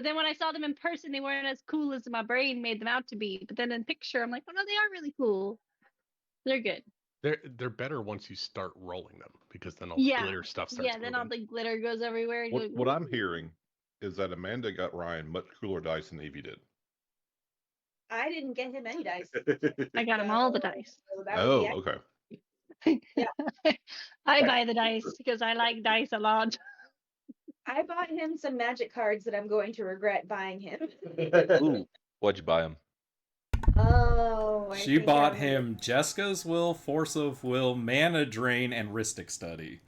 But then when I saw them in person, they weren't as cool as my brain made them out to be. But then in picture, I'm like, oh no, they are really cool. They're good. They're better once you start rolling them because then all the Yeah. glitter stuff starts Yeah, then all moving. the glitter goes everywhere. And you're What like, what I'm hearing is that Amanda got Ryan much cooler dice than Evie did. I didn't get him any dice. I got them all the dice. So that would be Okay. I buy the dice because I like dice a lot. I bought him some magic cards that I'm going to regret buying him. Ooh, what'd you buy him? Oh, I She think bought I him Jeska's Will, Force of Will, Mana Drain, and Rhystic Study.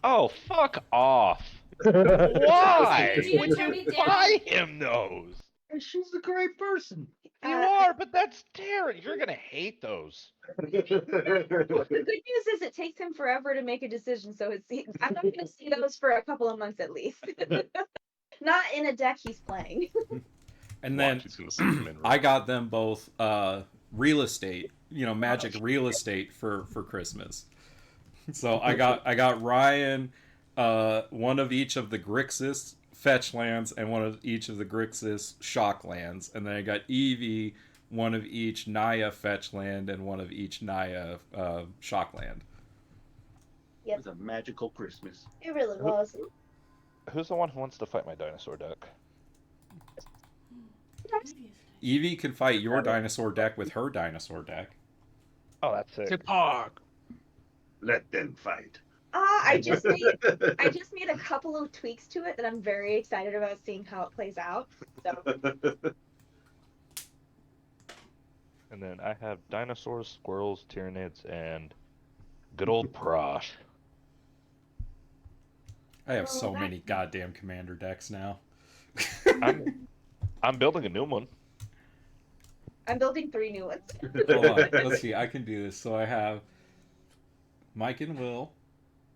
Oh, fuck off! Why You would turn you it down. buy him those? She's a great person. You are, but that's terrible. You're gonna hate those. The good news is it takes him forever to make a decision, so I'm not going to see those for a couple of months at least. Not in a deck he's playing. And then Watch, he's gonna sneak them in. I got them both real estate, Magic real estate for Christmas. So I got Ryan one of each of the Grixis fetch lands and one of each of the Grixis shock lands, and then I got Evie one of each Naya fetch land and one of each Naya shock land. It was a magical Christmas. It really was. Who's the one who wants to fight my dinosaur deck? Evie can fight your dinosaur deck with her dinosaur deck. Oh, that's sick. To park. Let them fight. I just made a couple of tweaks to it that I'm very excited about seeing how it plays out. So And then I have dinosaurs, squirrels, tyranids, and good old Prosh. I have so many goddamn commander decks now. I'm building a new one. I'm building 3 new ones. Hold on, let's see. I can do this. So I have Mike and Will.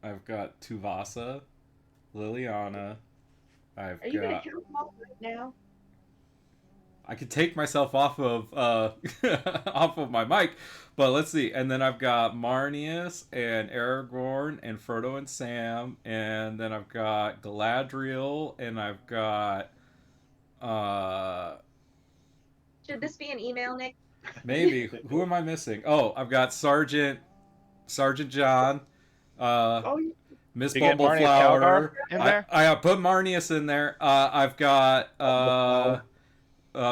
I've got Tuvasa, Liliana. I've Are you going got. to count them all right now? I could take myself off of off of my mic, but let's see. And then I've got Marnius and Aragorn and Frodo and Sam, and then I've got Galadriel, and I've got Should this be an email, Nick? maybe who am I missing? Oh, I've got Sergeant John, Miss You get Marnius Bumbleflower. Calgar in there? I put Marnius in there. I've got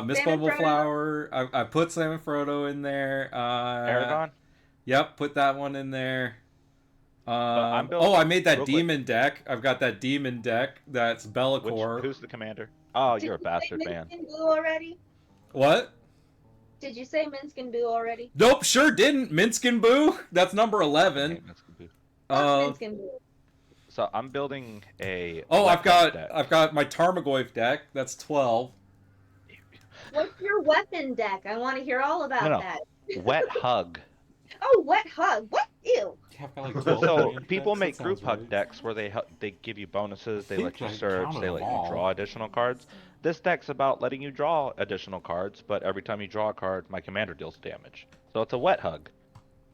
Miss Sam and Bumbleflower. I put Sam and Frodo in there. Aragon? Yep, put that one in there. I'm building- I made that real quick. demon deck. I've got that demon deck. That's Bellacore. Who's the commander? Oh, Did you're a you say bastard, man. Minsk and Boo already? What? Did you say Minsk and Boo already? Nope, sure didn't. Minsk and Boo. That's number 11. Okay, that's good. Minsk and Boo. So I'm building a. I've weapons deck. got my Tarmogoyf deck. That's 12. What's your weapon deck? I want to hear all about No. that. Wet hug. Oh, wet hug. What? Ew. Yeah, I've got like 12 So grand people decks. make That group sounds hug right. decks where they give you bonuses, they let you think I search, counted they let them you all. draw additional cards. This deck's about letting you draw additional cards, but every time you draw a card, my commander deals damage. So it's a wet hug.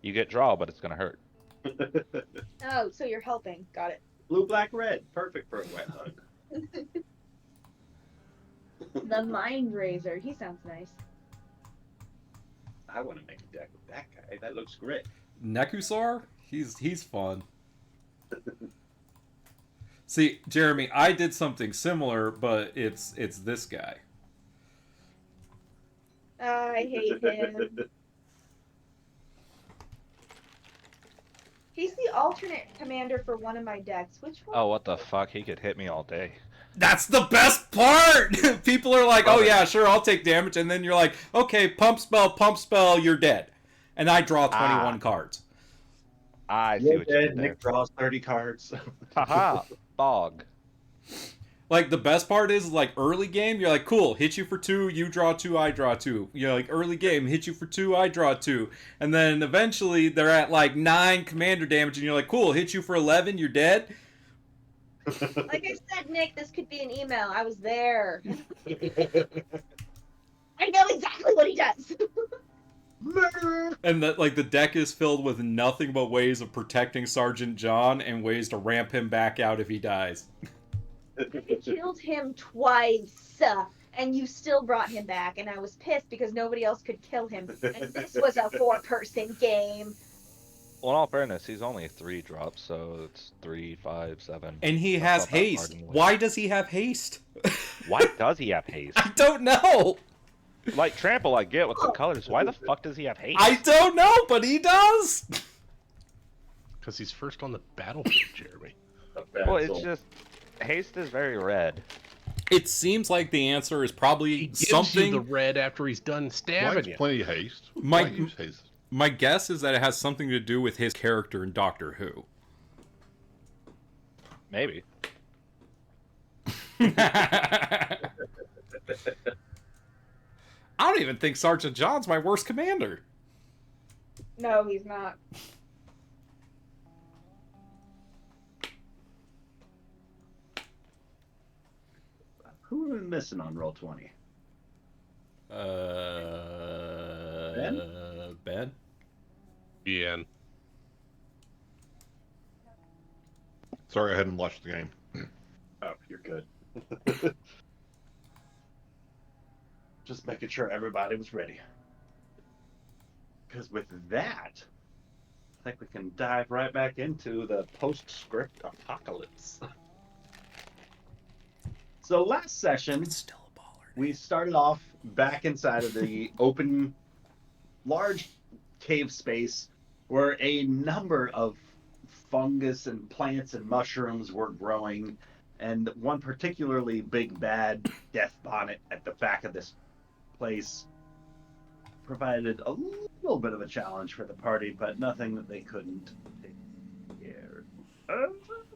You get draw, but it's gonna hurt. Oh, so you're helping. Got it. Blue, black, red. Perfect for a wet hug. The Mind Razor. He sounds nice. I want to make a deck with that guy. That looks great. Nekusar? He's fun. See, Jeremy, I did something similar, but it's this guy. I hate him. He's the alternate commander for one of my decks. Which one? Oh, what the fuck? He could hit me all day. That's the best part! People are like, oh Love it. yeah, sure, I'll take damage, and then you're like, okay, pump spell, you're dead. And I draw 21 cards. I see You're what you dead. did there. Nick draws 30 cards. Haha, bog. Like, the best part is, like, early game, you're like, cool, hit you for 2, you draw 2, I draw 2. You're like, early game, hit you for 2, I draw 2. And then eventually they're at, like, 9 commander damage, and you're like, cool, hit you for 11, you're dead. Like I said, Nick, this could be an email. I was there. I know exactly what he does. And that, like, the deck is filled with nothing but ways of protecting Sergeant John and ways to ramp him back out if he dies. I killed him twice, and you still brought him back, and I was pissed because nobody else could kill him. And this was a 4-person game. Well, in all fairness, he's only 3 drops, so it's 3, 5, 7. And he That's has not that hard haste. anyway. Why does he have haste? Why does he have haste? I don't know. Like, trample, I get with the colors. Why the fuck does he have haste? I don't know, but he does. Because he's first on the battlefield, Jeremy. Well, it's just haste is very red. It seems like the answer is probably He gives something. you the red after he's done stabbing Mine's you. plenty of haste. My- Why use haste? My guess is that it has something to do with his character in Doctor Who. Maybe. I don't even think Sergeant John's my worst commander. No, he's not. Who are we missing on roll 20? Ben? Yeah. Sorry, I hadn't watched the game. Oh, you're good. Just making sure everybody was ready. Because with that, I think we can dive right back into the postscript apocalypse. So last session, It's still a baller. we started off back inside of the open, large cave space where a number of fungus and plants and mushrooms were growing, and one particularly big bad death bonnet at the back of this place provided a little bit of a challenge for the party, but nothing that they couldn't take care of.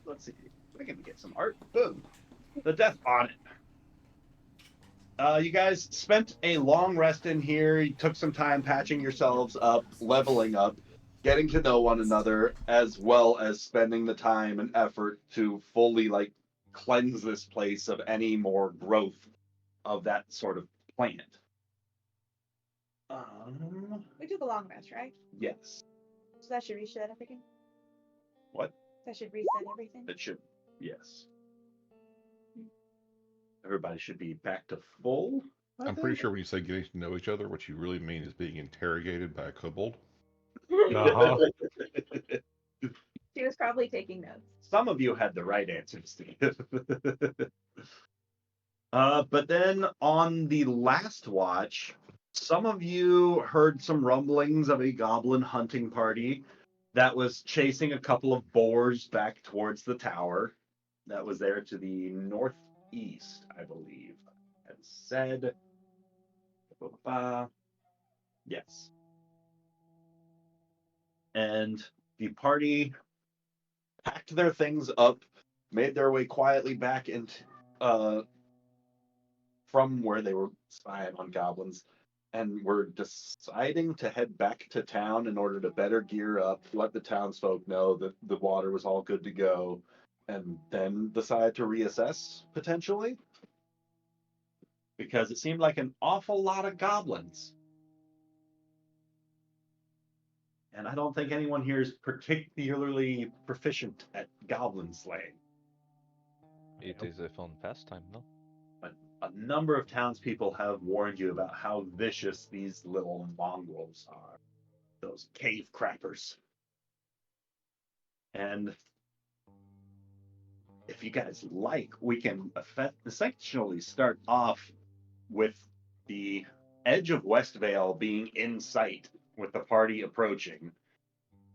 Let's see. We can get some art. Boom. The death bonnet. You guys spent a long rest in here. You took some time patching yourselves up, leveling up, getting to know one another, as well as spending the time and effort to fully cleanse this place of any more growth of that sort of plant. We took a long rest, right? Yes. So that should reset everything. What? That should reset everything. It should. Yes. Everybody should be back to full. I I'm pretty think. sure when you say getting to know each other, what you really mean is being interrogated by a kobold. Uh-huh. She was probably taking notes. Some of you had the right answers to give. But then on the last watch, some of you heard some rumblings of a goblin hunting party that was chasing a couple of boars back towards the tower. That was there to the northeast, I believe. And said, yes. And the party packed their things up, made their way quietly back into from where they were spying on goblins, and were deciding to head back to town in order to better gear up, let the townsfolk know that the water was all good to go, and then decide to reassess potentially. Because it seemed like an awful lot of goblins. And I don't think anyone here is particularly proficient at goblin slaying. It is a fun pastime, no? A number of townspeople have warned you about how vicious these little mongrels are. Those cave crappers. And if you guys like, we can essentially start off with the edge of Westvale being in sight with the party approaching.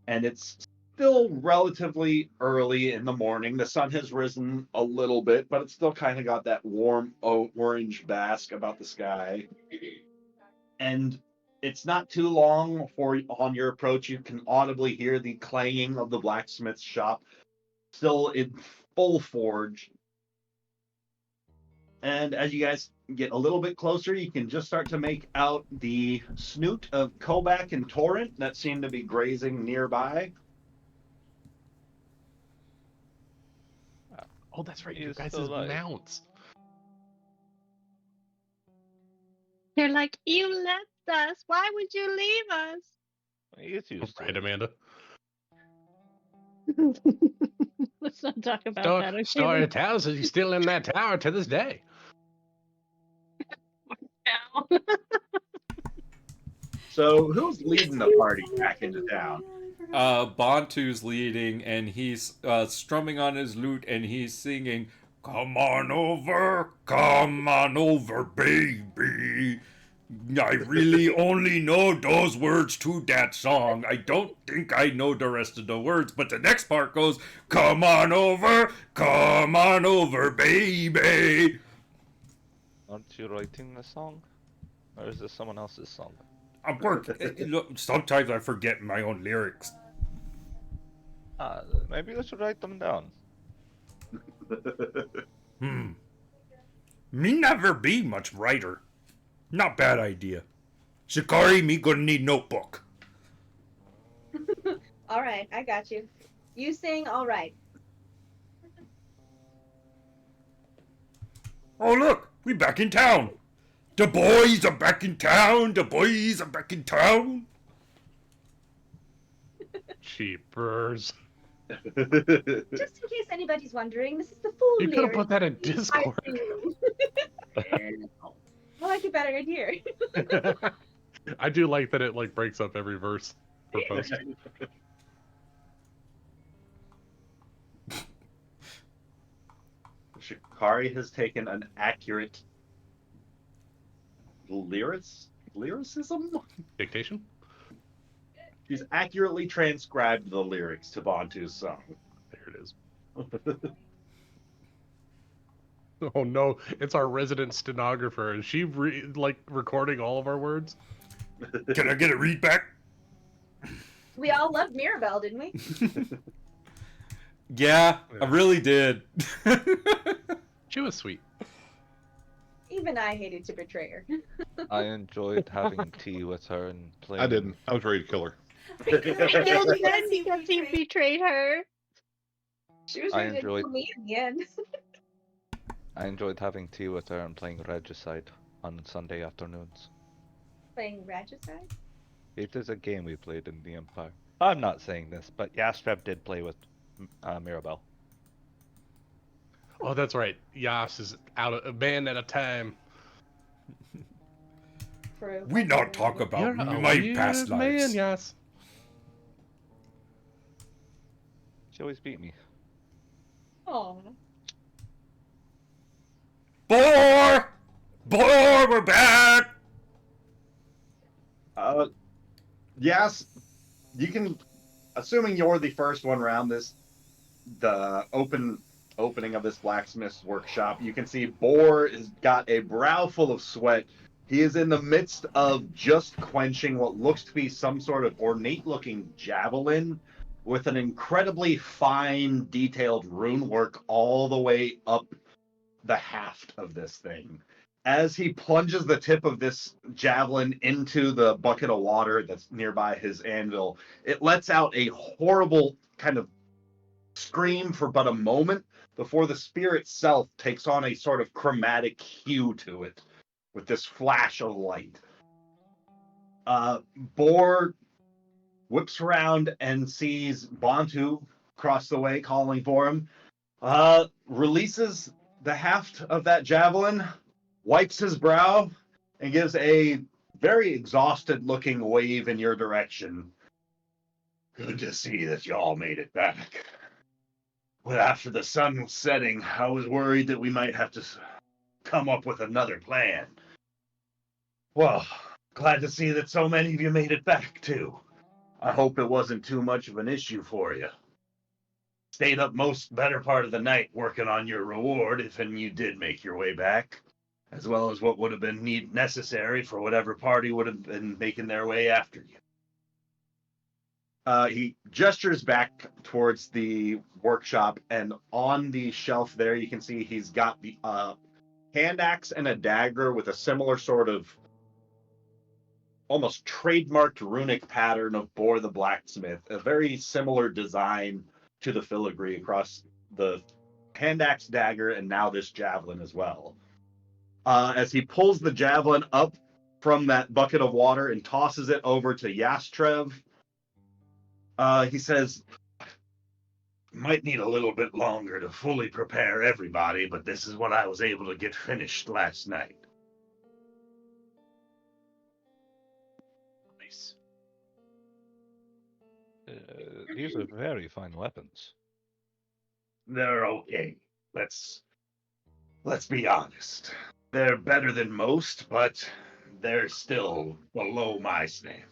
And it's still relatively early in the morning. The sun has risen a little bit, but it's still kind of got that warm orange bask about the sky. And it's not too long for on your approach, you can audibly hear the clanging of the blacksmith's shop, still in full forge. And as you guys get a little bit closer, you can just start to make out the snoot of Kobak and Torrent that seem to be grazing nearby. Oh, that's right. He You is guys' still alive. mounts. They're like, you left us. Why would you leave us? He is used to Right, it. Amanda? Let's not talk about that. Okay? Story tells us he's still in that tower to this day. Now. So who's leading the party back into town? Bantu's leading, and he's strumming on his lute, and he's singing, come on over, baby. I really only know those words to that song. I don't think I know the rest of the words, but the next part goes, come on over, baby. Aren't you writing the song? Or is this someone else's song? I'm working. Look, sometimes I forget my own lyrics. Maybe we should write them down. Me never be much writer. Not bad idea. Shikari, me gonna need notebook. All right, I got you. You sing all right. Oh look, we back in town. The boys are back in town. The boys are back in town. Cheapers. Just in case anybody's wondering, this is the full You could have lyric. put that in Discord. I like it better in here. I do like that it like breaks up every verse per post. Shikari has taken an accurate lyricism? Dictation? She's accurately transcribed the lyrics to Bantu's song. There it is. Oh no, it's our resident stenographer. Is she recording all of our words? Can I get a read back? We all loved Mirabelle, didn't we? Yeah, I really did. She was sweet. Even I hated to betray her. I enjoyed having tea with her and playing. I didn't. I was ready to kill her. Because he betrayed her. She was I ready to enjoyed- kill me in the end. I enjoyed having tea with her and playing Regicide on Sunday afternoons. Playing Regicide? It is a game we played in the Empire. I'm not saying this, but Yastreb did play with Mirabelle. Oh, that's right. Yas is out a man at a time. True. We not talk about You're a my weird past man, lives. Yas. She always beat me. Aw. Boar, we're back. Yes, you can. Assuming you're the first one around the opening of this blacksmith's workshop, you can see Boar has got a brow full of sweat. He is in the midst of just quenching what looks to be some sort of ornate-looking javelin with an incredibly fine, detailed rune work all the way up the haft of this thing. As he plunges the tip of this javelin into the bucket of water that's nearby his anvil, it lets out a horrible kind of scream for but a moment before the spear itself takes on a sort of chromatic hue to it with this flash of light. Boar whips around and sees Bantu across the way calling for him, releases the haft of that javelin, wipes his brow, and gives a very exhausted looking wave in your direction. Good to see that y'all made it back. Well, after the sun was setting, I was worried that we might have to come up with another plan. Well, glad to see that so many of you made it back, too. I hope it wasn't too much of an issue for you. Stayed up most better part of the night working on your reward if and you did make your way back, as well as what would have been necessary for whatever party would have been making their way after you. He gestures back towards the workshop, and on the shelf there, you can see he's got the hand axe and a dagger with a similar sort of almost trademarked runic pattern of Boar the Blacksmith, a very similar design to the filigree across the hand axe, dagger, and now this javelin as well. As he pulls the javelin up from that bucket of water and tosses it over to Yastreb, he says, Might need a little bit longer to fully prepare everybody, but this is what I was able to get finished last night. Nice. These are very fine weapons. They're okay. Let's be honest. They're better than most, but they're still below my standard.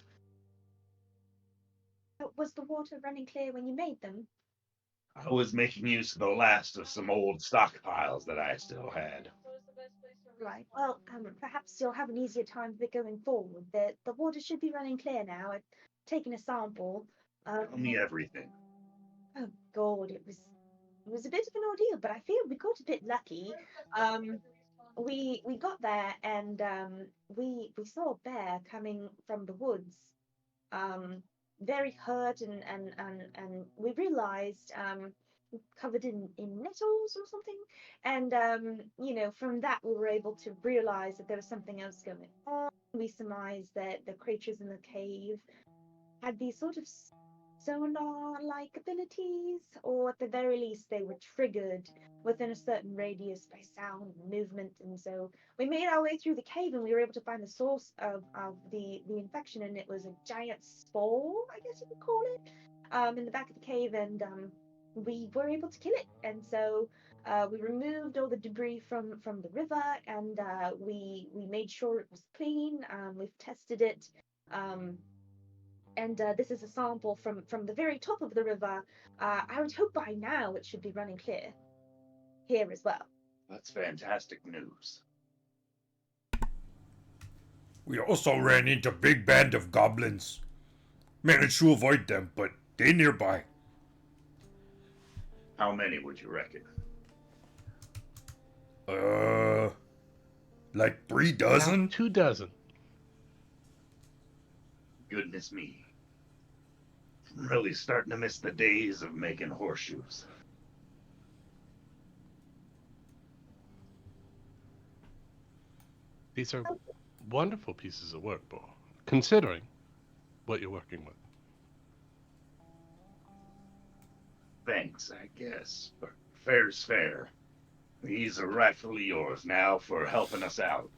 Was the water running clear when you made them? I was making use of the last of some old stockpiles that I still had. Right. Well, perhaps you'll have an easier time with it going forward. The water should be running clear now. I've taken a sample. Tell me everything. Oh God, it was a bit of an ordeal, but I feel we got a bit lucky. We got there and we saw a bear coming from the woods, very hurt and we realized covered in nettles or something, and you know, from that we were able to realize that there was something else going on. We surmised that the creatures in the cave had these sort of sonar-like abilities, or at the very least they were triggered within a certain radius by sound and movement. And so we made our way through the cave and we were able to find the source of the infection, and it was a giant spore, I guess you could call it, in the back of the cave, and we were able to kill it. And so we removed all the debris from the river, and we made sure it was clean. We've tested it. And this is a sample from the very top of the river. I would hope by now it should be running clear here as well. That's fantastic news. We also ran into a big band of goblins. Managed to avoid them, but they nearby. How many would you reckon? Like 3 dozen? About 2 dozen. Goodness me. I'm really starting to miss the days of making horseshoes. These are wonderful pieces of work, Bo, considering what you're working with. Thanks, I guess. But fair's fair. These are rightfully yours now for helping us out.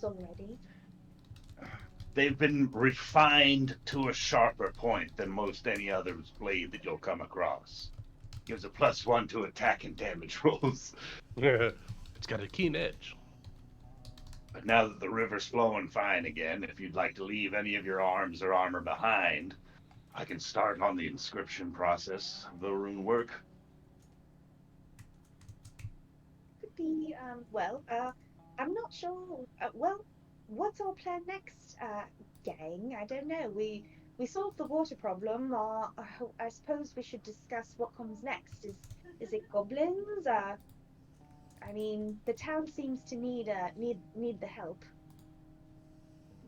Already. They've been refined to a sharper point than most any other blade that you'll come across. Gives a +1 to attack and damage rolls. It's got a keen edge. But now that the river's flowing fine again, if you'd like to leave any of your arms or armor behind, I can start on the inscription process of the rune work. Could be, well, I'm not sure. Well, what's our plan next, gang? I don't know. We solved the water problem. I suppose we should discuss what comes next. Is it goblins? I mean, the town seems to need the help.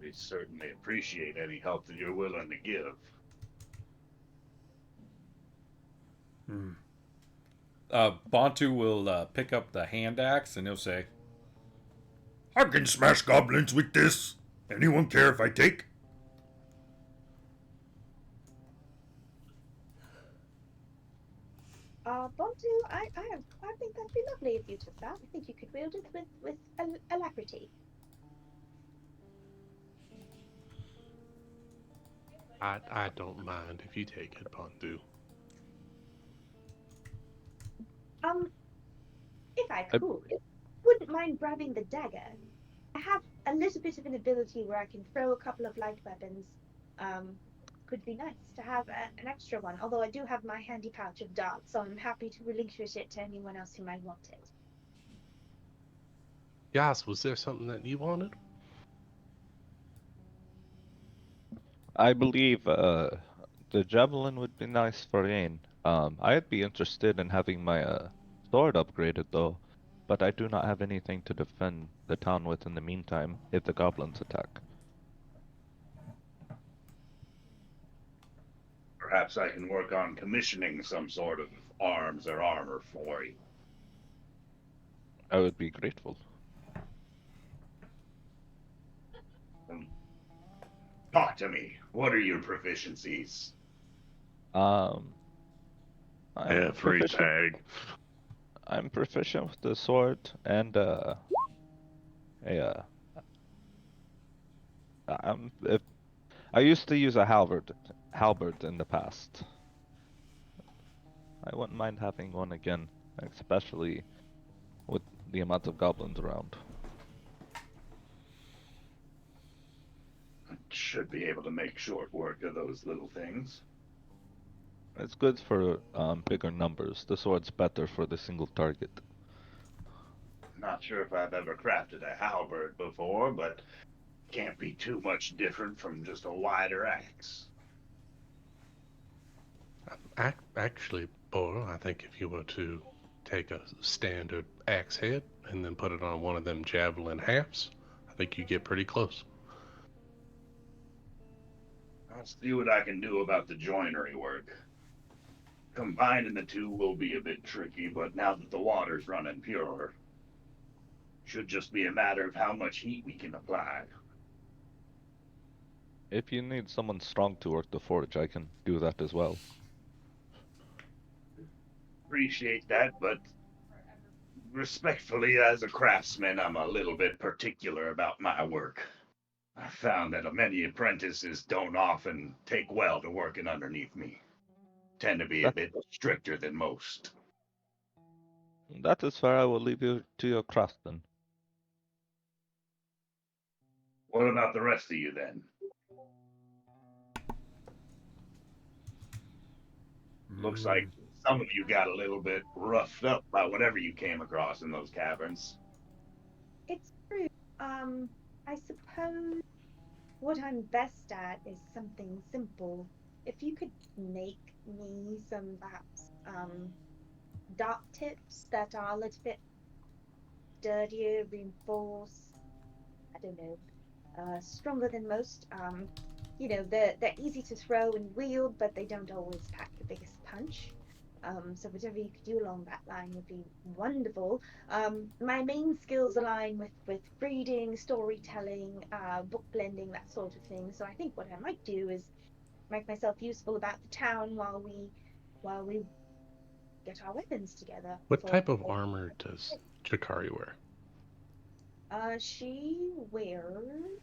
We certainly appreciate any help that you're willing to give. Bantu will pick up the hand axe and he'll say, I can smash goblins with this. Anyone care if I take? Bontu, I think that'd be lovely if you took that. I think you could wield it with alacrity. I don't mind if you take it, Bantu. If I could, wouldn't mind grabbing the dagger. I have a little bit of an ability where I can throw a couple of light weapons. Could be nice to have an extra one, although I do have my handy pouch of darts, so I'm happy to relinquish it to anyone else who might want it. Yas, was there something that you wanted? I believe the javelin would be nice for Rain. I'd be interested in having my sword upgraded though, but I do not have anything to defend the town with in the meantime if the goblins attack. Perhaps I can work on commissioning some sort of arms or armor for you. I would be grateful. Talk to me. What are your proficiencies? Um, Yeah, I'm free proficient. tag. I'm proficient with the sword and a if I used to use a halberd in the past. I wouldn't mind having one again, especially with the amount of goblins around. Should be able to make short work of those little things. It's good for bigger numbers. The sword's better for the single target. Not sure if I've ever crafted a halberd before, but can't be too much different from just a wider axe. Actually, Boyle, I think if you were to take a standard axe head and then put it on one of them javelin halves, I think you get pretty close. I'll see what I can do about the joinery work. Combining the two will be a bit tricky, but now that the water's running pure, should just be a matter of how much heat we can apply. If you need someone strong to work the forge, I can do that as well. Appreciate that, but respectfully, as a craftsman, I'm a little bit particular about my work. I found that many apprentices don't often take well to working underneath me. Tend to be a bit stricter than most. That is fair. I will leave you to your craft then. What about the rest of you then? Looks like some of you got a little bit roughed up by whatever you came across in those caverns. It's true. I suppose what I'm best at is something simple. If you could make me some perhaps dart tips that are a little bit sturdier, reinforced, I don't know, stronger than most. You know, they're easy to throw and wield, but they don't always pack the biggest punch. So whatever you could do along that line would be wonderful. My main skills align with reading, storytelling, book blending, that sort of thing. So I think what I might do is make myself useful about the town while we get our weapons together. What type of armor does Jakari wear? She wears.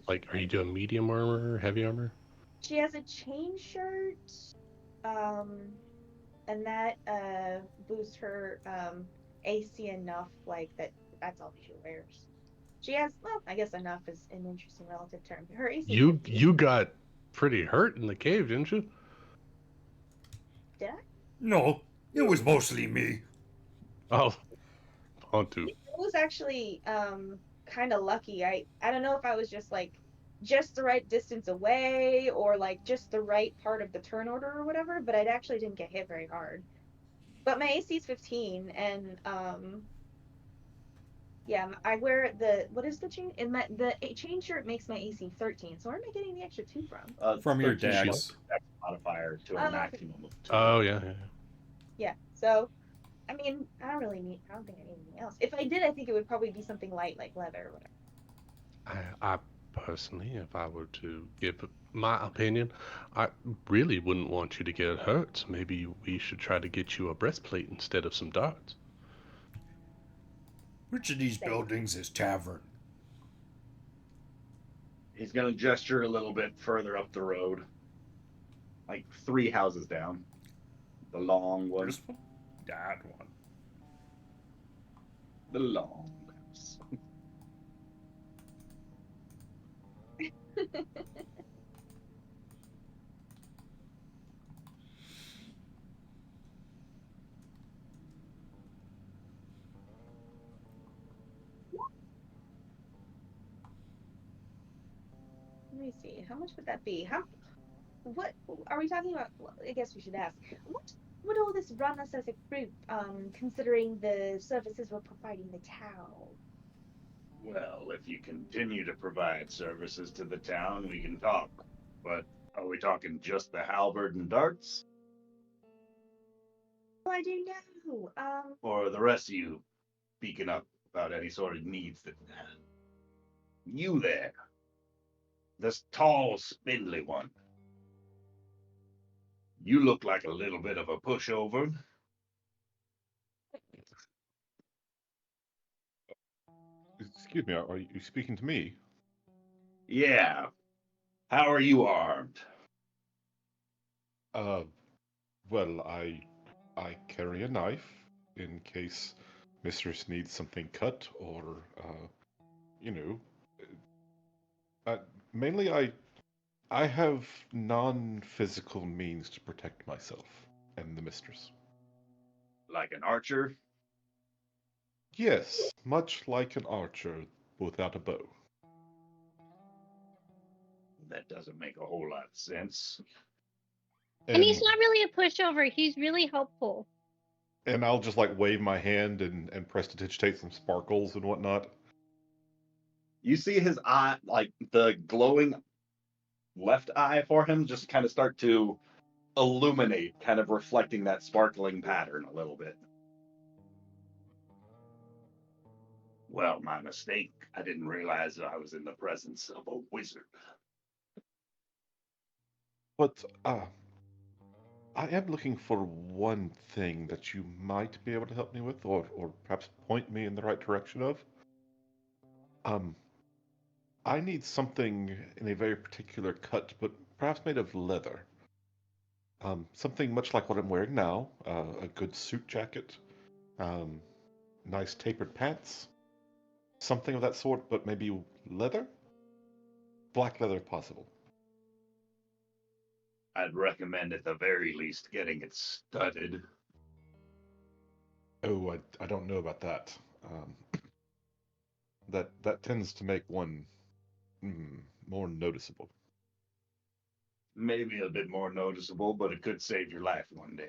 Like, are you doing medium armor, heavy armor? She has a chain shirt, and that boosts her AC enough, like that's all she wears. She has, well, I guess enough is an interesting relative term. Her AC. You got pretty hurt in the cave, didn't you? Did I? No, it was mostly me. Oh, Pontu. It was actually kind of lucky. I don't know if I was just like just the right distance away or like just the right part of the turn order or whatever, but I actually didn't get hit very hard. But my AC is 15, and yeah, I wear the, what is the chain? And the chain shirt makes my AC 13. So where am I getting the extra 2 from? From your 13 dad's. shield modifier to a Oh, maximum of 2. Oh yeah. Yeah. So, I mean, I don't think I need anything else. If I did, I think it would probably be something light like leather or whatever. I personally, if I were to give my opinion, I really wouldn't want you to get hurt. So maybe we should try to get you a breastplate instead of some darts. Which of these buildings is tavern? He's gonna gesture a little bit further up the road, like 3 houses down. The long one. This one? That one. The long house. Let me see. How much would that be? What are we talking about? Well, I guess we should ask. What would all this run us as a group, considering the services we're providing the town? Well, if you continue to provide services to the town, we can talk. But are we talking just the halberd and darts? Well, I do know. Or the rest of you speaking up about any sort of needs that you there? This tall, spindly one. You look like a little bit of a pushover. Excuse me, are you speaking to me? Yeah. How are you armed? Well, I carry a knife in case Mistress needs something cut, or you know, mainly I have non-physical means to protect myself and the Mistress. Like an archer? Yes, much like an archer without a bow. That doesn't make a whole lot of sense. And he's not really a pushover. He's really helpful. And I'll just like wave my hand and prestidigitate some sparkles and whatnot. You see his eye, like the glowing left eye for him, just kind of start to illuminate, kind of reflecting that sparkling pattern a little bit. Well, my mistake. I didn't realize I was in the presence of a wizard. But I am looking for one thing that you might be able to help me with, or perhaps point me in the right direction of. I need something in a very particular cut, but perhaps made of leather. Something much like what I'm wearing now, a good suit jacket, nice tapered pants, something of that sort, but maybe leather? Black leather if possible. I'd recommend at the very least getting it studded. Oh, I don't know about that. That tends to make one more noticeable. Maybe a bit more noticeable, but it could save your life one day.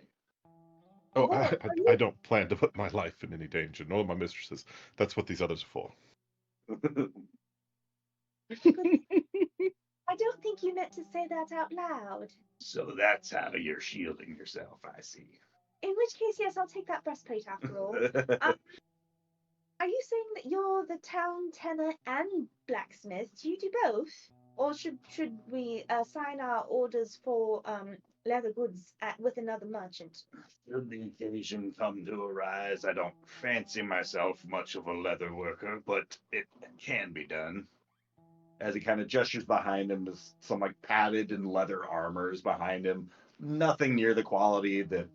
Oh, Well, I don't plan to put my life in any danger, nor my mistress's. That's what these others are for. I don't think you meant to say that out loud. So that's how you're shielding yourself, I see. In which case, yes, I'll take that breastplate after all. Are you saying that you're the town tenor and blacksmith? Do you do both? Or should we sign our orders for leather goods with another merchant? Should the occasion come to arise, I don't fancy myself much of a leather worker, but it can be done. As he kind of gestures behind him, there's some like padded and leather armors behind him. Nothing near the quality that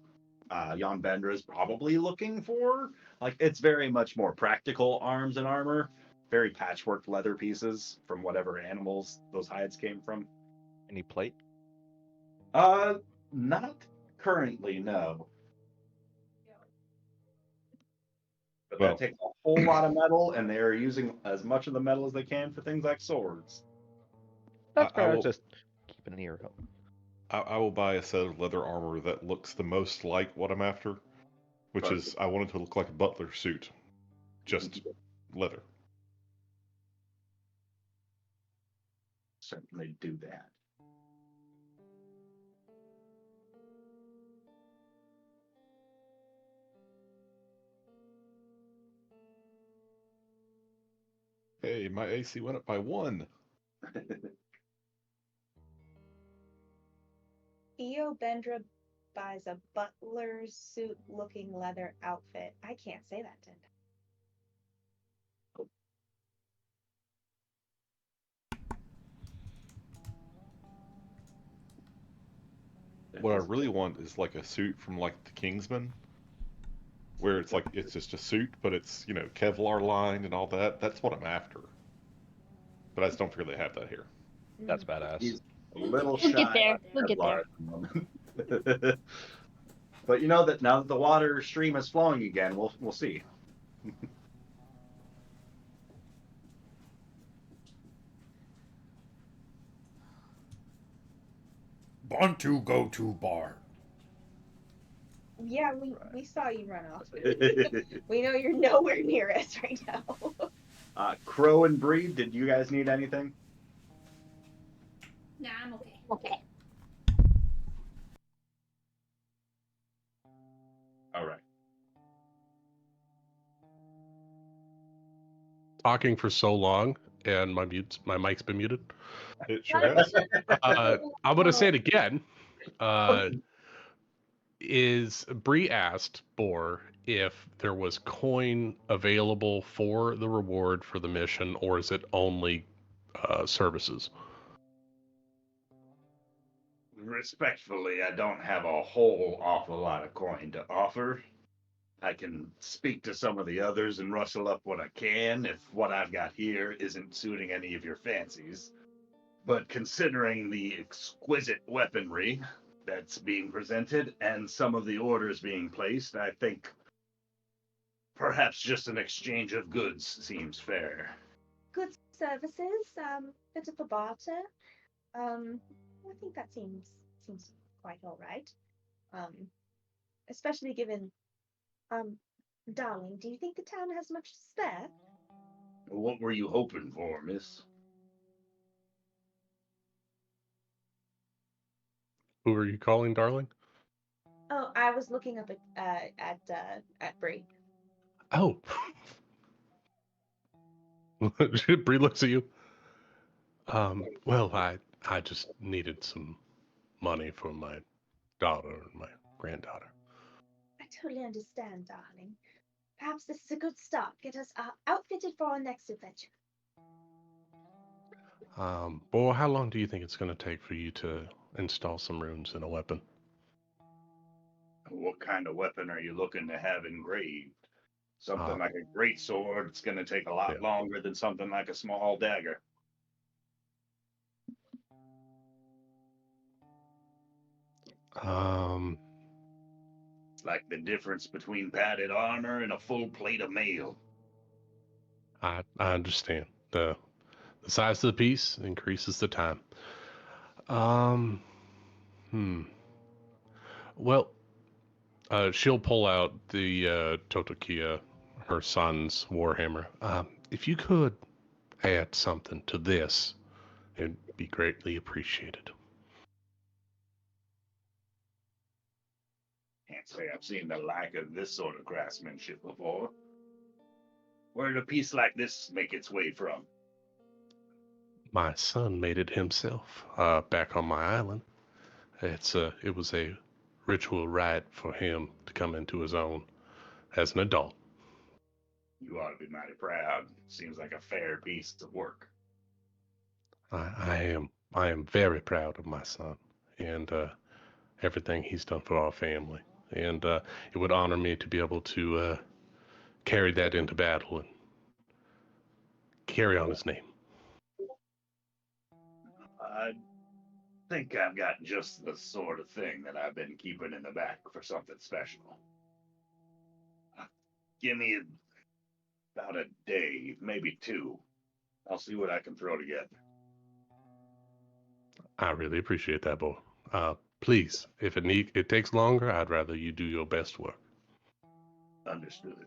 Jan Vendra is probably looking for. Like, it's very much more practical arms and armor. Very patchwork leather pieces from whatever animals those hides came from. Any plate? Not currently, no. But Well- that takes a whole lot of metal, and they're using as much of the metal as they can for things like swords. That's I fair. will- Just keep an ear out. I will buy a set of leather armor that looks the most like what I'm after, which is I want it to look like a butler suit, just leather. Certainly do that. Hey, my AC went up by 1. Eo Bendra buys a butler suit looking leather outfit. I can't say that, didn't I? What I really want is like a suit from like the Kingsman, where it's like it's just a suit, but it's Kevlar lined and all that. That's what I'm after. But I just don't feel they have that here. That's badass. He's a little We'll shy. get there. on We'll get Kevlar at the moment. But you know that now that the water stream is flowing again, we'll see. Bantu go-to bar. Yeah, we saw you run off. We know you're nowhere near us right now. Crow and Breed, did you guys need anything? Nah, I'm okay. Okay. All right. Talking for so long, and my mic's been muted. It sure has. I'm gonna say it again. Is Bree asked Boar if there was coin available for the reward for the mission, or is it only services? Respectfully, I don't have a whole awful lot of coin to offer. I can speak to some of the others and rustle up what I can if what I've got here isn't suiting any of your fancies. But considering the exquisite weaponry that's being presented and some of the orders being placed, I think perhaps just an exchange of goods seems fair. Good services, bit of a barter. I think that seems quite all right. Especially given, darling, do you think the town has much to spare? What were you hoping for, miss? Who are you calling, darling? Oh, I was looking up at Bree. Oh. Bree looks at you. Well, I just needed some money for my daughter and my granddaughter. I totally understand, darling. Perhaps this is a good start. Get us outfitted for our next adventure. Boy, how long do you think it's going to take for you to install some runes in a weapon? What kind of weapon are you looking to have engraved? Something like a great sword, it's going to take a lot longer than something like a small dagger. It's like the difference between padded armor and a full plate of mail. I understand. The size of the piece increases the time. Well, she'll pull out the Totokia, her son's warhammer. If you could add something to this, it'd be greatly appreciated. Can't say I've seen the like of this sort of craftsmanship before. Where did a piece like this make its way from? My son made it himself, back on my island. It was a ritual rite for him to come into his own as an adult. You ought to be mighty proud. Seems like a fair piece of work. I am very proud of my son and everything he's done for our family. And it would honor me to be able to carry that into battle and carry on his name. I think I've got just the sort of thing that I've been keeping in the back for something special. Give me about a day, maybe two. I'll see what I can throw together. I really appreciate that, boy. Please, if it takes longer, I'd rather you do your best work. Understood.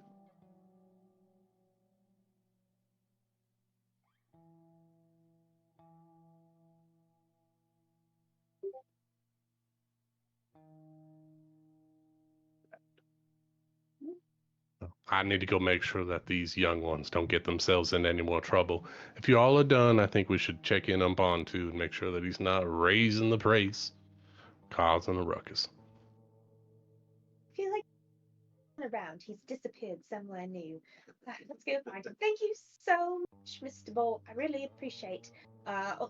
I need to go make sure that these young ones don't get themselves in any more trouble. If you all are done, I think we should check in on Bond too and make sure that he's not raising the price, causing a ruckus. I feel like around. He's disappeared somewhere new. Let's go find him. Thank you so much, Mr. Ball. I really appreciate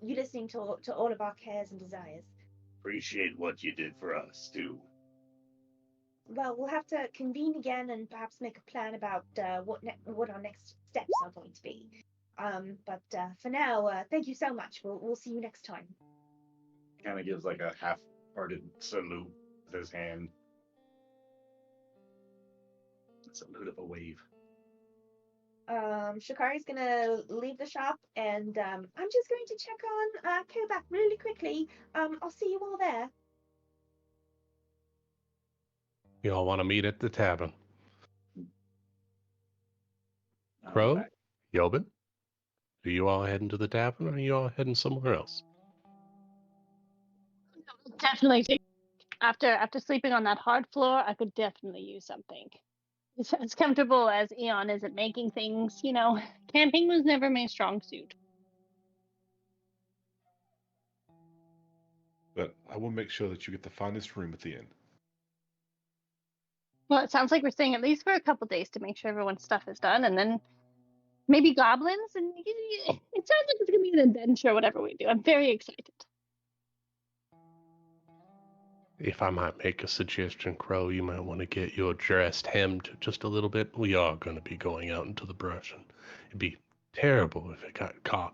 you listening to all of our cares and desires. Appreciate what you did for us, too. Well, we'll have to convene again and perhaps make a plan about what our next steps are going to be. But for now, thank you so much. We'll see you next time. Kind of gives like a half-hearted salute with his hand. Salute of a wave. Shikari's gonna leave the shop, and I'm just going to check on Kobak really quickly. I'll see you all there. You all want to meet at the tavern? Crow, Right. Yobin, are you all heading to the tavern, or are you all heading somewhere else? Definitely. After sleeping on that hard floor, I could definitely use something. It's as comfortable as Eon is at making things. Camping was never my strong suit. But I will make sure that you get the finest room at the inn. Well, it sounds like we're staying at least for a couple days to make sure everyone's stuff is done, and then maybe goblins. And it sounds like it's gonna be an adventure, whatever we do. I'm very excited. If I might make a suggestion, Crow, you might want to get your dress hemmed just a little bit. We are going to be going out into the brush, and it'd be terrible if it got caught.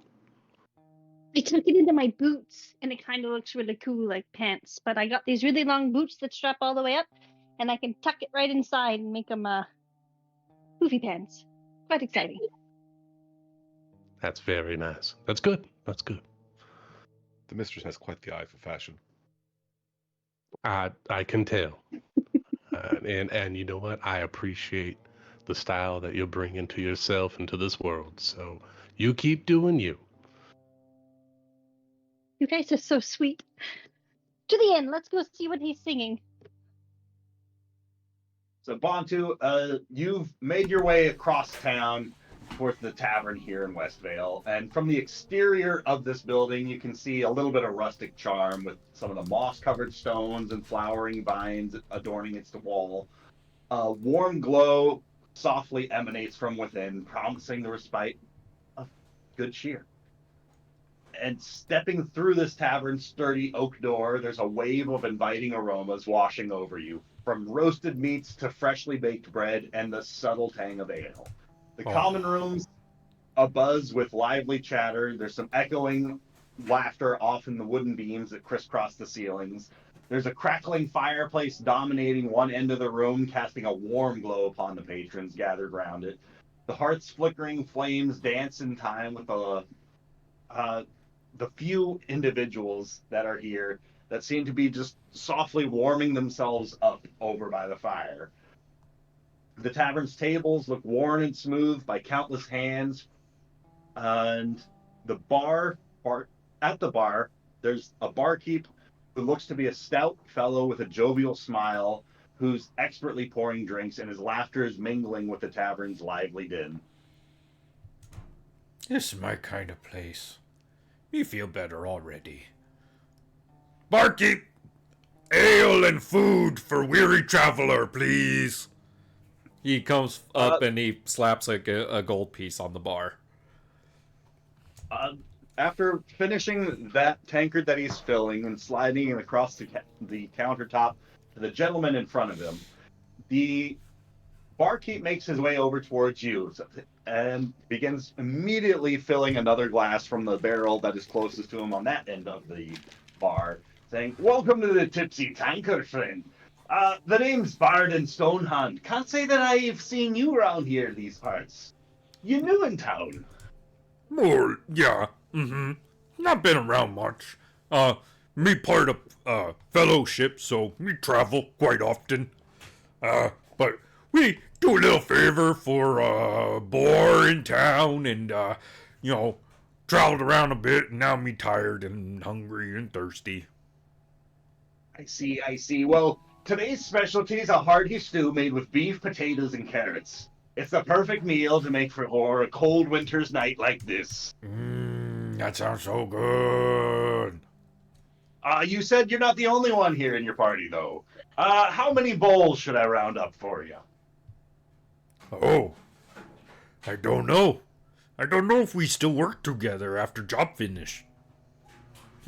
I tuck it into my boots, and it kind of looks really cool, like pants. But I got these really long boots that strap all the way up, and I can tuck it right inside and make them poofy pants. Quite exciting. That's very nice. That's good. That's good. The mistress has quite the eye for fashion. I can tell. And you know what? I appreciate the style that you're bringing to yourself and to this world. So you keep doing you. You guys are so sweet. To the inn. Let's go see what he's singing. So Bontu, you've made your way across town towards the tavern here in Westvale, and from the exterior of this building, you can see a little bit of rustic charm with some of the moss-covered stones and flowering vines adorning its wall. A warm glow softly emanates from within, promising the respite of good cheer. And stepping through this tavern's sturdy oak door, there's a wave of inviting aromas washing over you, from roasted meats to freshly baked bread and the subtle tang of ale. The common room's abuzz with lively chatter. There's some echoing laughter off in the wooden beams that crisscross the ceilings. There's a crackling fireplace dominating one end of the room, casting a warm glow upon the patrons gathered around it. The hearth's flickering flames dance in time with the few individuals that are here that seem to be just softly warming themselves up over by the fire. The tavern's tables look worn and smooth by countless hands, and at the bar, there's a barkeep who looks to be a stout fellow with a jovial smile, who's expertly pouring drinks, and his laughter is mingling with the tavern's lively din. This is my kind of place. Me feel better already. Barkeep, ale and food for weary traveler, please. He comes up and he slaps a gold piece on the bar. After finishing that tankard that he's filling and sliding it across the countertop to the gentleman in front of him, the barkeep makes his way over towards you and begins immediately filling another glass from the barrel that is closest to him on that end of the bar, saying, "Welcome to the Tipsy Tankard, friend. The name's Barden Stonehand. Can't say that I've seen you around here these parts. You new in town?" More, yeah. Not been around much. Me part of fellowship, so we travel quite often. But we do a little favor for Boar in town, and traveled around a bit, and now me tired and hungry and thirsty. I see. Well, today's specialty is a hearty stew made with beef, potatoes, and carrots. It's the perfect meal to make for a cold winter's night like this. That sounds so good. You said you're not the only one here in your party, though. How many bowls should I round up for you? Oh, I don't know. I don't know if we still work together after job finish.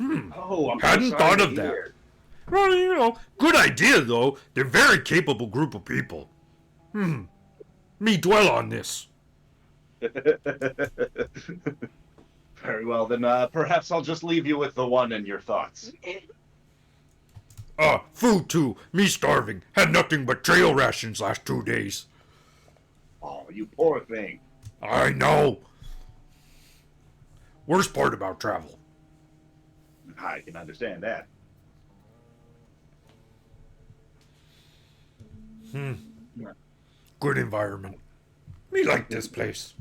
Oh, I'm Hadn't so thought sorry of to that. hear. Well, good idea, though. They're a very capable group of people. Me dwell on this. Very well, then perhaps I'll just leave you with the one in your thoughts. Food too. Me starving. Had nothing but trail rations last 2 days. Oh, you poor thing. I know. Worst part about travel. I can understand that. Good environment. Me like this place.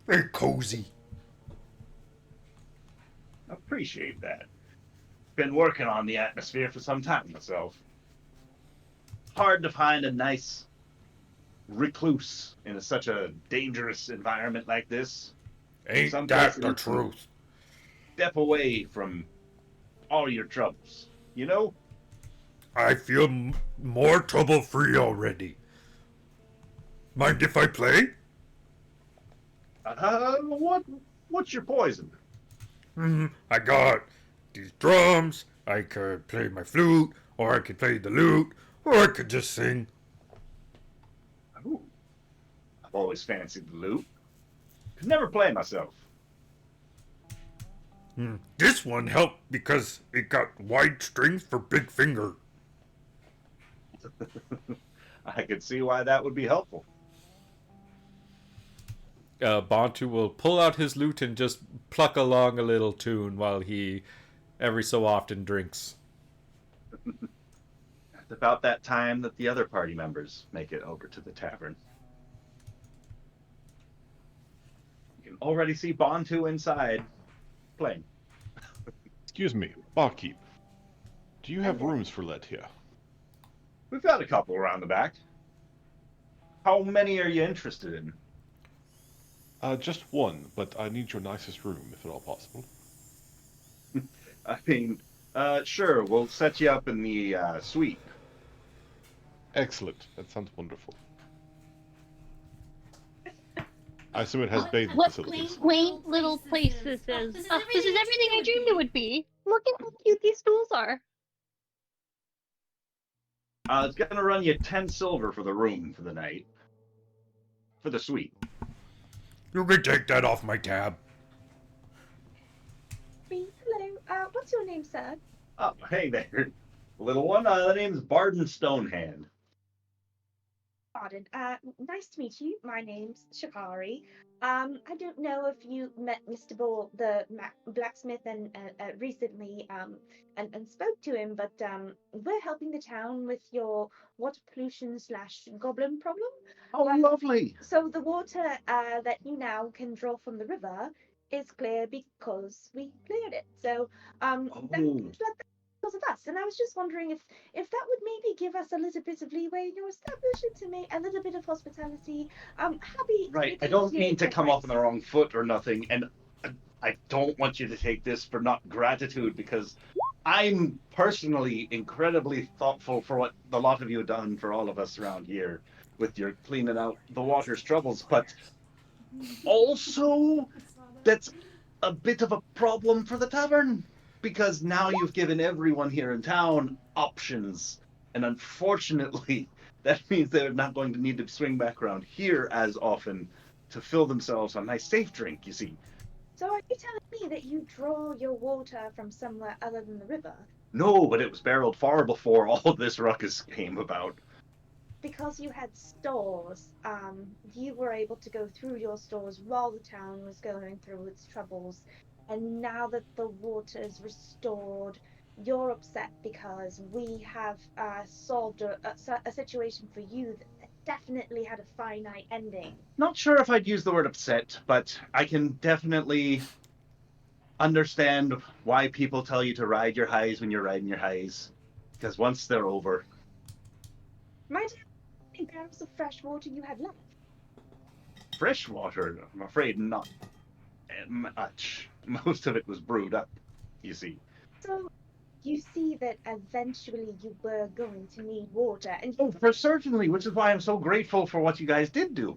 Very cozy. Appreciate that. Been working on the atmosphere for some time myself. Hard to find a nice recluse in such a dangerous environment like this. Ain't Some that places the you truth? Step away from all your troubles, you know? I feel more trouble-free already. Mind if I play? What's your poison? I got these drums. I could play my flute, or I could play the lute, or I could just sing. Ooh, I've always fancied the lute. Could never play myself. This one helped because it got wide strings for big finger. I could see why that would be helpful. Bantu will pull out his lute and just pluck along a little tune while he every so often drinks. It's about that time that the other party members make it over to the tavern. You can already see Bantu inside playing. Excuse me, barkeep. Do you have rooms for let here? We've got a couple around the back. How many are you interested in? Just one, but I need your nicest room, if at all possible. I mean, sure, we'll set you up in the suite. Excellent. That sounds wonderful. I assume it has bathing What facilities. quaint little place this is. Oh, this is everything I dreamed it would be. Look at how cute these stools are. It's gonna run you 10 silver for the room for the night. For the suite. You can take that off my tab. Hello, what's your name, sir? Oh, hey there. Little one, the name's Barden Stonehand. Pardon. Nice to meet you. My name's Shikari. I don't know if you met Mr. Ball, the blacksmith, and recently, and spoke to him, but we're helping the town with your water pollution / goblin problem. Oh, lovely. So the water that you now can draw from the river is clear because we cleared it. So because of us, and I was just wondering if that would maybe give us a little bit of leeway in your establishment to make a little bit of hospitality. Happy. Right, I don't mean to come off on the wrong foot or nothing, and I don't want you to take this for not gratitude, because I'm personally incredibly thoughtful for what the lot of you have done for all of us around here with your cleaning out the water's troubles, but also that's a bit of a problem for the tavern, because now you've given everyone here in town options, and unfortunately that means they're not going to need to swing back around here as often to fill themselves a nice safe drink, you see. So are you telling me that you draw your water from somewhere other than the river? No, but it was barreled far before all this ruckus came about. Because you had stores, you were able to go through your stores while the town was going through its troubles, and now that the water is restored, you're upset because we have solved a situation for you that definitely had a finite ending. Not sure if I'd use the word upset, but I can definitely understand why people tell you to ride your highs when you're riding your highs, because once they're over... Might have any barrels of fresh water you had left? Fresh water? I'm afraid not much. Most of it was brewed up, you see. So you see that eventually you were going to need water, and Oh, for certainly, which is why I'm so grateful for what you guys did do.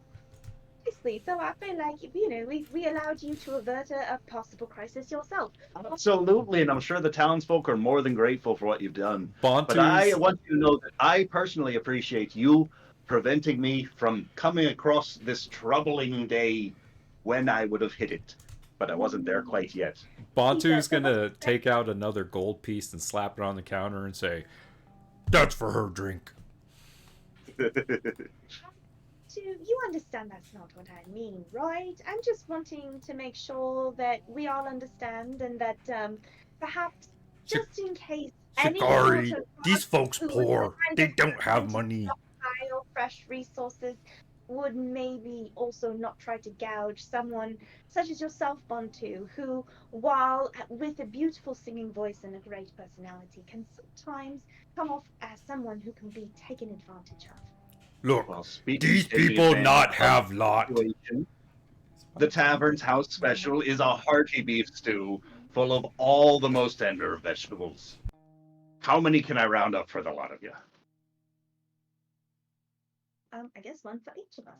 obviously, so I feel like, you know, we allowed you to avert a possible crisis yourself. Absolutely, and I'm sure the townsfolk are more than grateful for what you've done. Bantu's... But I want you to know that I personally appreciate you preventing me from coming across this troubling day when I would have hit it. But I wasn't there quite yet. Bantu's gonna take out another gold piece and slap it on the counter and say, That's for her drink. You understand that's not what I mean, right? I'm just wanting to make sure that we all understand, and that perhaps just in case any Shikari, sort of these folks who would poor. kind They of don't have tend to money. stockpile fresh resources would maybe also not try to gouge someone such as yourself, Bantu, who, while with a beautiful singing voice and a great personality, can sometimes come off as someone who can be taken advantage of. Look, Well, speaking these of taking people advantage not of have the lot. situation, the tavern's house special is a hearty beef stew full of all the most tender of vegetables. How many can I round up for the lot of you? I guess one for each of us.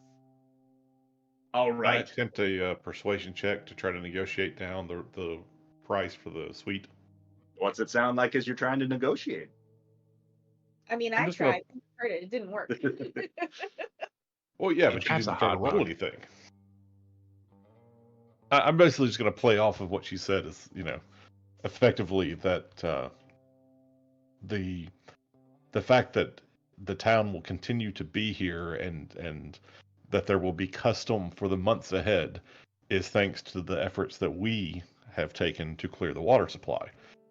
All Can I right. attempt a persuasion check to try to negotiate down the price for the suite? What's it sound like as you're trying to negotiate? I mean, I'm I just gonna- tried. Heard it. It didn't work. Well, yeah, He but you has a didn't try to hot roll dog. anything. I'm basically just going to play off of what she said as, effectively that the fact that the town will continue to be here and that there will be custom for the months ahead is thanks to the efforts that we have taken to clear the water supply.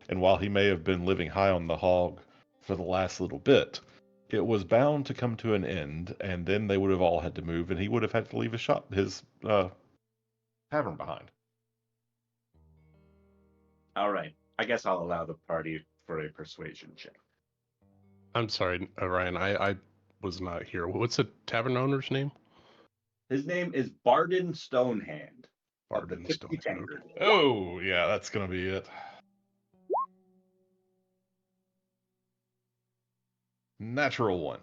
And while he may have been living high on the hog for the last little bit, it was bound to come to an end, and then they would have all had to move, and he would have had to leave his tavern behind. All right. I guess I'll allow the party for a persuasion check. I'm sorry, Ryan. I was not here. What's the tavern owner's name? His name is Barden Stonehand. of the Barden Tipsy Stonehand. Tankard. Oh, yeah, that's going to be it. Natural one.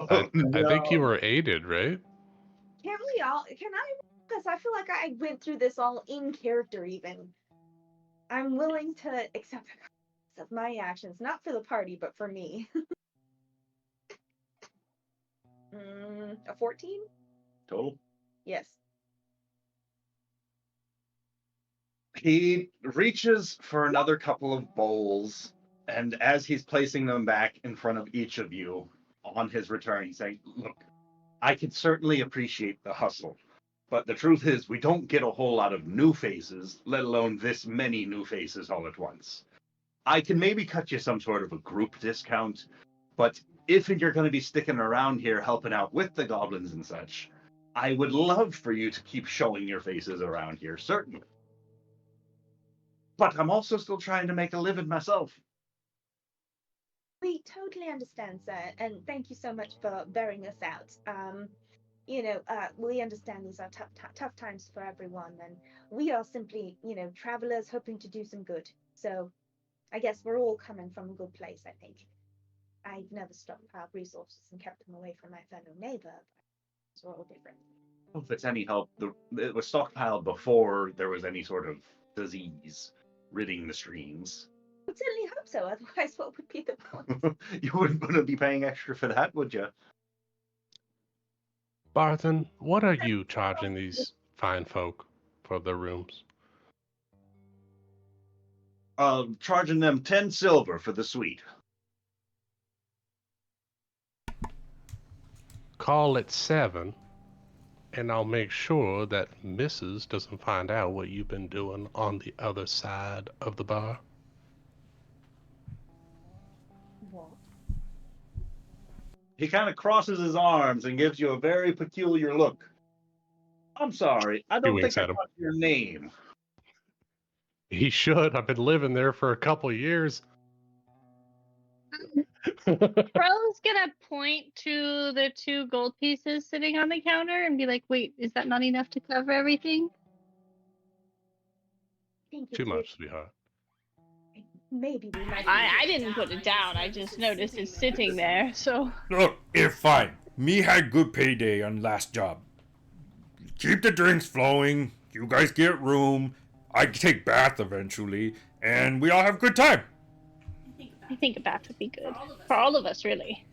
I think you No. were aided, right? Can we all? Can I? Because I feel like I went through this all in character. Even I'm willing to accept the consequences of my actions, not for the party, but for me. A 14? Total. Yes. He reaches for another couple of bowls, and as he's placing them back in front of each of you on his return, he's saying, "Look, I could certainly appreciate the hustle, but the truth is we don't get a whole lot of new faces, let alone this many new faces all at once. I can maybe cut you some sort of a group discount, but if you're going to be sticking around here helping out with the goblins and such, I would love for you to keep showing your faces around here, certainly. But I'm also still trying to make a living myself." We totally understand, sir, and thank you so much for bearing us out. We understand these are tough times for everyone, and we are simply, travelers hoping to do some good. So, I guess we're all coming from a good place. I think I've never stockpiled resources and kept them away from my fellow neighbor, but we're all different. If it's any help, it was stockpiled before there was any sort of disease ridding the streams. I certainly hope so. Otherwise, what would be the point? You wouldn't be paying extra for that, would you? Barthen, what are you charging these fine folk for their rooms? Charging them 10 silver for the suite. Call it 7, and I'll make sure that Mrs. doesn't find out what you've been doing on the other side of the bar. What? He kind of crosses his arms and gives you a very peculiar look. I'm sorry, I don't winks think I at him. got your name. He should. I've been living there for a couple years. Crow's gonna point to the 2 gold pieces sitting on the counter and be like, "Wait, is that not enough to cover everything?" Think Too it's much, sweetheart. Maybe we might. I didn't put it down. I just noticed it's sitting there. So Look, it's fine. Me had good payday on last job. Keep the drinks flowing. You guys get room. I take bath eventually, and we all have a good time. I think a bath would be good for all of us, really.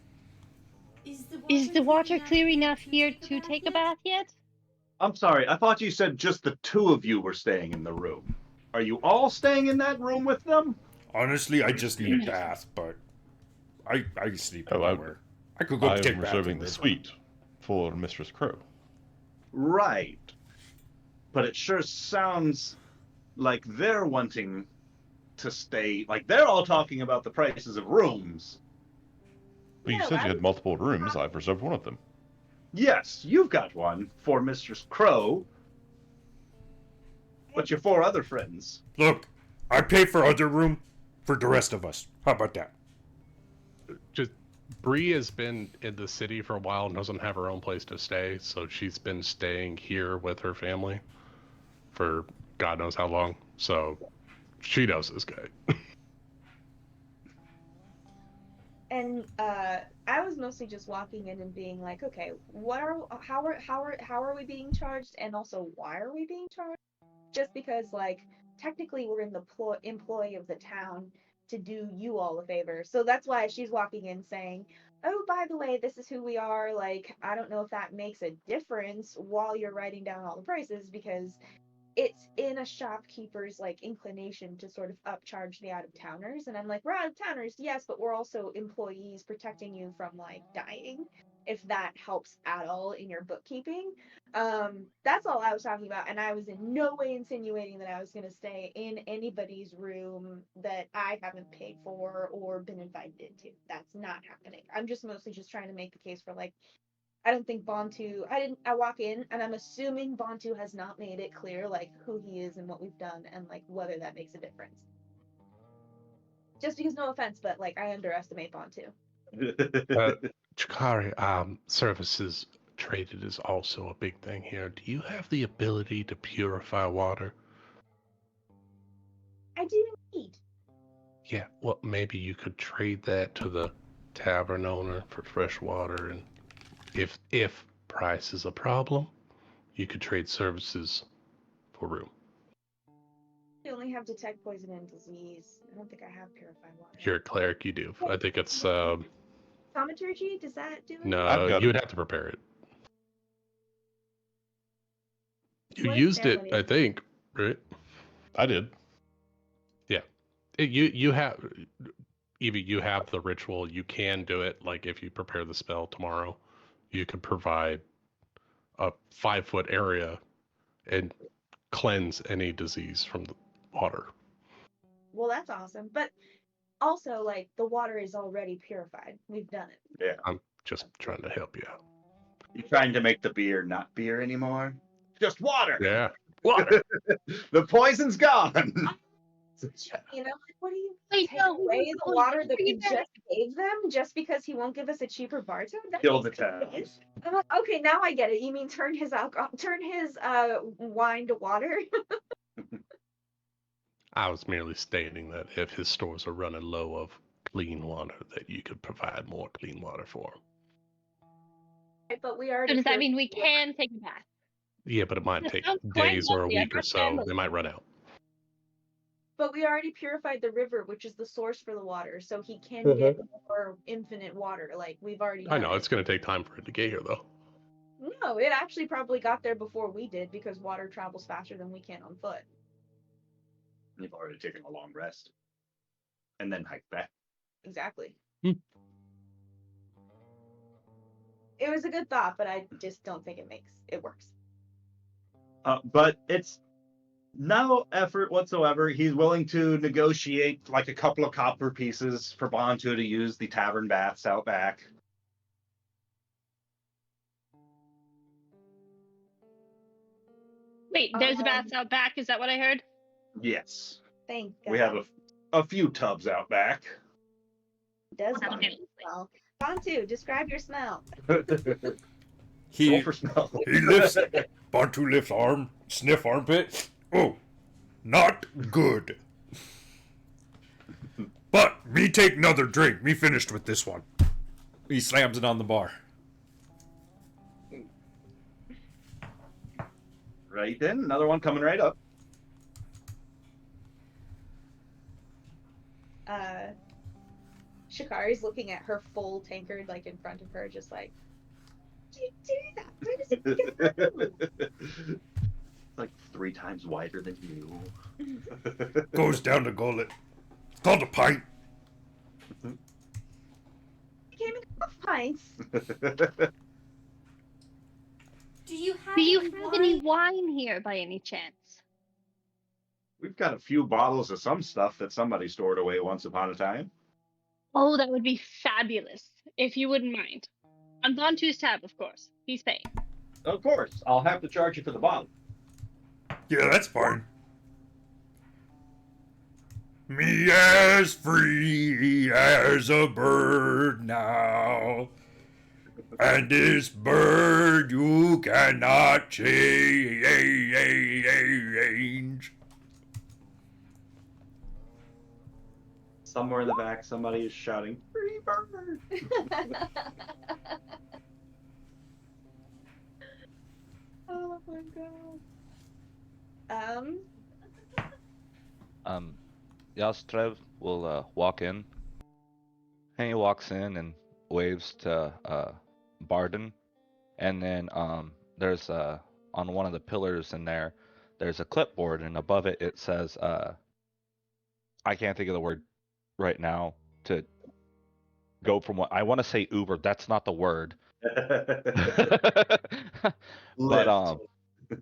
Is the water clear enough here to take a bath yet? I'm sorry, I thought you said just the 2 of you were staying in the room. Are you all staying in that room with them? Honestly, I just need a bath, but I can sleep Oh, anywhere. I could go I take am a bath. reserving in the river. suite for Mistress Crow. Right. But it sure sounds like they're wanting to stay, like they're all talking about the prices of rooms. But you No, said I you had was- multiple rooms. I've reserved one of them. Yes, you've got one for Mistress Crow, but your 4 other friends. Look, I pay for other room for the rest of us. How about that? Just Bree has been in the city for a while and doesn't have her own place to stay, so she's been staying here with her family for God knows how long. So she knows this guy. I was mostly just walking in and being like, okay, how are we being charged, and also why are we being charged? Just because, like, technically we're in the employ of the town to do you all a favor. So that's why she's walking in saying, oh, by the way, this is who we are. Like, I don't know if that makes a difference while you're writing down all the prices, because it's in a shopkeeper's like inclination to sort of upcharge the out of towners. And I'm like, we're out of towners, yes, but we're also employees protecting you from like dying, if that helps at all in your bookkeeping. That's all I was talking about, and I was in no way insinuating that I was going to stay in anybody's room that I haven't paid for or been invited to. That's not happening. I'm just mostly just trying to make the case for, like, I don't think Bontu. I walk in and I'm assuming Bontu has not made it clear like who he is and what we've done and like whether that makes a difference. Just because, no offense, but like I underestimate Bontu. Chikari, services traded is also a big thing here. Do you have the ability to purify water? I do indeed. Yeah, well, maybe you could trade that to the tavern owner for fresh water, and if price is a problem, you could trade services for room. I only have detect poison and disease. I don't think I have purified water. You're a cleric, you do. I think it's Thaumaturgy, does that do it? no, you would have to prepare it. You What used it, ceremony? I think, right? I did. Yeah. You have, Evie, you have the ritual. You can do it. Like if you prepare the spell tomorrow, you can provide a 5-foot area and cleanse any disease from the water. Well, that's awesome. But also, like, the water is already purified. We've done it. Yeah. I'm just trying to help you out. You trying to make the beer not beer anymore? Just water. Yeah. Water. The poison's gone. You know, like, what do you Wait, take no, away the no, water that we you guys- just gave them just because he won't give us a cheaper bartender? That Kill the makes town. sense. I'm like, okay, now I get it. You mean turn his wine to water? I was merely stating that if his stores are running low of clean water, that you could provide more clean water for him. But we So already. does that purified mean we the water. can take a bath? Yeah, but it might That take sounds quite days or a lovely. I week or understand so. those They might run out. But we already purified the river, which is the source for the water, so he can get more infinite water. Like, we've already. I know, done it's going to take time for it to get here, though. it. No, it actually probably got there before we did because water travels faster than we can on foot. You've already taken a long rest. And then hike back. Exactly. Hmm. It was a good thought, but I just don't think it works. But it's no effort whatsoever. He's willing to negotiate like a couple of copper pieces for Bontu to use the tavern baths out back. Wait, there's a bath out back. Is that what I heard? Yes. Thank God. We have a few tubs out back. Does Okay. Bontu smell? Bontu, describe your smell. Roll He for smell. lifts Bantu lifts arm, sniff armpit. Oh, not good. But me take another drink. Me finished with this one. He slams it on the bar. Right then, another one coming right up. Shikari's looking at her full tankard like in front of her, just like, did you do that? Where does it go? It's like 3 times wider than you. Goes down the gullet. Called a pint. It came in 12 pints. Do you have Do you any have wine? any wine here by any chance? We've got a few bottles of some stuff that somebody stored away once upon a time. Oh, that would be fabulous, if you wouldn't mind. On Bontu's tab, of course. He's paying. Of course, I'll have to charge you for the bottle. Yeah, that's fine. Me as free as a bird now. And this bird you cannot change. Somewhere in the back, somebody is shouting, "Free bird!" Oh my god. Yastrev will walk in. And he walks in and waves to Barden, and then there's on one of the pillars in there, there's a clipboard, and above it it says I can't think of the word right now to go from what I want to say Uber. That's not the word. But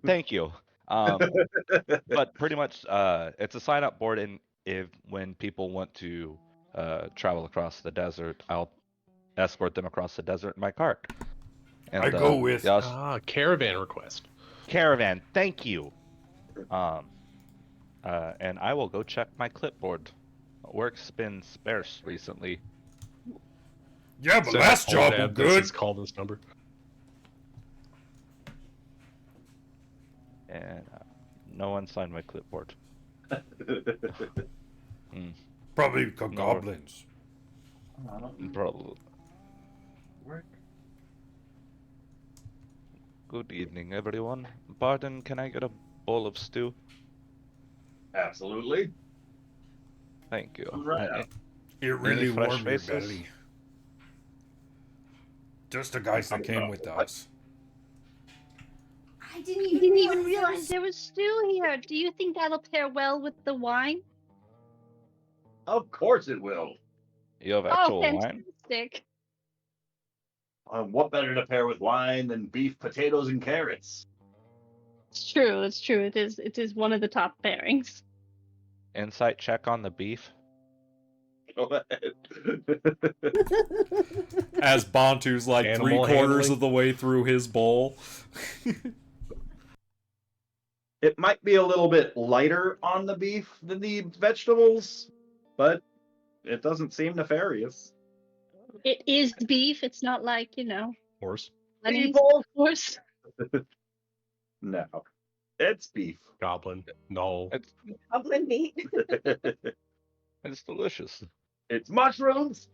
thank you. But pretty much it's a sign up board, and if when people want to travel across the desert, I'll escort them across the desert in my cart. And, I go with caravan request. Caravan, thank you. And I will go check my clipboard. Work's been sparse recently. Yeah, but So last all job was Dad does good. is call this number. And no one signed my clipboard. Probably No. goblins. Probably. Work. Good evening, everyone. Barden, can I get a bowl of stew? Absolutely. Thank you. Right up. It really fresh warmed your faces? belly. Just the guys that came with us. I didn't I didn't even realize there was stew here. Do you think that'll pair well with the wine? Of course it will. You have Oh, actual wine? fantastic. What better to pair with wine than beef, potatoes, and carrots? It's true. It's true. It is one of the top pairings. Insight check on the beef. Go ahead. As Bantu's like Animal 3/4 handling. of the way through his bowl. It might be a little bit lighter on the beef than the vegetables, but it doesn't seem nefarious. It is beef. It's not like, Horse, honey, People? horse. No, it's beef. goblin, null. It's Goblin meat. it's delicious. It's mushrooms.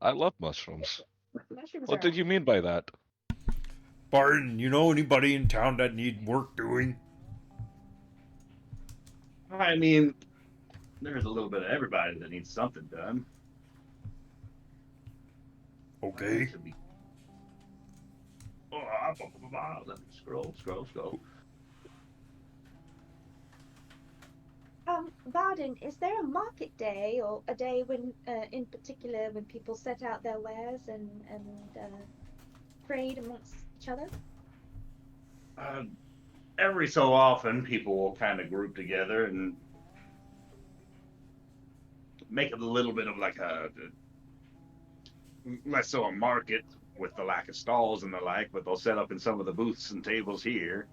I love mushrooms. Mushrooms What are did you mean by that? Barton, you know anybody in town that need work doing? I mean, there's a little bit of everybody that needs something done. Okay. Let me scroll. Varden, is there a market day or a day when, in particular, when people set out their wares and trade amongst each other? Every so often, people will kind of group together and make it a little bit of like less so a market with the lack of stalls and the like, but they'll set up in some of the booths and tables here.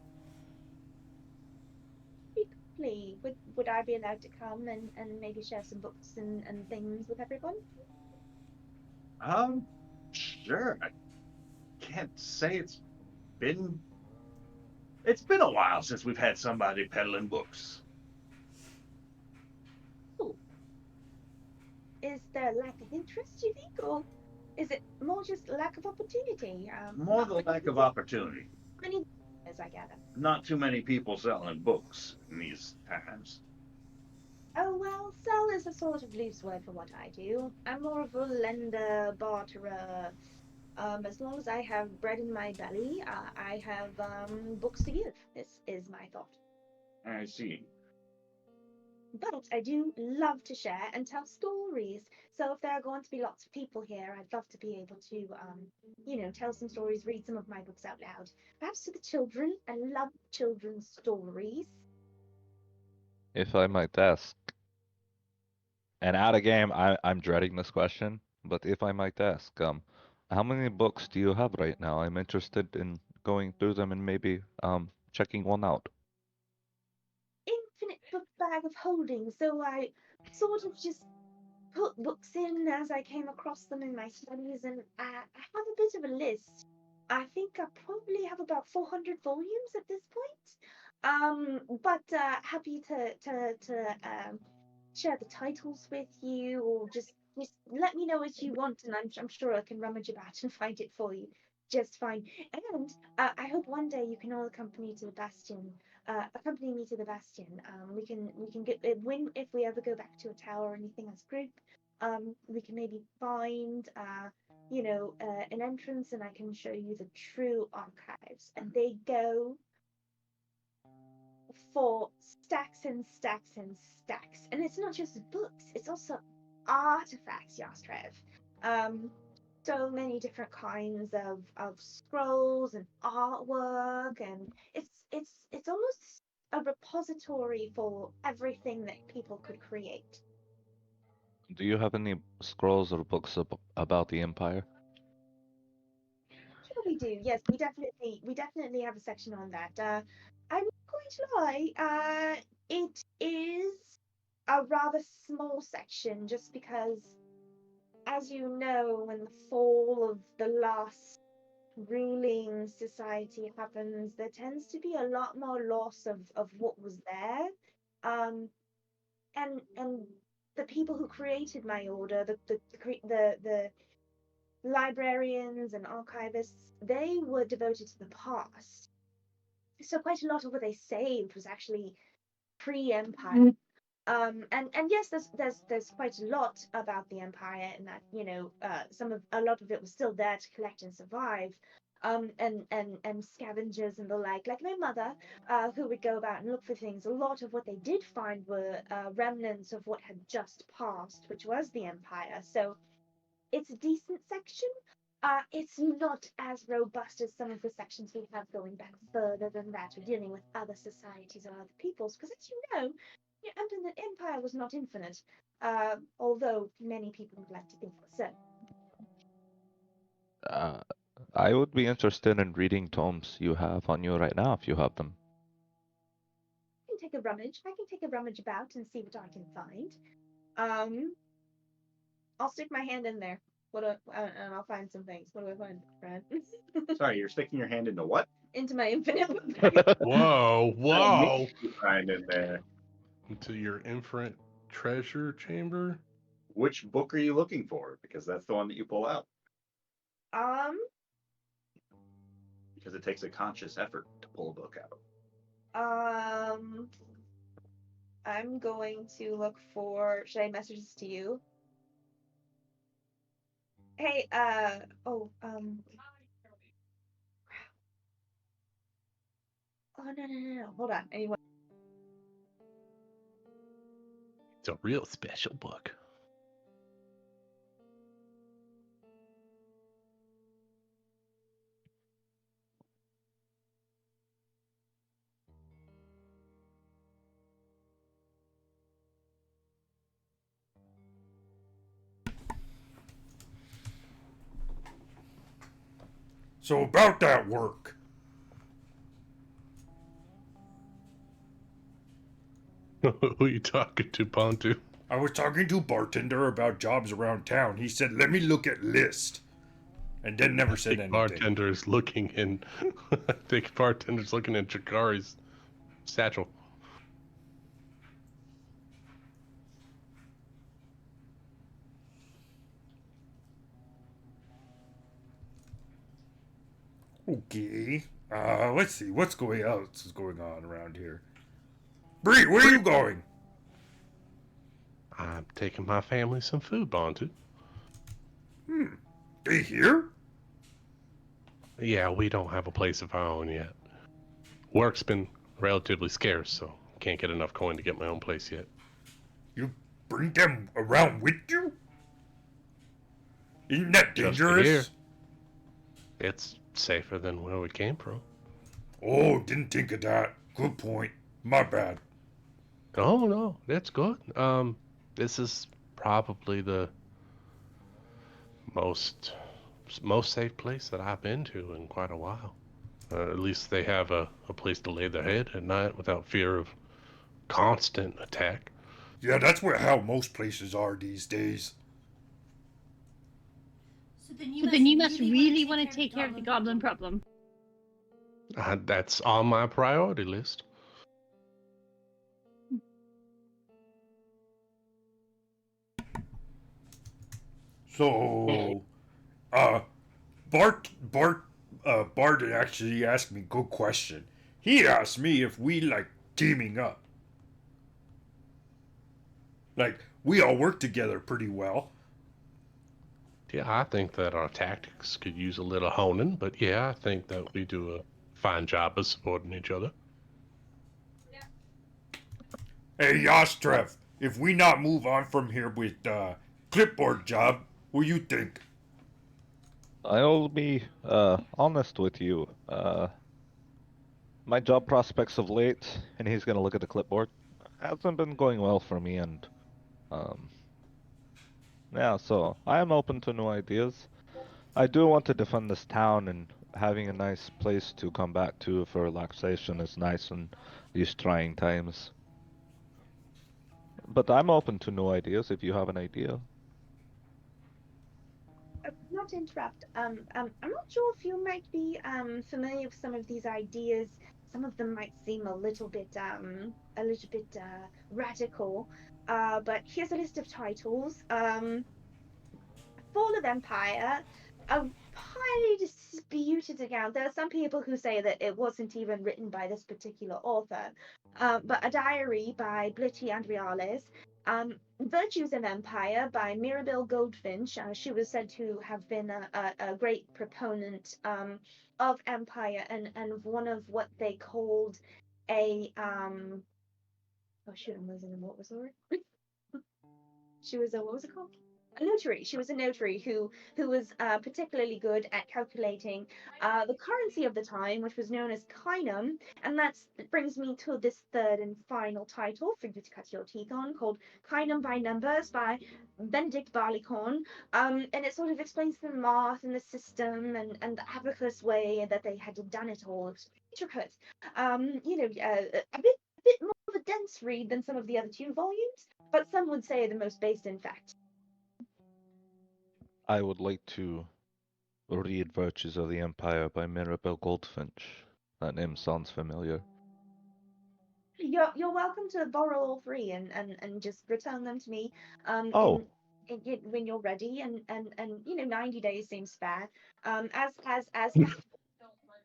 Frequently, would I be allowed to come and maybe share some books and things with everyone? Sure. I can't say it's been a while since we've had somebody peddling books. Ooh. Is there a lack of interest, you think, or is it more just a lack of opportunity? More the lack of opportunity. Many, as I gather. Not too many people selling books in these times. Oh, well, sell is a sort of loose word for what I do. I'm more of a lender, barterer. As long as I have bread in my belly, I have books to give. This is my thought. I see. But I do love to share and tell stories. So if there are going to be lots of people here, I'd love to be able to, tell some stories, read some of my books out loud. Perhaps to the children. I love children's stories. If I might ask. And out of game, I'm dreading this question, but if I might ask, how many books do you have right now? I'm interested in going through them and maybe checking one out. Infinite book bag of holding, so I sort of just put books in as I came across them in my studies, and I have a bit of a list. I think I probably have about 400 volumes at this point. But happy to share the titles with you, or just let me know what you want, and I'm sure I can rummage about and find it for you just fine. And I hope one day you can all accompany me to the Bastion. We can get when if we ever go back to a tower or anything as a group. We can maybe find an entrance, and I can show you the true archives, and they go for stacks and stacks and stacks. And it's not just books, it's also artifacts, Yastrev. So many different kinds of scrolls and artwork, and it's almost a repository for everything that people could create. Do you have any scrolls or books about the Empire? Sure, we do. Yes, we definitely have a section on that. I'm not going to lie. It is a rather small section, just because, as you know, when the fall of the last ruling society happens, there tends to be a lot more loss of what was there. And the people who created my order, the librarians and archivists, they were devoted to the past. So quite a lot of what they saved was actually pre-Empire. And yes, there's quite a lot about the Empire, and that a lot of it was still there to collect and survive. And scavengers and the like my mother, who would go about and look for things. A lot of what they did find were remnants of what had just passed, which was the Empire. So it's a decent section. It's not as robust as some of the sections we have going back further than that. We're dealing with other societies or other peoples, because as you know, the Empire was not infinite, although many people would like to think so. I would be interested in reading tomes you have on you right now, if you have them. I can take a rummage about and see what I can find. I'll stick my hand in there. And I'll find some things. What do I find, Brad? Sorry, you're sticking your hand into what? Into my infinite book bag. Whoa, whoa! You find in there. Into your infinite treasure chamber? Which book are you looking for? Because that's the one that you pull out. Because it takes a conscious effort to pull a book out. I'm going to look for. Should I message this to you? Hey, oh no. Hold on. Anyone? It's a real special book. So about that work. Who are you talking to, Pontu? I was talking to a bartender about jobs around town. He said, "Let me look at list," and then never said anything. Bartender's looking in. I think bartender's looking in Chikari's satchel. Okay. Let's see what's going on around here. Bree, where are you going? I'm taking my family some food, Pontu. They here? Yeah, we don't have a place of our own yet. Work's been relatively scarce, so can't get enough coin to get my own place yet. You bring them around with you? Isn't that Just dangerous? here. It's safer than where we came from. Oh, didn't think of that. Good point. My bad. Oh no, that's good. This is probably the most safe place that I've been to in quite a while. At least they have a place to lay their head at night without fear of constant attack. Yeah, that's how most places are these days. So then you must really want to take care of the goblin problem. That's on my priority list. So, Bart actually asked me a good question. He asked me if we like teaming up. Like, we all work together pretty well. Yeah, I think that our tactics could use a little honing, but yeah, I think that we do a fine job of supporting each other. Hey, Yostrev, if we not move on from here with clipboard job, what you think? I'll be honest with you. My job prospects of late, and he's gonna look at the clipboard, hasn't been going well for me, and yeah, so I am open to new ideas. I do want to defend this town, and having a nice place to come back to for relaxation is nice in these trying times. But I'm open to new ideas if you have an idea. Not to interrupt. I'm not sure if you might be familiar with some of these ideas. Some of them might seem a little bit radical. But here's a list of titles. Fall of Empire, a highly disputed account. There are some people who say that it wasn't even written by this particular author, but a diary by Blitti Andreales. Virtues of Empire by Mirabelle Goldfinch. She was said to have been a great proponent of Empire and one of what they called a oh shoot, I'm losing them. What was the word? She was a, what was it called? A notary. She was a notary who was particularly good at calculating the currency of the time, which was known as kynum, and that brings me to this third and final title for you to cut your teeth on, called Kynum by Numbers by Benedict Barleycorn, and it sort of explains the math and the system and the abacus way that they had done it all. It was intricate, a bit more of a dense read than some of the other 2 volumes, but some would say the most based in fact. I would like to read Virtues of the Empire by Mirabelle Goldfinch. That name sounds familiar. You're welcome to borrow all 3 and just return them to me when you're ready, and 90 days seems fair.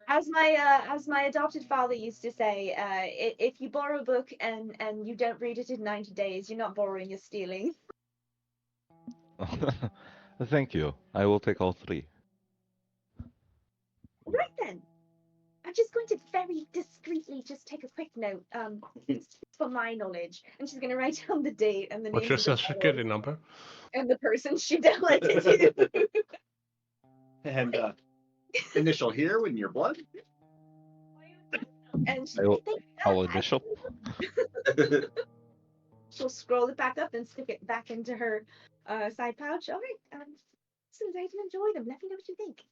As my adopted father used to say, if you borrow a book and you don't read it in 90 days, you're not borrowing, you're stealing. Thank you. I will take all 3. Right then. I'm just going to very discreetly just take a quick note for my knowledge. And she's going to write down the date and the What's name your of the social security number? and the person she dealt to. And initial here when your blood. And I'll initial. She'll scroll it back up and stick it back into her side pouch. All right, listen, I can enjoy them. Let me know what you think.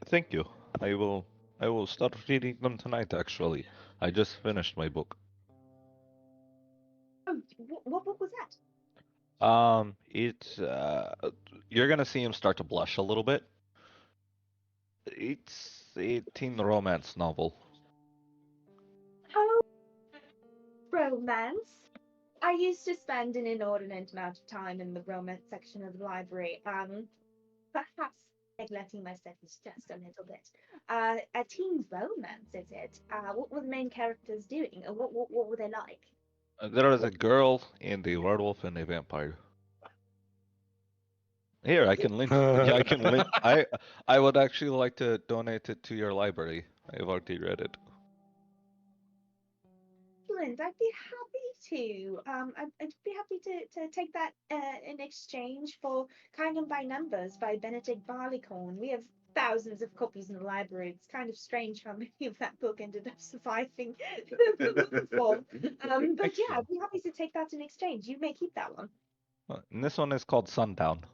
Thank you. I will start reading them tonight, actually. I just finished my book. Oh, what book was that? It's you're gonna see him start to blush a little bit. It's a teen romance novel. Oh, romance. I used to spend an inordinate amount of time in the romance section of the library. Perhaps neglecting my studies just a little bit. A teen romance, is it? What were the main characters doing? What were they like? There is a girl and a werewolf and a vampire. Here, I can link. Yeah, I can link. I would actually like to donate it to your library. I've already read it. Excellent. I'd be happy to. I'd be happy to take that in exchange for Kynum by Numbers by Benedict Barleycorn. We have thousands of copies in the library. It's kind of strange how many of that book ended up surviving the fall. But yeah, I'd be happy to take that in exchange. You may keep that one. And this one is called Sundown.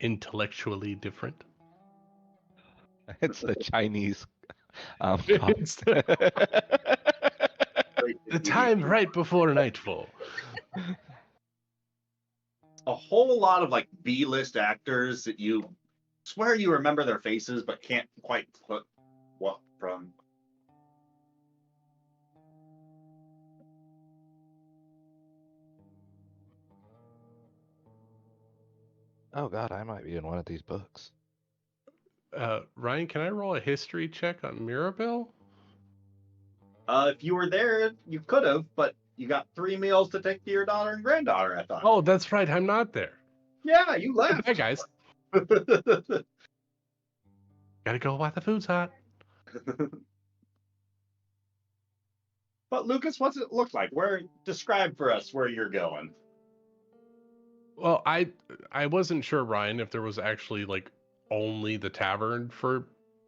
Intellectually different. It's the Chinese. It's the time right before nightfall. A whole lot of like B-list actors that you swear you remember their faces but can't quite put what from. Oh god, I might be in one of these books. Ryan, can I roll a history check on Mirabelle? If you were there, you could have, but you got 3 meals to take to your daughter and granddaughter, I thought. Oh, that's right. I'm not there. Yeah, you left. Bye, guys. Gotta go while the food's hot. But Lucas, what's it look like? Describe for us where you're going. Well, I wasn't sure, Ryan, if there was actually like only the tavern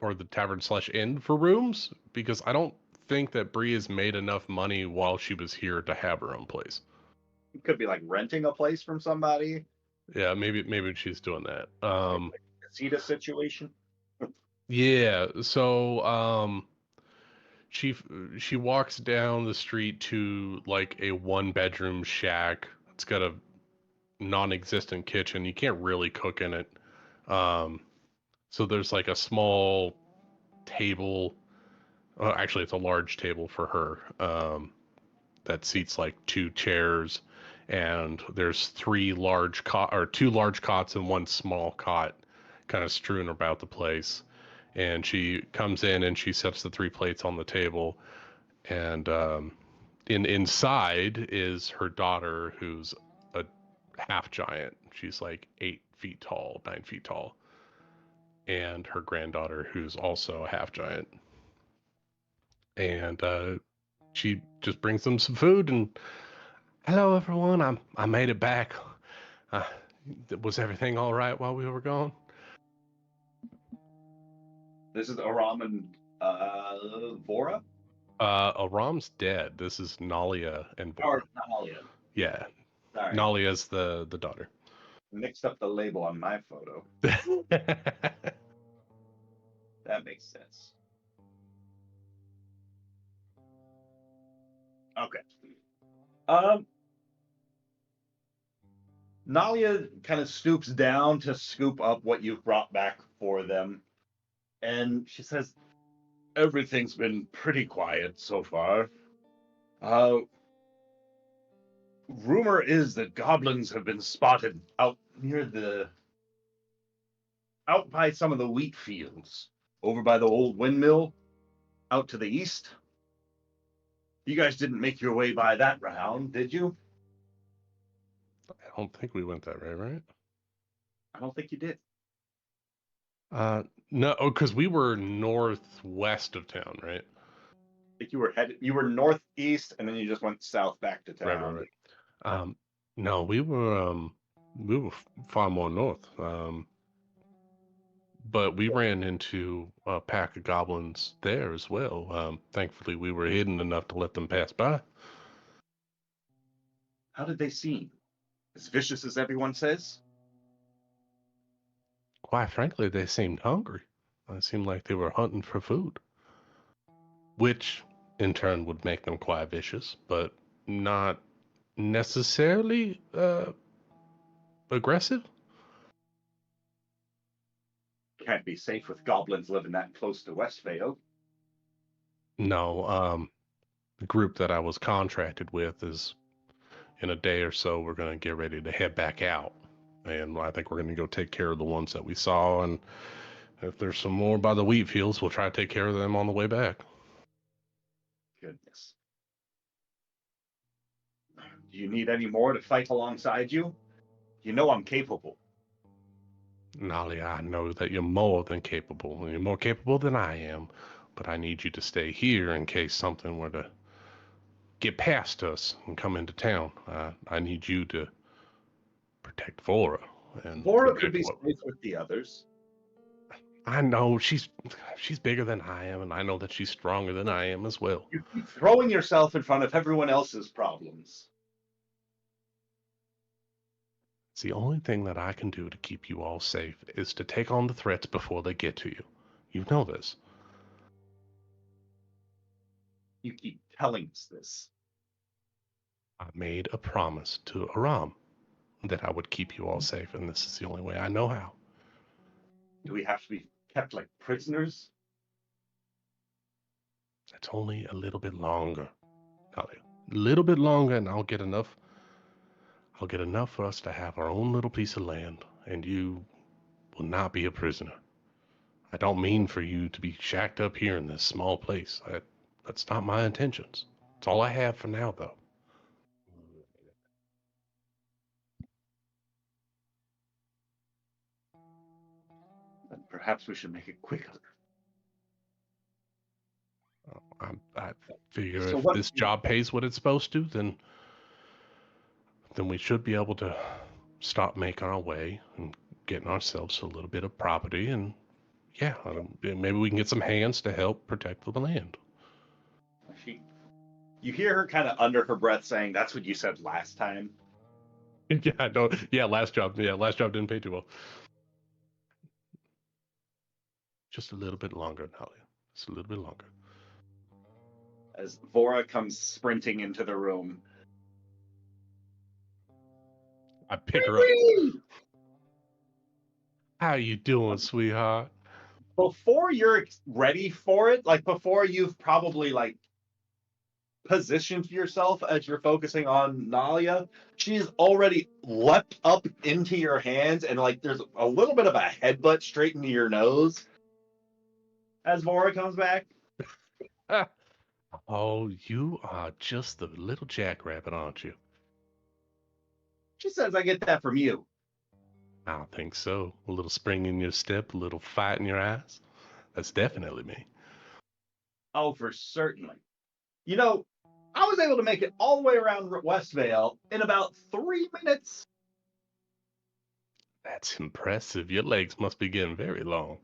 or the tavern/inn for rooms, because I don't think that Bree has made enough money while she was here to have her own place. It could be like renting a place from somebody. Yeah, maybe she's doing that. Like a casita situation. Yeah, so she walks down the street to like a 1-bedroom shack. It's got a non-existent kitchen. You can't really cook in it. So there's like a small table. Actually, it's a large table for her that seats like 2 chairs, and there's 2 large cots and 1 small cot kind of strewn about the place. And she comes in and she sets the 3 plates on the table, and inside is her daughter, who's a half giant. She's like 8 feet tall, 9 feet tall, and her granddaughter, who's also a half giant. And she just brings them some food and, hello everyone, I made it back. Was everything all right while we were gone? This is Aram and Vora? Aram's dead. This is Nalia and Vora. Or Nalia. Yeah. Sorry. Nalia's the daughter. Mixed up the label on my photo. That makes sense. Okay. Nalia kind of stoops down to scoop up what you've brought back for them. And she says, Everything's been pretty quiet so far. Rumor is that goblins have been spotted out by some of the wheat fields, over by the old windmill, out to the east. You guys didn't make your way by that round, did you? I don't think we went that way, right? I don't think you did. No, because we were northwest of town, right? I think you were northeast, and then you just went south back to town. Right. No, we were far more north. But we ran into a pack of goblins there as well. Thankfully, we were hidden enough to let them pass by. How did they seem? As vicious as everyone says? Quite frankly, they seemed hungry. It seemed like they were hunting for food, which in turn would make them quite vicious, but not necessarily aggressive. Can't be safe with goblins living that close to Westvale. No, the group that I was contracted with is, in a day or so, we're going to get ready to head back out. And I think we're going to go take care of the ones that we saw. And if there's some more by the wheat fields, we'll try to take care of them on the way back. Goodness. Do you need any more to fight alongside you? You know I'm capable. Nalia, I know that you're more than capable. You're more capable than I am. But I need you to stay here in case something were to get past us and come into town. I need you to protect Vora. And Vora could be safe with the others. I know she's bigger than I am, and I know that she's stronger than I am as well. You keep throwing yourself in front of everyone else's problems. It's the only thing that I can do to keep you all safe is to take on the threats before they get to you. You know this. You keep telling us this. I made a promise to Aram that I would keep you all safe, and this is the only way I know how. Do we have to be kept like prisoners? It's only a little bit longer. A little bit longer, and I'll get enough for us to have our own little piece of land, and you will not be a prisoner. I don't mean for you to be shacked up here in this small place. That's not my intentions. That's all I have for now, though. Then perhaps we should make it quicker. I figure So if what- this job pays what it's supposed to, then we should be able to stop making our way and getting ourselves a little bit of property, and yeah, maybe we can get some hands to help protect the land. You hear her kind of under her breath saying, "That's what you said last time." Yeah, I know. Yeah, last job didn't pay too well. Just a little bit longer, Nalia. Just a little bit longer. As Vora comes sprinting into the room. I pick her up. How you doing, sweetheart? Before you're ready for it, like before you've probably like positioned yourself as you're focusing on Nalia, she's already leapt up into your hands, and like there's a little bit of a headbutt straight into your nose as Vora comes back. Oh, you are just the little jackrabbit, aren't you? She says, "I get that from you." I think so. A little spring in your step, a little fight in your eyes. That's definitely me. Oh, for certainly. You know, I was able to make it all the way around Westvale in about 3 minutes. That's impressive. Your legs must be getting very long.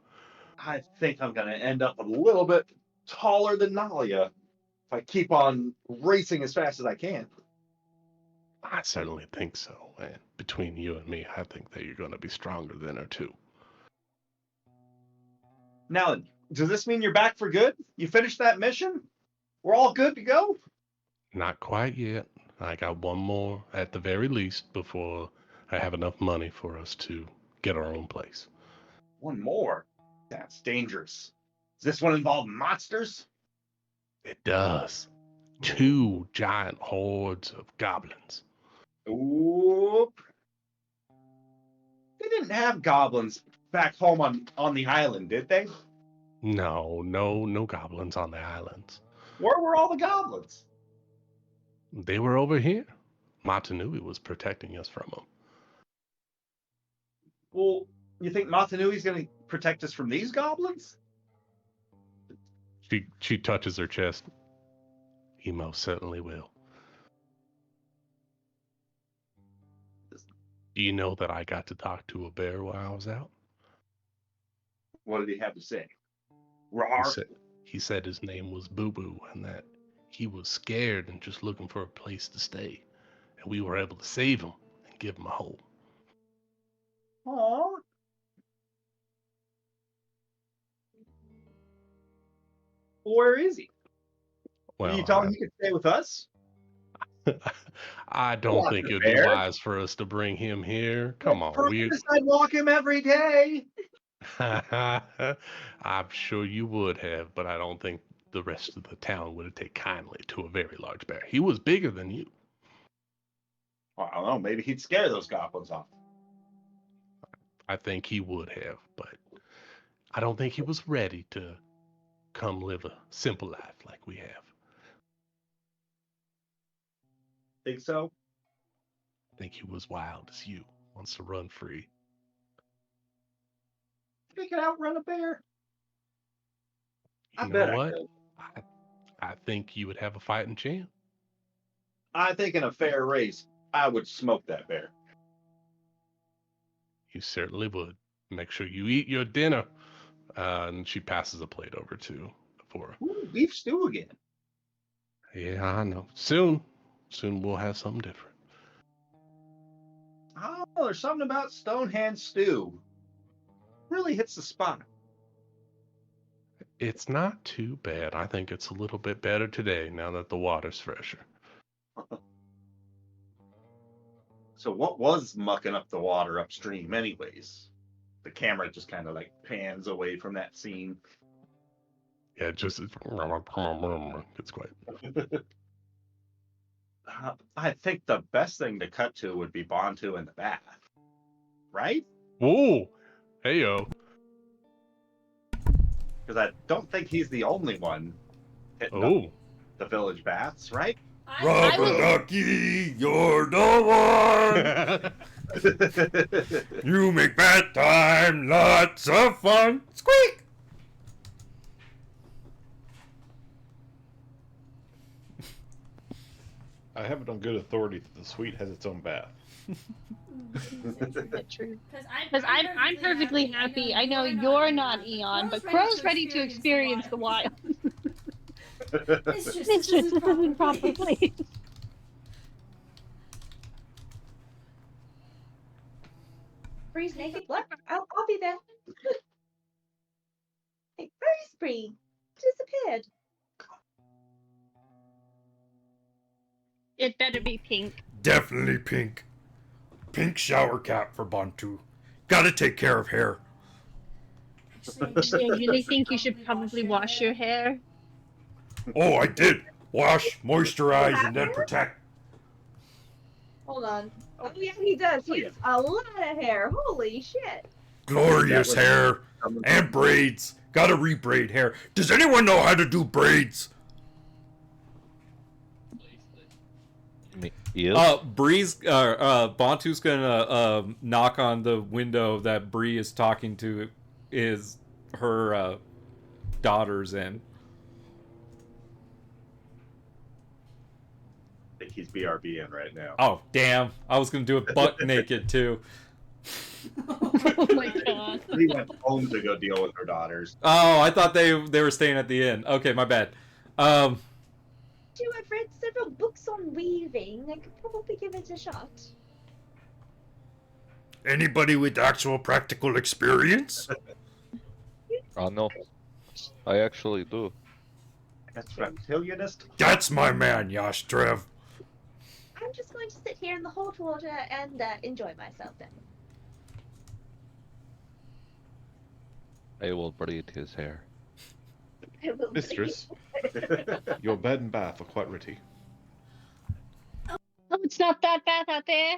I think I'm going to end up a little bit taller than Nalia if I keep on racing as fast as I can. I certainly think so. And between you and me, I think that you're going to be stronger than her, too. Now, does this mean you're back for good? You finished that mission? We're all good to go? Not quite yet. I got one more at the very least before I have enough money for us to get our own place. One more? That's dangerous. Does this one involve monsters? It does. 2 giant hordes of goblins. Oop. They didn't have goblins back home on the island, did they? No goblins on the islands. Where were all the goblins? They were over here. Matanui was protecting us from them. Well, you think Matanui's going to protect us from these goblins? She touches her chest. He most certainly will. Do you know that I got to talk to a bear while I was out? What did he have to say? Rawr. He said his name was Boo Boo and that he was scared and just looking for a place to stay. And we were able to save him and give him a home. Aww. Where is he? Well, you telling him he could stay with us? I don't think it would be wise for us to bring him here. Come on, I'd walk him every day. I'm sure you would have, but I don't think the rest of the town would have taken kindly to a very large bear. He was bigger than you. Well, I don't know. Maybe he'd scare those goblins off. I think he would have, but I don't think he was ready to come live a simple life like we have. Think so? I think he was wild as you. Wants to run free. He could outrun a bear. You know what? I think you would have a fighting chance. I think in a fair race, I would smoke that bear. You certainly would. Make sure you eat your dinner. And she passes a plate over to Vora. Ooh, beef stew again. Yeah, I know. Soon we'll have something different. Oh, there's something about Stonehand stew. Really hits the spot. It's not too bad. I think it's a little bit better today now that the water's fresher. So what was mucking up the water upstream anyways? The camera just kind of like pans away from that scene. Yeah, it's quite. I think the best thing to cut to would be Bantu in the bath. Right? Whoa! Heyo. Because I don't think he's the only one hitting up Oh. the village baths, right? I Rubber was- ducky, you're the one. You make bath time lots of fun. Squeak! I have it on good authority that the suite has its own bath. That's true. Because Because I'm perfectly happy. I know you're not Eon, but Crow's ready to experience the wild. Mistress, Mistress, this isn't proper proper place. place. Bree's naked. What? I'll be there. Hey, where is Bree? Disappeared. It better be pink. Definitely pink. Pink shower cap for Bantu. Gotta take care of hair. Actually, I really think you should probably wash your hair. Oh, I did. Wash, moisturize, and then protect. Hold on. Oh yeah, he does. He has a lot of hair. Holy shit. Glorious That was- hair. And braids. Gotta rebraid hair. Does anyone know how to do braids? Yes. Bree's Bantu's gonna knock on the window that Bree is talking to is her daughters in. I think he's BRBing right now. Oh damn! I was gonna do it butt naked too. Oh my god. He went home to go deal with her daughters. Oh, I thought they were staying at the inn. Okay, my bad. I've read several books on weaving. I could probably give it a shot. Anybody with actual practical experience? No. I actually do. That's reptilianist. That's my man, Yashtrev. I'm just going to sit here in the hot water and enjoy myself then. I will braid his hair. I will be. Mistress, your bed and bath are quite ready. Oh, it's not that bad out there.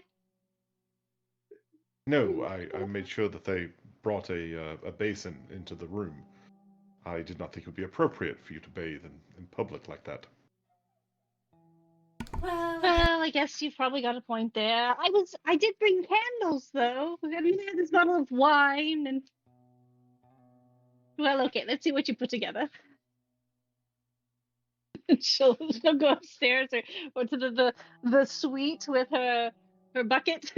No, I made sure that they brought a basin into the room. I did not think it would be appropriate for you to bathe in public like that. Well, I guess you've probably got a point there. I did bring candles though. I mean, I had this bottle of wine and. Well, okay, let's see what you put together. she'll go upstairs or to the suite with her bucket.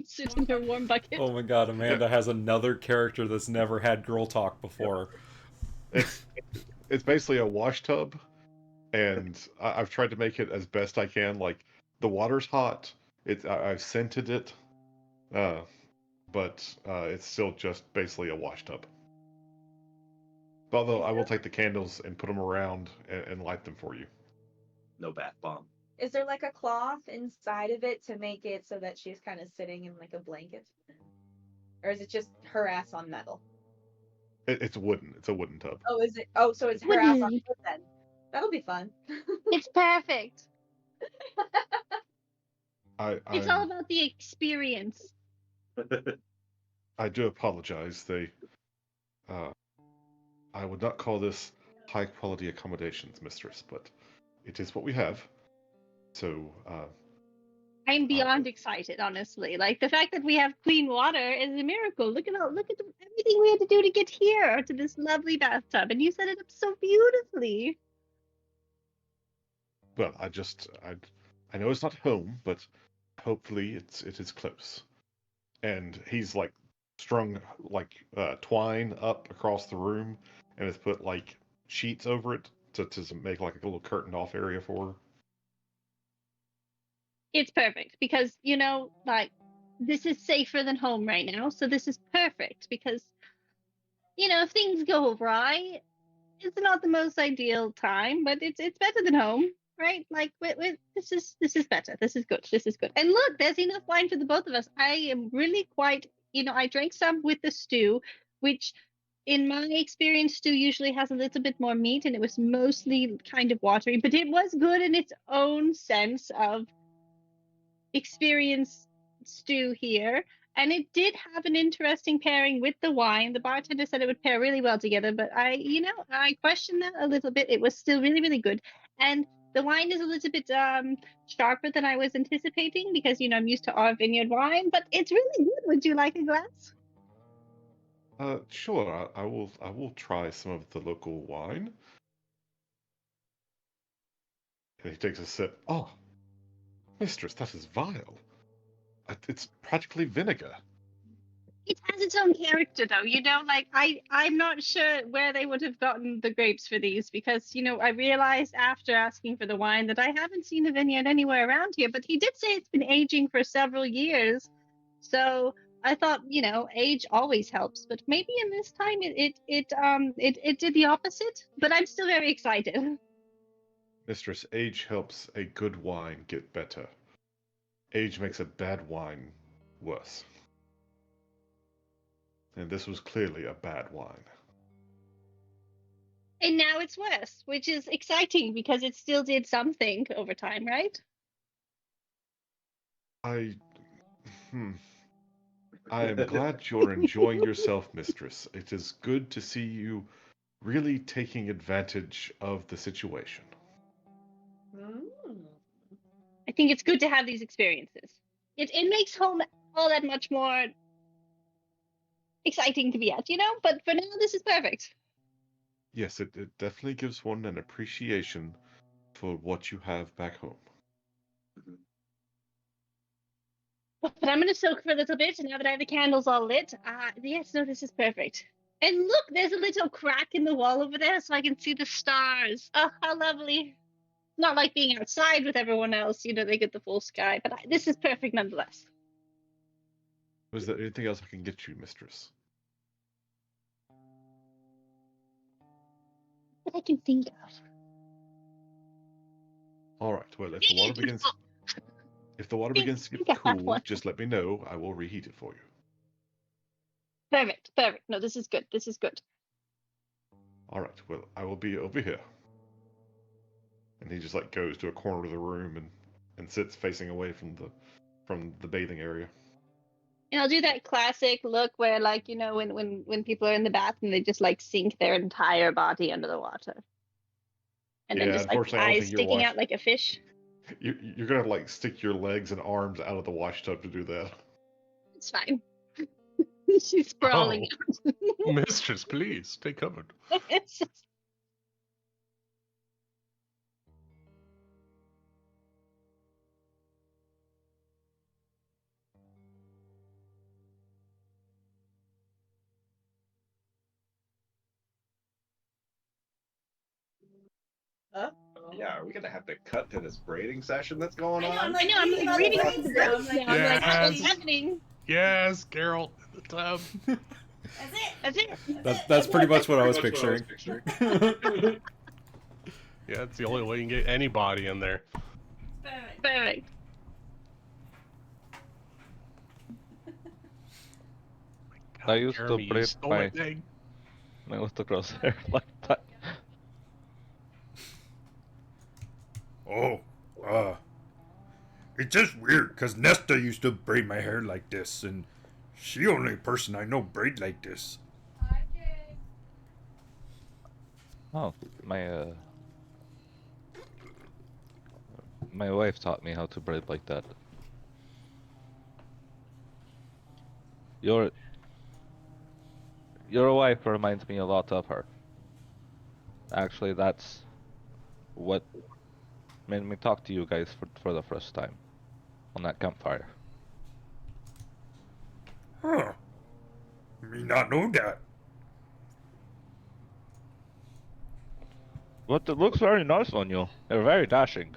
Sit in her warm bucket. Oh my god, Amanda has another character that's never had girl talk before. It's basically a wash tub, and I've tried to make it as best I can. Like the water's hot. I've scented it, but it's still just basically a wash tub. Although I will take the candles and put them around and light them for you. No bath bomb. Is there like a cloth inside of it to make it so that she's kind of sitting in like a blanket? Or is it just her ass on metal? It's wooden. It's a wooden tub. Oh, is it? Oh, so it's her ass on Wooden. wood then. That'll be fun. It's perfect. It's all I'm- about the experience. I do apologize. I would not call this high quality accommodations, mistress, but it is what we have. So, I'm beyond excited, honestly. Like the fact that we have clean water is a miracle. Look at everything we had to do to get here to this lovely bathtub, and you set it up so beautifully. well, I know it's not home, but hopefully it is close. And he's like strung like twine up across the room, and has put like sheets over it to make like a little curtained off area for her. It's perfect because like this is safer than home right now, so this is perfect because if things go awry, it's not the most ideal time, but it's better than home, right? Like this is better. This is good. This is good. And look, there's enough wine for the both of us. I am really quite, I drank some with the stew, which in my experience, stew usually has a little bit more meat, and it was mostly kind of watery, but it was good in its own sense of experience stew here. And it did have an interesting pairing with the wine. The bartender said it would pair really well together, but I questioned that a little bit. It was still really, really good. And the wine is a little bit sharper than I was anticipating because I'm used to our vineyard wine, but it's really good. Would you like a glass? Sure. I will try some of the local wine. And he takes a sip. Oh, mistress, that is vile. It's practically vinegar. It has its own character, though. Like I'm not sure where they would have gotten the grapes for these because I realized after asking for the wine that I haven't seen a vineyard anywhere around here. But he did say it's been aging for several years, so I thought age always helps. But maybe in this time it did the opposite. But I'm still very excited. Mistress, age helps a good wine get better. Age makes a bad wine worse. And this was clearly a bad wine. And now it's worse, which is exciting because it still did something over time, right? I am glad you're enjoying yourself, mistress. It is good to see you really taking advantage of the situation. I think it's good to have these experiences. It makes home all that much more exciting to be at, But for now, this is perfect. Yes, it definitely gives one an appreciation for what you have back home. But I'm going to soak for a little bit, and now that I have the candles all lit, yes, no, this is perfect. And look, there's a little crack in the wall over there, so I can see the stars. Oh, how lovely. Not like being outside with everyone else, they get the full sky, but this is perfect nonetheless. Was there anything else I can get you, mistress? That I can think of. All right. Well, if the water begins to get cool, just let me know. I will reheat it for you. Perfect. No, this is good. All right. Well, I will be over here. And he just goes to a corner of the room and sits facing away from the bathing area. And I'll do that classic look where, when people are in the bathroom, they just sink their entire body under the water, and then just eyes sticking out like a fish. You're gonna stick your legs and arms out of the wash tub to do that. It's fine. She's sprawling. Oh, mistress, please stay covered. It's just... Yeah, are we gonna have to cut to this braiding session that's going on? I'm I'm reading about the the braids braids now. now. I'm like, Yes. what's happening? Yes, Carol, in the tub. That's it. That's pretty much what I was picturing. Yeah, it's the only way you can get anybody in there. Perfect. I used Jeremy, to you braid stole my thing. little crosshair like that. Oh, it's just weird, because Nesta used to braid my hair like this, and she only person I know braid like this. Oh, my wife taught me how to braid like that. Your wife reminds me a lot of her. Actually, that's what made me talk to you guys for the first time on that campfire. Huh. Me not know that. But it looks very nice on you. You're very dashing.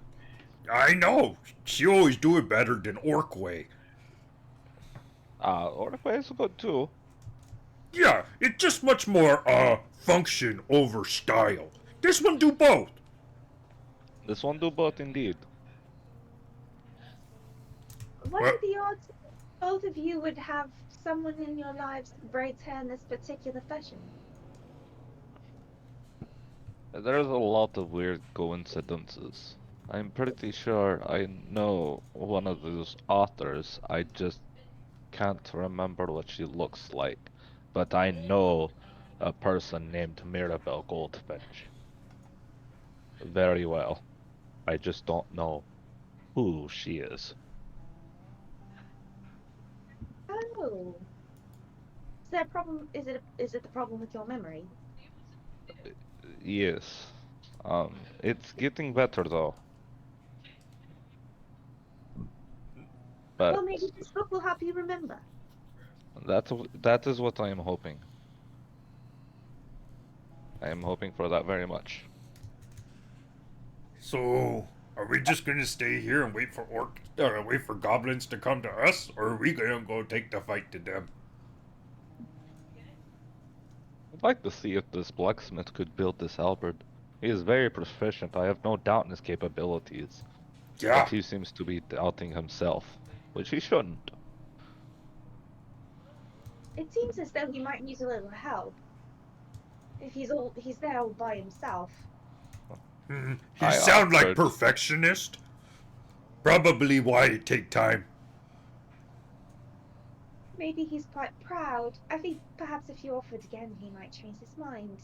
I know. She always do it better than Orkway. Orkway is good too. Yeah, it's just much more, function over style. This one do both. This one do both indeed. What are the odds both of you would have someone in your lives that braids hair in this particular fashion? There's a lot of weird coincidences. I'm pretty sure I know one of those authors. I just can't remember what she looks like, but I know a person named Mirabelle Goldfinch very well. I just don't know who she is. Oh. Is there a problem? Is it the problem with your memory? Yes. It's getting better though. But Well, maybe this book will help you remember. that is what I am hoping. I am hoping for that very much. So, are we just gonna stay here and wait for goblins to come to us, or are we gonna go take the fight to them? I'd like to see if this blacksmith could build this halberd. He is very proficient. I have no doubt in his capabilities. Yeah. But he seems to be doubting himself, which he shouldn't. It seems as though he might use a little help. If he's there all by himself. You I sound like offered- perfectionist. Probably why it take time. Maybe he's quite proud. I think perhaps if you offered again, he might change his mind.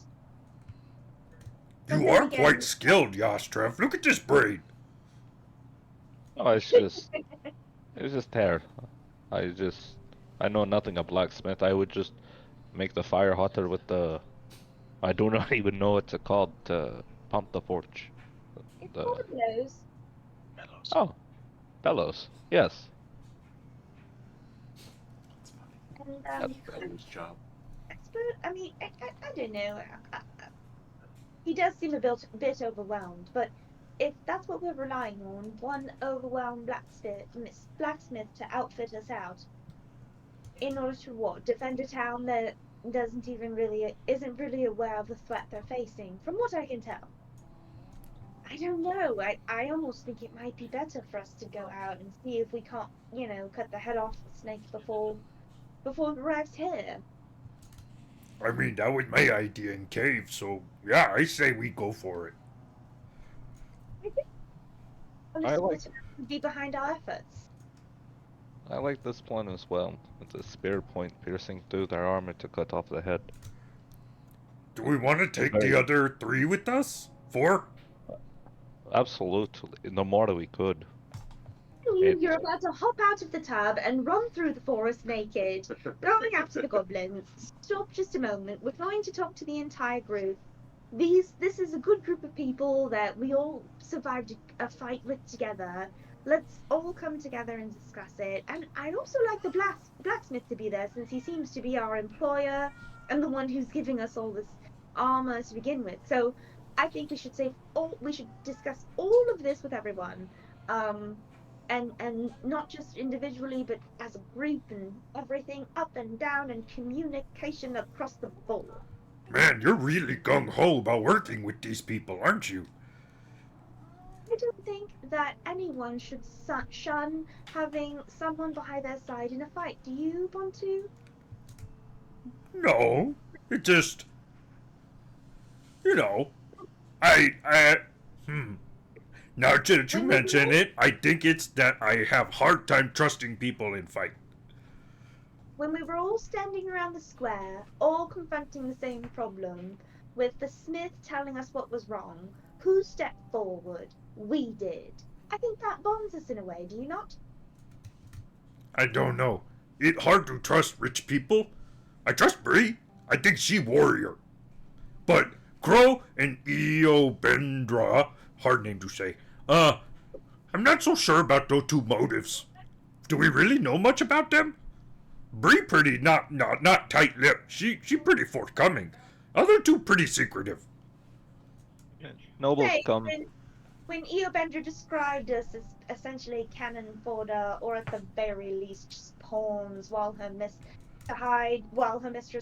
But You then are again- quite skilled, Yostrev. Look at this braid. Oh, it's just hair. I know nothing of blacksmith. I would just make the fire hotter with the. I do not even know what it's called to pump the forge. It's The- all of those. Oh, bellows. Yes. And Bella's job. I mean, I don't know. He does seem a bit overwhelmed, but if that's what we're relying on, one overwhelmed blacksmith to outfit us out, in order to what? Defend a town that isn't really aware of the threat they're facing, from what I can tell. I don't know. I almost think it might be better for us to go out and see if we can't, cut the head off the snake before it arrives here. I mean, that was my idea in cave, so yeah, I say we go for it. I like- Would be behind our efforts. I like this plan as well, with the spear point piercing through their armor to cut off the head. Do we want to take Very- the other 3 with us? 4? Absolutely, the more that we could. You're about to hop out of the tub and run through the forest naked, going after the goblins. Stop just a moment. We're going to talk to the entire group. This is a good group of people that we all survived a fight with together. Let's all come together and discuss it. And I'd also like the blacksmith to be there, since he seems to be our employer and the one who's giving us all this armor to begin with. So I think we should discuss all of this with everyone. And not just individually, but as a group, and everything up and down, and communication across the board. Man, you're really gung-ho about working with these people, aren't you? I don't think that anyone should shun having someone by their side in a fight. Do you want to? No, it just... Now that you mention it, I think it's that I have hard time trusting people in fight. When we were all standing around the square, all confronting the same problem, with the smith telling us what was wrong, who stepped forward? We did. I think that bonds us in a way, do you not? I don't know. It's hard to trust rich people. I trust Bree. I think she warrior. But Crow and Eobendra, hard name to say, I'm not so sure about those 2 motives. Do we really know much about them? Bree pretty not tight-lipped. She pretty forthcoming. Other 2 pretty secretive. Nobles Say, come. when Eobendra described us as essentially cannon fodder, or at the very least just pawns while her mistress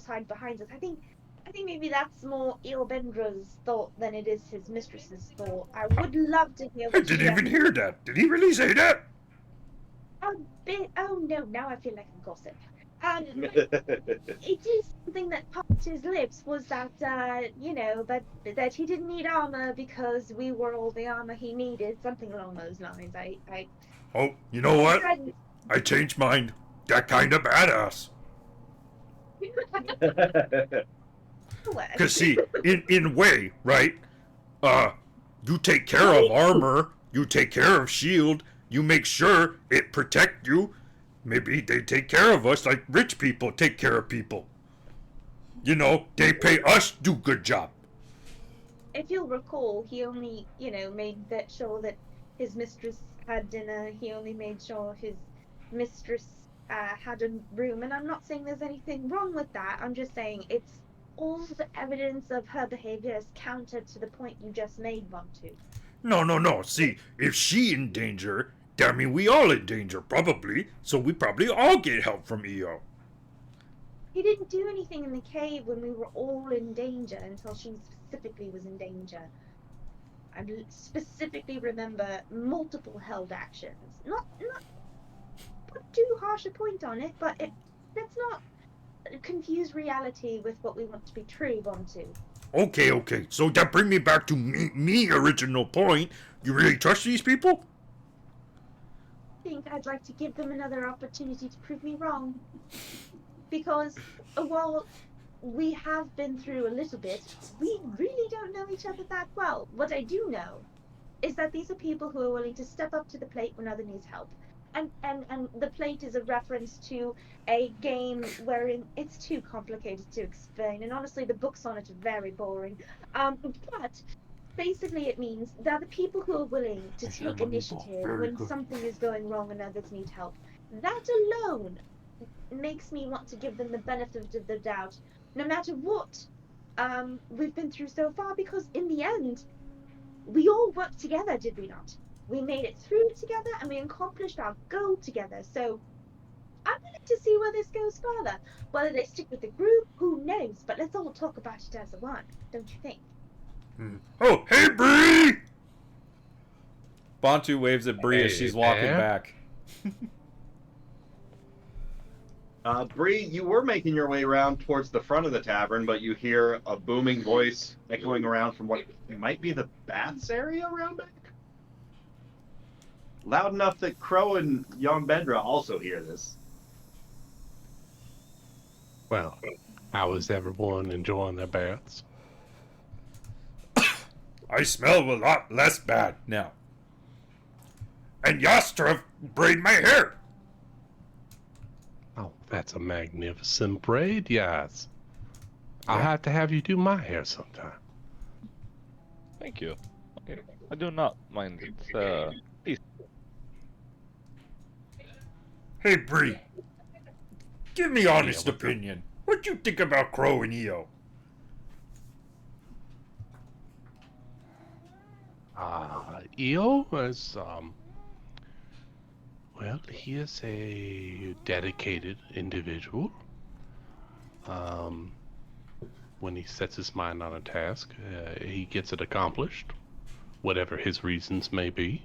hide behind us, I think maybe that's more Eobendra's thought than it is his mistress's thought. I would love to hear I what didn't even hear that. Did he really say that? Oh no, now I feel like a gossip. It is something that popped his lips, was that, that he didn't need armor because we were all the armor he needed, something along those lines. Oh, you know what? I changed mind. that kind of badass. Cause see, in a way, right? You take care of armor, you take care of shield, you make sure it protect you. Maybe they take care of us like rich people take care of people. You know, they pay us do good job. If you'll recall, he only, made sure that his mistress had dinner. He only made sure his mistress had a room. And I'm not saying there's anything wrong with that. I'm just saying it's all the evidence of her behavior is counter to the point you just made, Vontu. No. See, if she in danger, that mean we all in danger, probably. So we probably all get help from EO. He didn't do anything in the cave when we were all in danger until she specifically was in danger. I specifically remember multiple held actions. Not put too harsh a point on it, but let's not confuse reality with what we want to be true, Vontu. Okay. So that bring me back to me original point. You really trust these people? I think I'd like to give them another opportunity to prove me wrong. Because while we have been through a little bit, we really don't know each other that well. What I do know is that these are people who are willing to step up to the plate when others needs help. And the plate is a reference to a game wherein it's too complicated to explain, and honestly the books on it are very boring. But basically it means they're the people who are willing to take initiative when something is going wrong and others need help. That alone makes me want to give them the benefit of the doubt, no matter what we've been through so far, because in the end, we all worked together, did we not? We made it through together and we accomplished our goal together. So I'm willing to see where this goes further. Whether they stick with the group, who knows? But let's all talk about it as a one, don't you think? Oh, hey, Bree! Vontu waves at Bree as she's walking back. Bree, you were making your way around towards the front of the tavern, but you hear a booming voice echoing around from what might be the baths area around back. Loud enough that Crow and young Bendra also hear this. Well, how is everyone enjoying their baths? I smell a lot less bad now. And Yastrav braid my hair. Oh, that's a magnificent braid, yes. I'll have to have you do my hair sometime. Thank you. I do not mind. It's peaceful. Hey, Bree. Give me honest opinion. What you think about Crow and EO? EO is, well, he is a dedicated individual. When he sets his mind on a task, he gets it accomplished, whatever his reasons may be.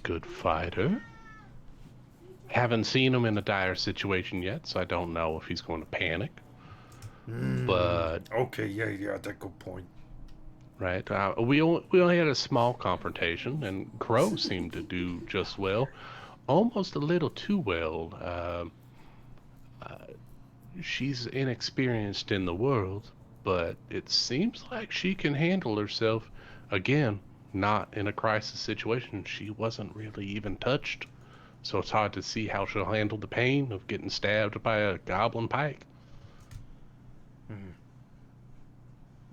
Good fighter. Haven't seen him in a dire situation yet, so I don't know if he's going to panic. But okay, yeah, that's a good point. Right, we only had a small confrontation, and Crow seemed to do just well, almost a little too well. She's inexperienced in the world, but it seems like she can handle herself. Again, not in a crisis situation. She wasn't really even touched, so it's hard to see how she'll handle the pain of getting stabbed by a goblin pike.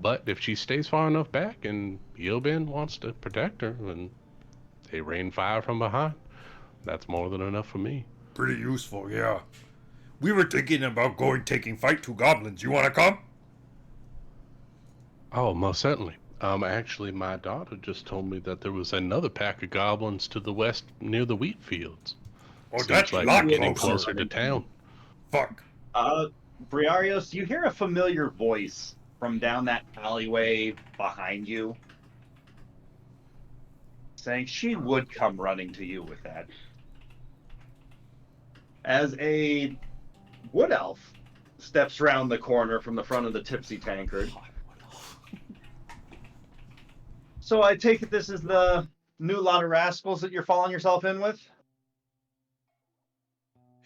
But if she stays far enough back and Eobin wants to protect her and they rain fire from behind, that's more than enough for me. Pretty useful, yeah. We were thinking about taking fight 2 goblins. You want to come? Oh, most certainly. Actually, my daughter just told me that there was another pack of goblins to the west near the wheat fields. Oh, Seems that's like like we're getting closer to town. Fuck. Briarios, you hear a familiar voice from down that alleyway behind you, saying she would come running to you with that. As a wood elf steps round the corner from the front of the Tipsy Tankard. So I take it this is the new lot of rascals that you're falling yourself in with?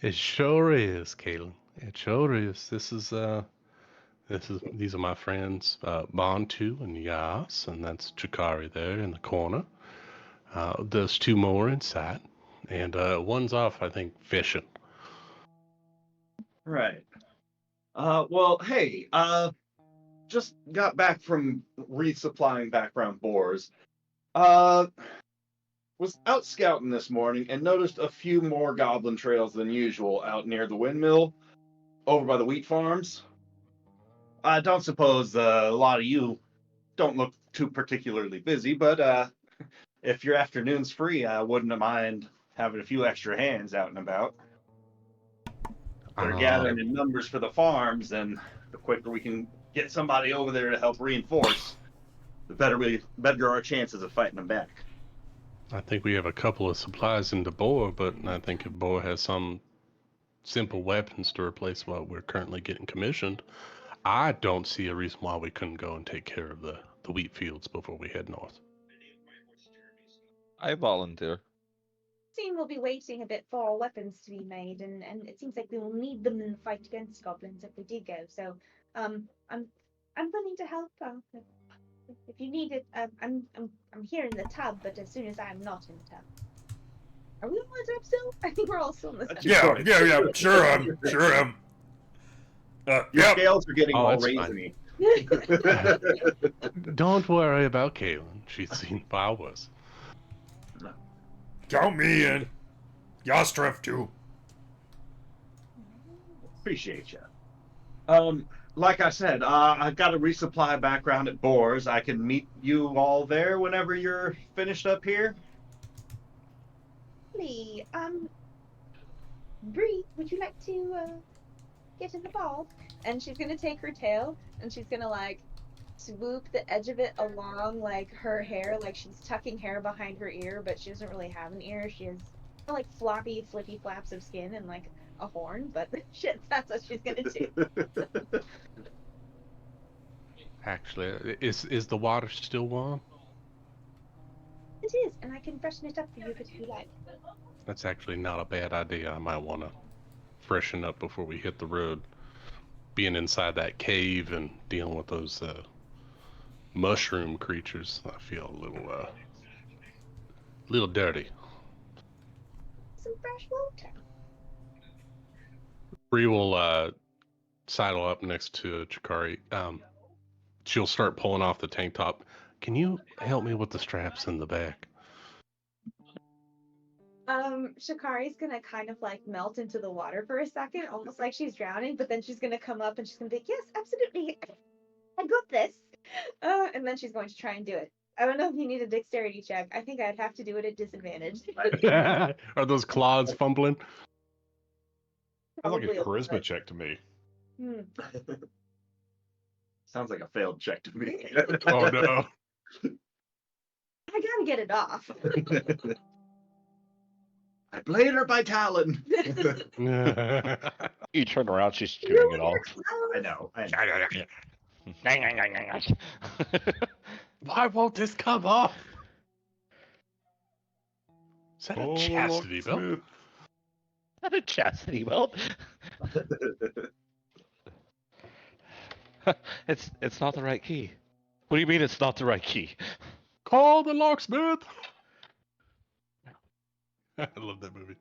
It sure is, Caitlin. It sure is. These are my friends, Bantu and Yas, and that's Chikari there in the corner. There's two more inside, and one's off, I think, fishing. Right. Well, hey, just got back from resupplying background boars. Was out scouting this morning and noticed a few more goblin trails than usual out near the windmill, over by the wheat farms. I don't suppose a lot of you don't look too particularly busy, but if your afternoon's free, I wouldn't mind having a few extra hands out and about. They're gathering in numbers for the farms, and the quicker we can get somebody over there to help reinforce, the better our chances of fighting them back. I think we have a couple of supplies into Boar, but I think if Boar has some simple weapons to replace what we're currently getting commissioned, I don't see a reason why we couldn't go and take care of the wheat fields before we head north. I volunteer. Seem we'll be waiting a bit for weapons to be made, and it seems like we will need them in the fight against goblins if we did go. So, I'm willing to help. If you need it, I'm here in the tub, but as soon as I'm not in the tub. Are we on the tub still? I think we're all still in the tub. Yeah. Sure am. Your Yep. scales are getting all that's raisiny. Don't worry about Kaylin. She's seen far worse. Count me in. Yastref too. Appreciate you. Like I said, I've got a resupply background at Boars. I can meet you all there whenever you're finished up here. Lee, Bree, would you like to get in the ball? And she's gonna take her tail and she's gonna like swoop the edge of it along like her hair, like she's tucking hair behind her ear, but she doesn't really have an ear. She has like floppy, flippy flaps of skin and like a horn, but shit, that's what she's gonna do. Actually, is the water still warm? It is, and I can freshen it up for you if you like. That's actually not a bad idea. I might want to freshen up before we hit the road. Being inside that cave and dealing with those mushroom creatures, I feel a little dirty. Some fresh water. Bree will sidle up next to Chikari. She'll start pulling off the tank top. Can you help me with the straps in the back? Shikari's gonna kind of like melt into the water for a second, almost like she's drowning, but then she's gonna come up and she's gonna be like, yes, absolutely, I got this. And then she's going to try and do it. I don't know if you need a dexterity check. I think I'd have to do it at disadvantage. Are those claws fumbling? Sounds like a Probably a charisma little check to me. bit. Sounds like a failed check to me. Oh no. I gotta get it off. I played her by talent. You turn around, she's chewing it off. I know. Why won't this come off? Is that a chastity belt? Not a chastity belt. It's not the right key. What do you mean it's not the right key? Call the locksmith. I love that movie.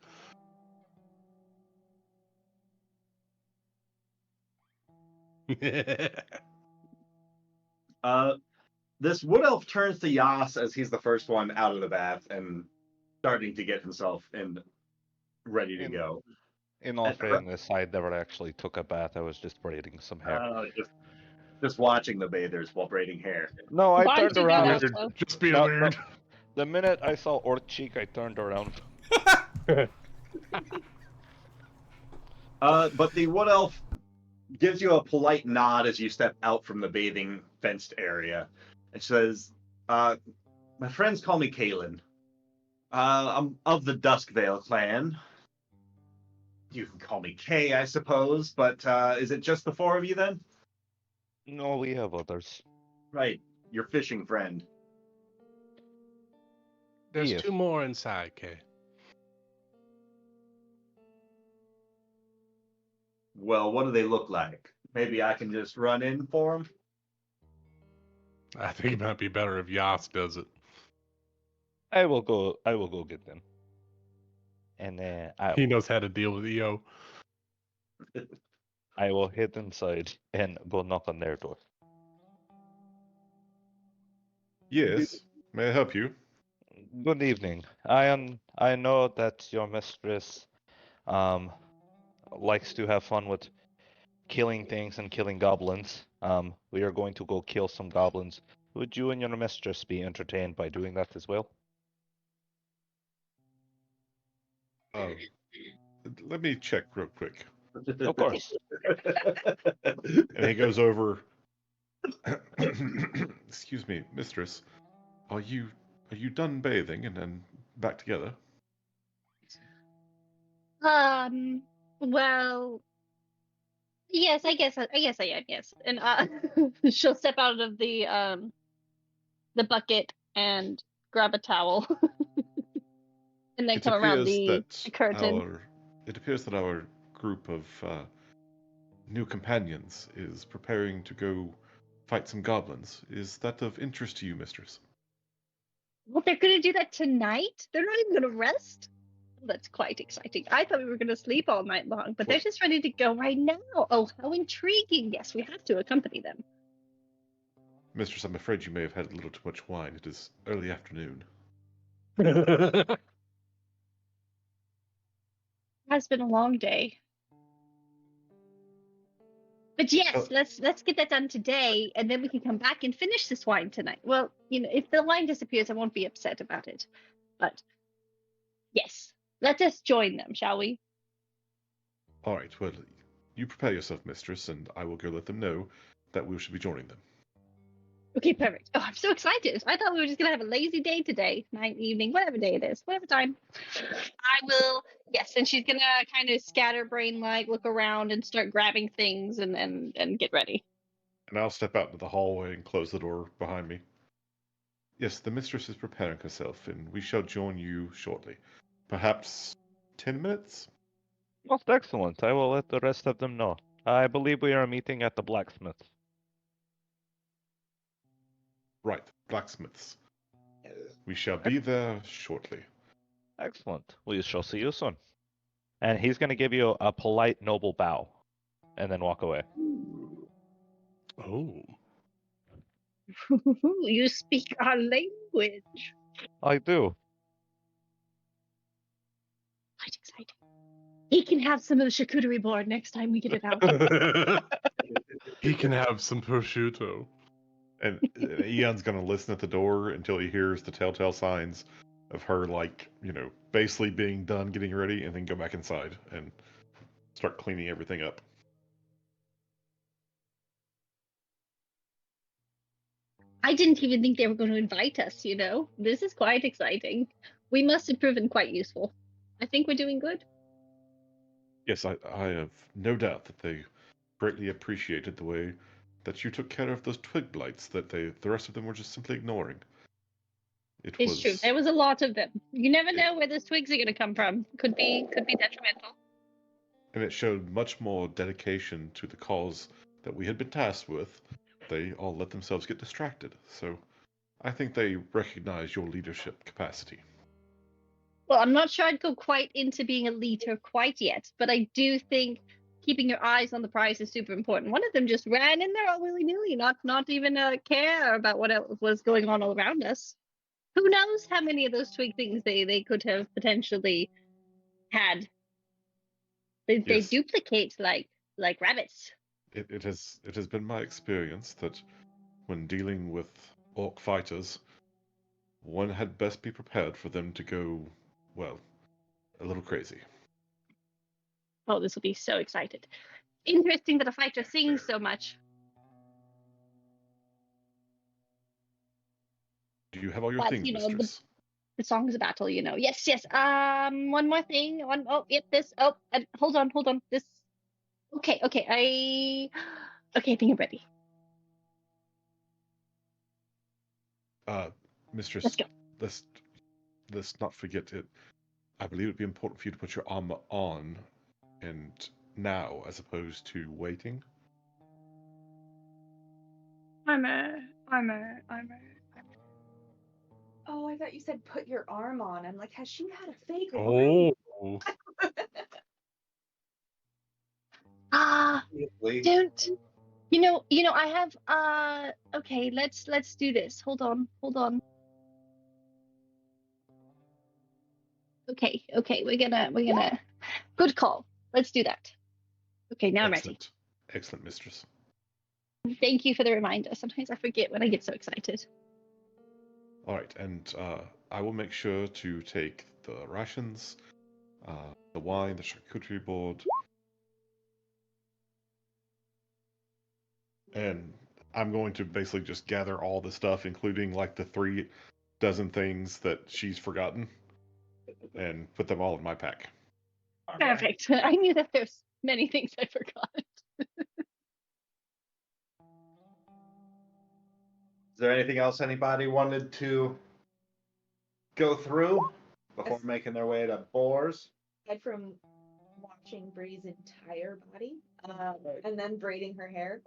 This wood elf turns to Yas as he's the first one out of the bath and starting to get himself ready to go. In all fairness, I never actually took a bath. I was just braiding some hair. Just watching the bathers while braiding hair. No, I turned around. Just being No, weird. The minute I saw Orc Cheek, I turned around. But the wood elf gives you a polite nod as you step out from the bathing fenced area. It says, my friends call me Kaelin. I'm of the Duskvale clan. You can call me Kay, I suppose, but is it just the four of you then? No, we have others. Right, your fishing friend. There's Yes. two more inside, Kay. Well, what do they look like? Maybe I can just run in for them. I think it might be better if Yas does it. I will go get them. And then He knows how to deal with EO. I will head inside and go knock on their door. Yes. May I help you? Good evening. I know that your mistress likes to have fun with killing things and killing goblins. We are going to go kill some goblins. Would you and your mistress be entertained by doing that as well? Let me check real quick. Of course. And he goes over. Excuse me, mistress. Are you done bathing and then back together? Well, yes, I guess I am, yes. And she'll step out of the bucket and grab a towel. And then come around the curtain. It appears that our group of new companions is preparing to go fight some goblins. Is that of interest to you, mistress? Well, they're going to do that tonight? They're not even going to rest? That's quite exciting. I thought we were going to sleep all night long, but they're just ready to go right now. Oh, how intriguing. Yes, we have to accompany them. Mistress, I'm afraid you may have had a little too much wine. It is early afternoon. It has been a long day. But yes, let's get that done today, and then we can come back and finish this wine tonight. Well, if the wine disappears, I won't be upset about it. But yes, let us join them, shall we? All right, well, you prepare yourself, mistress, and I will go let them know that we should be joining them. Okay, perfect. Oh, I'm so excited. I thought we were just going to have a lazy day today, night, evening, whatever day it is, whatever time. I will, yes, and she's going to kind of scatterbrain-like look around and start grabbing things and get ready. And I'll step out into the hallway and close the door behind me. Yes, the mistress is preparing herself, and we shall join you shortly. Perhaps 10 minutes? Most excellent. I will let the rest of them know. I believe we are meeting at the blacksmith. Right, blacksmiths. We shall be there shortly. Excellent. We shall see you soon. And he's going to give you a polite, noble bow, and then walk away. Oh. You speak our language. I do. Quite exciting. He can have some of the charcuterie board next time we get it out. He can have some prosciutto. And Eon's going to listen at the door until he hears the telltale signs of her, basically being done getting ready, and then go back inside and start cleaning everything up. I didn't even think they were going to invite us, This is quite exciting. We must have proven quite useful. I think we're doing good. Yes, I have no doubt that they greatly appreciated the way that you took care of those twig blights that the rest of them were just simply ignoring. It's true. There was a lot of them. You never know where those twigs are going to come from. Could be detrimental. And it showed much more dedication to the cause that we had been tasked with. They all let themselves get distracted. So I think they recognize your leadership capacity. Well, I'm not sure I'd go quite into being a leader quite yet, but I do think keeping your eyes on the prize is super important. One of them just ran in there all willy-nilly, not even care about what else was going on all around us. Who knows how many of those twig things they could have potentially had. They duplicate like rabbits. It has been my experience that when dealing with orc fighters, one had best be prepared for them to go, well, a little crazy. Oh, this will be so excited. Interesting that a fighter sings so much. Do you have all your things, mistress? The songs of battle, Yes. One more thing. This. Oh, hold on. This. Okay, I think I'm ready. Mistress, let's go. Let's not forget it. I believe it'd be important for you to put your armor on and now as opposed to waiting? Armor. Oh, I thought you said put your arm on. I'm like, has she had a fake arm? Oh, Ah, Obviously. don't. I have. Okay, let's do this. Hold on. Okay, we're gonna. Good call. Let's do that. Okay, now I'm ready. Excellent, mistress. Thank you for the reminder. Sometimes I forget when I get so excited. All right, and I will make sure to take the rations, the wine, the charcuterie board, and I'm going to basically just gather all the stuff, including like the 3 dozen things that she's forgotten, and put them all in my pack. All right. Perfect. I knew that there's many things I forgot. Is there anything else anybody wanted to go through before Yes. making their way to Boars? Aside from washing Bree's entire body, and then braiding her hair,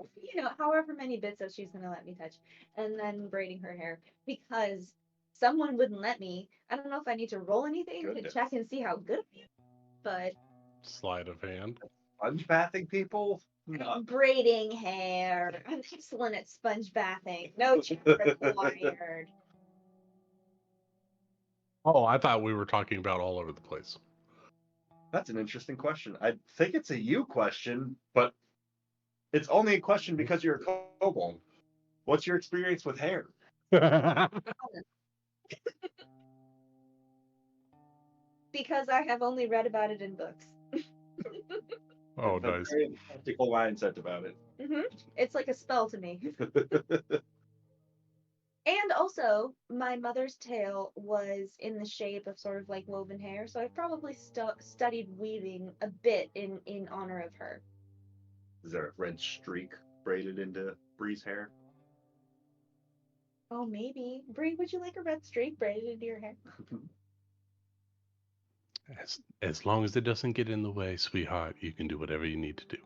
however many bits of she's gonna let me touch, and then braiding her hair because someone wouldn't let me. I don't know if I need to roll anything Goodness. to check and see how good I am, but sleight of hand. Sponge bathing people? No. braiding hair. I'm excellent at sponge bathing. No check required. Oh, I thought we were talking about all over the place. That's an interesting question. I think it's a you question, but it's only a question because you're a kobold. What's your experience with hair? Because I have only read about it in books. Oh, I've a nice. very practical mindset about it. It's like a spell to me. And also, my mother's tail was in the shape of sort of like woven hair, so I've probably studied weaving a bit in honor of her. Is there a red streak braided into Bree's hair? Oh, maybe. Bree, would you like a red streak braided into your hair? As long as it doesn't get in the way, sweetheart, you can do whatever you need to do.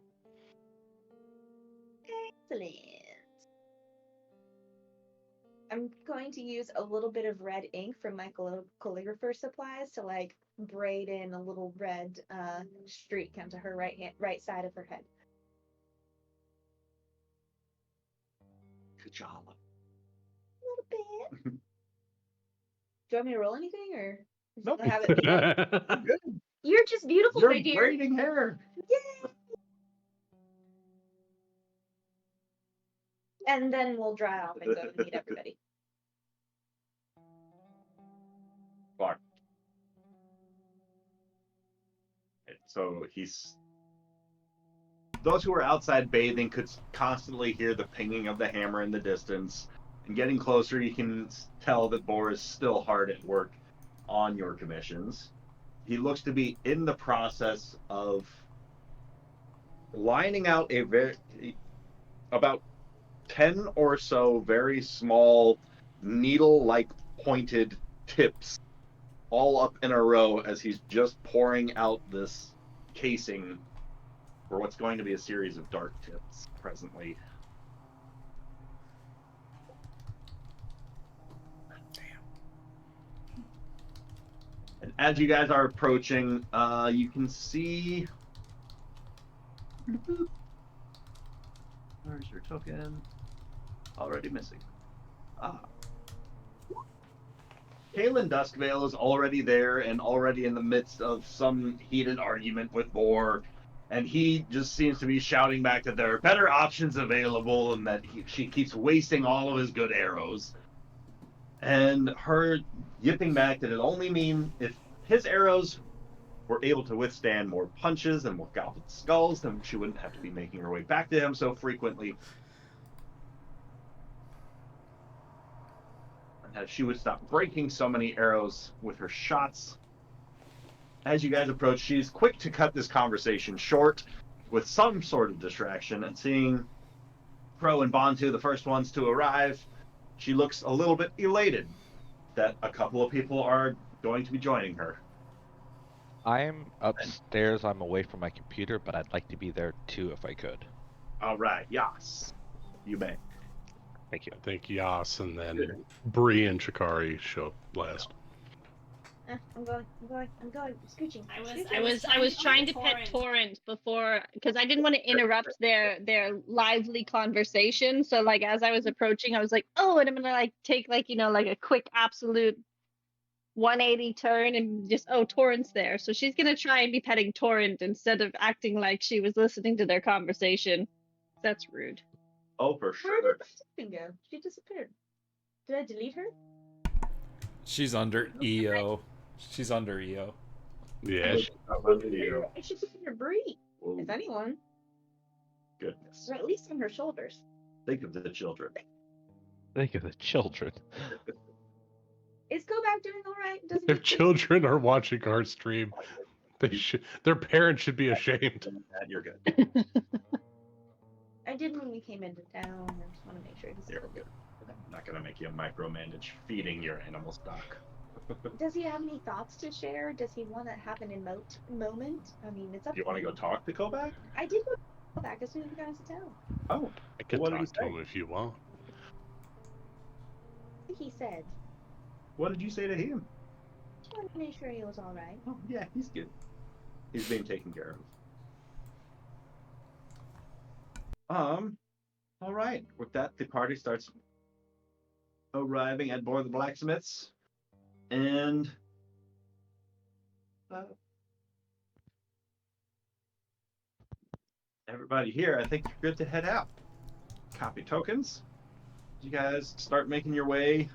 Excellent. I'm going to use a little bit of red ink from my calligrapher supplies to like braid in a little red streak onto her right side of her head. Good job. A little bit. Do you want me to roll anything or just Nope. have it be like, I'm good. you're just beautiful, You're my dear. braiding hair. Yay! And then we'll dry off and go and meet everybody. Clark. So those who were outside bathing could constantly hear the pinging of the hammer in the distance. And getting closer, you can tell that Boar is still hard at work on your commissions. He looks to be in the process of lining out about 10 or so very small needle-like pointed tips all up in a row as he's just pouring out this casing for what's going to be a series of dart tips presently. And as you guys are approaching, you can see... Where's your token? Already missing. Kaelin Duskvale is already there and already in the midst of some heated argument with Boar, and he just seems to be shouting back that there are better options available and that she keeps wasting all of his good arrows. And her yipping back that it only mean if his arrows were able to withstand more punches and more goblin skulls, then she wouldn't have to be making her way back to him so frequently. And she would stop breaking so many arrows with her shots. As you guys approach, she's quick to cut this conversation short with some sort of distraction, and seeing Crow and Bontu, the first ones to arrive, she looks a little bit elated that a couple of people are going to be joining her. I'm upstairs. I'm away from my computer, but I'd like to be there too if I could. All right, yes, you may. Thank you. I think Yas and then Bree and Shikari show up last. I'm going. I'm scooching. I was trying to pet Torrent before because I didn't want to interrupt their lively conversation. So like as I was approaching, I was like, oh, and I'm gonna like take like like a quick absolute 180 turn and just Torrent's there. So she's gonna try and be petting Torrent instead of acting like she was listening to their conversation. That's rude. Oh, for Where sure. did Stephen go? She disappeared. Did I delete her? She's under EO. She's under EO. Yeah. I should put her Bree, if anyone, Goodness. or at least on her shoulders. Think of the children. Think of the children. Is Kovac doing all right? Doesn't If he- children are watching our stream, their parents should be ashamed. You're good. I did when we came into town. I just want to make sure he's You're good. I'm not gonna make you micromanage feeding your animal stock. Does he have any thoughts to share? Does he want to have an emote moment? I mean, it's up. You want to go talk to Kovac? I did go to Kovac as soon as we got into town. Oh, I could What did he talk to say? him if you want. I think he said. what did you say to him? Just wanted to make sure he was all right. Oh, yeah, he's good. He's being taken care of. All right. With that, the party starts arriving at board the blacksmiths, and everybody here, I think you're good to head out. Copy tokens. You guys start making your way.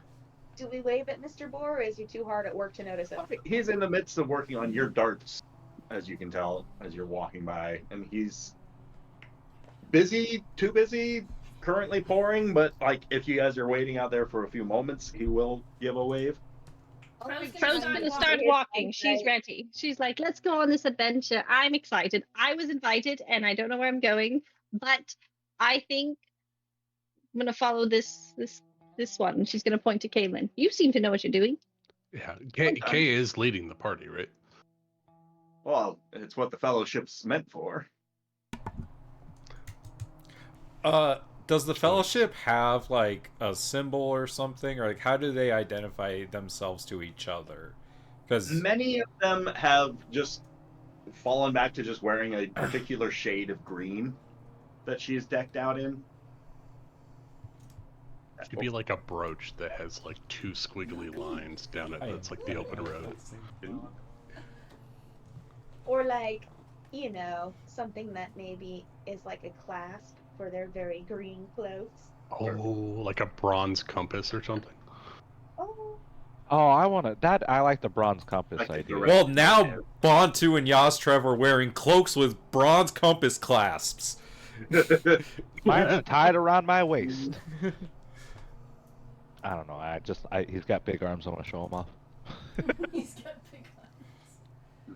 Do we wave at Mr. Boar, or is he too hard at work to notice it? He's in the midst of working on your darts, as you can tell as you're walking by, and he's busy, too busy, currently pouring, but like if you guys are waiting out there for a few moments, he will give a wave. Fro's gonna start walking. She's ready. She's like, let's go on this adventure. I'm excited. I was invited and I don't know where I'm going, but I think I'm gonna follow this one. She's gonna point to Kaylin. You seem to know what you're doing. Yeah, Kay is leading the party, right? Well, it's what the fellowship's meant for. Does the Fellowship have like a symbol or something, or like how do they identify themselves to each other? Because Many of them have just fallen back to just wearing a particular shade of green that she is decked out in. It could be like a brooch that has like two squiggly lines down it. That's like the open road. Or like, something that maybe is like a clasp for their very green clothes. Oh, like a bronze compass or something. Oh, Oh, I want to. That I like the bronze compass Like the idea. direct- well, now Bontu and Yastrev are wearing cloaks with bronze compass clasps. Mine's tied around my waist. I don't know. He's got big arms. I want to show him off. He's got big eyes.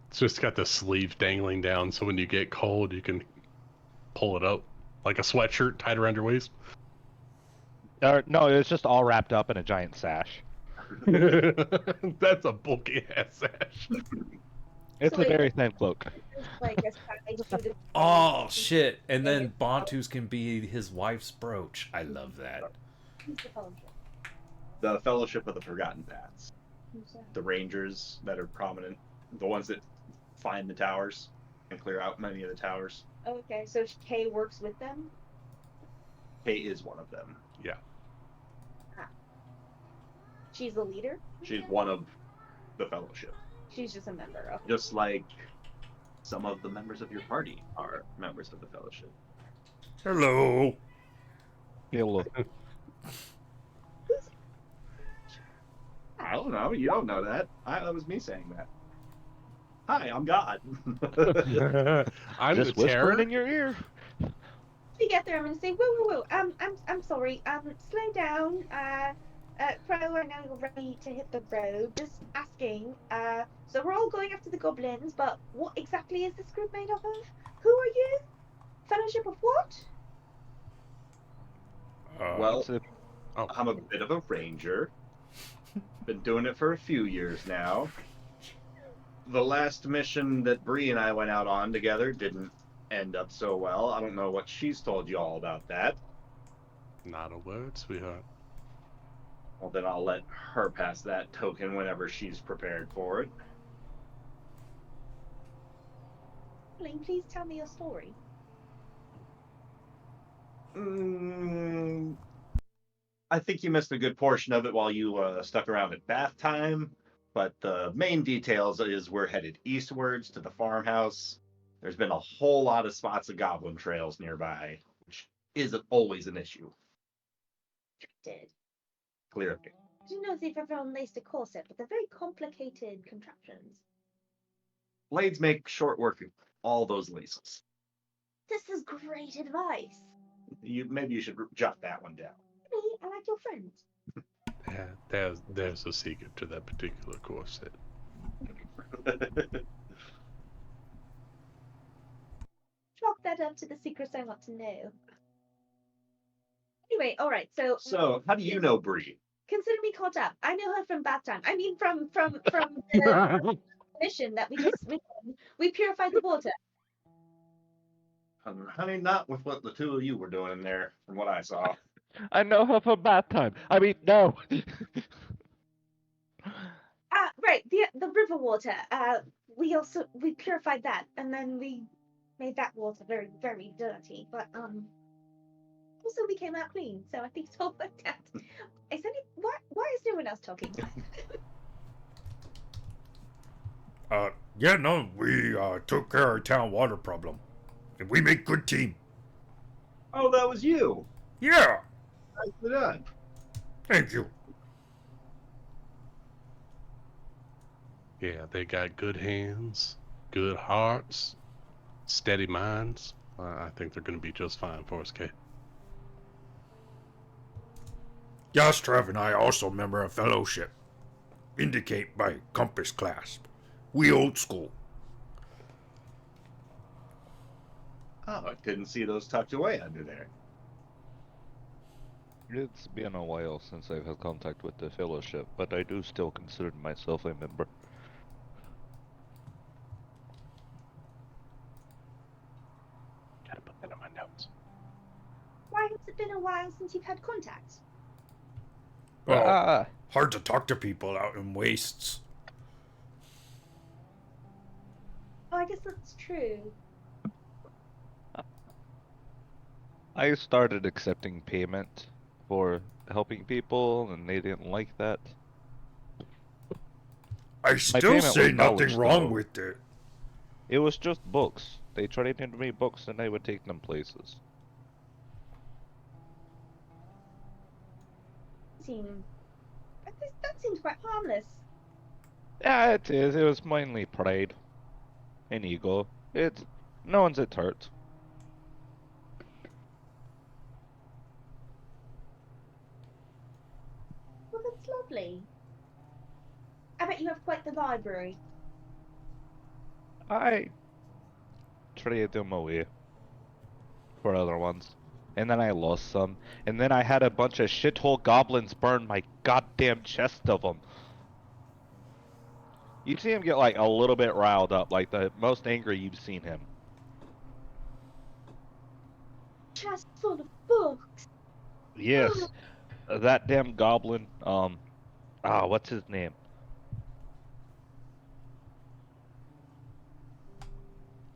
It's just got the sleeve dangling down, so when you get cold, you can pull it up like a sweatshirt tied around your waist. No, it's just all wrapped up in a giant sash. That's a bulky ass sash. It's So a it- very thin cloak. it's like a side to the. Oh shit! And then Bontu's can be his wife's brooch. I love that. Who's the fellowship? The Fellowship of the Forgotten Paths. Who's that? The rangers that are prominent, the ones that find the towers and clear out many of the towers. Okay, so Kay works with them. Kay is one of them. Yeah. She's the leader. She's one of the Fellowship. She's just a member. Okay. Just like some of the members of your party are members of the Fellowship. Hello. I don't know. You don't know that. That was me saying that. Hi, I'm God. I'm Just the whispering terror. in your ear. We get there, I'm gonna say, whoa. I'm sorry. Slow down. Crow, I know you're ready to hit the road. Just asking. So we're all going after the goblins, but what exactly is this group made up of? Who are you? Fellowship of what? Well, It's a- I'm a bit of a ranger. Been doing it for a few years now. the last mission that Bree and I went out on together didn't end up so well. I don't know what she's told you all about that. Not a word, sweetheart. Well, then I'll let her pass that token whenever she's prepared for it. Darling, please tell me your story. I think you missed a good portion of it while you stuck around at bath time, but the main details is we're headed eastwards to the farmhouse. There's been a whole lot of spots of goblin trails nearby, which isn't always an issue. Did. Clearly. I don't know if they've ever unlaced a corset, but they're very complicated contraptions. Blades make short work of all those laces. This is great advice. Maybe you should jot that one down. Me, I like your friends. Yeah, there's a secret to that particular corset. Chalk that up to the secrets I want to know. Anyway, all right. So how do you know Bree? consider me caught up. I know her from bath time. I mean, from the mission that we purified the water. Honey, not with what the two of you were doing in there, from what I saw. I know her from bath time. I mean, no. Right, the river water. We purified that, and then we made that water very, very dirty. But also we came out clean, so I think it's all worked out. Why is no one else talking? Yeah, no, we took care of our town water problem. And we make good team. Oh, that was you. Yeah, Nicely done. thank you. Yeah, they got good hands, good hearts, steady minds. I think they're going to be just fine for us, Kay. Yes, Trev and I also member a fellowship. Indicate by compass clasp. We old school. Oh, I didn't see those tucked away under there. It's been a while since I've had contact with the fellowship, but I do still consider myself a member. Gotta put that in my notes. Why has it been a while since you've had contact? Well, hard to talk to people out in wastes. Oh, I guess that's true. I started accepting payment for helping people, and they didn't like that. I still payment say was knowledge, nothing wrong though. with it. It was just books. They traded me books, and I would take them places. That seems quite harmless. Yeah, it is. It was mainly pride and ego. No one's at hurt. Well, that's lovely. I bet you have quite the library. I traded them away for other ones. And then I lost some. And then I had a bunch of shithole goblins burn my goddamn chest of them. You see him get like a little bit riled up, like the most angry you've seen him. Chest full of books. Yes. That damn goblin, what's his name?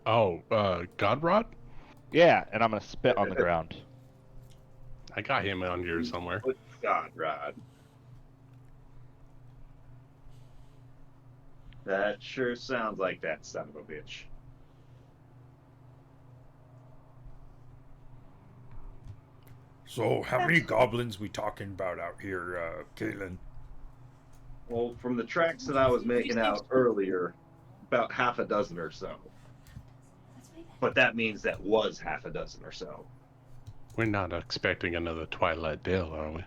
Oh, Godrod? Yeah, and I'm gonna spit on the ground. I got him on here somewhere. God, Rod. That sure sounds like that son of a bitch. So, how many goblins we talking about out here, Caitlin? Well, from the tracks that I was making out earlier, about half a dozen or so. But that means that was half a dozen or so. We're not expecting another Twilight Dale, are we?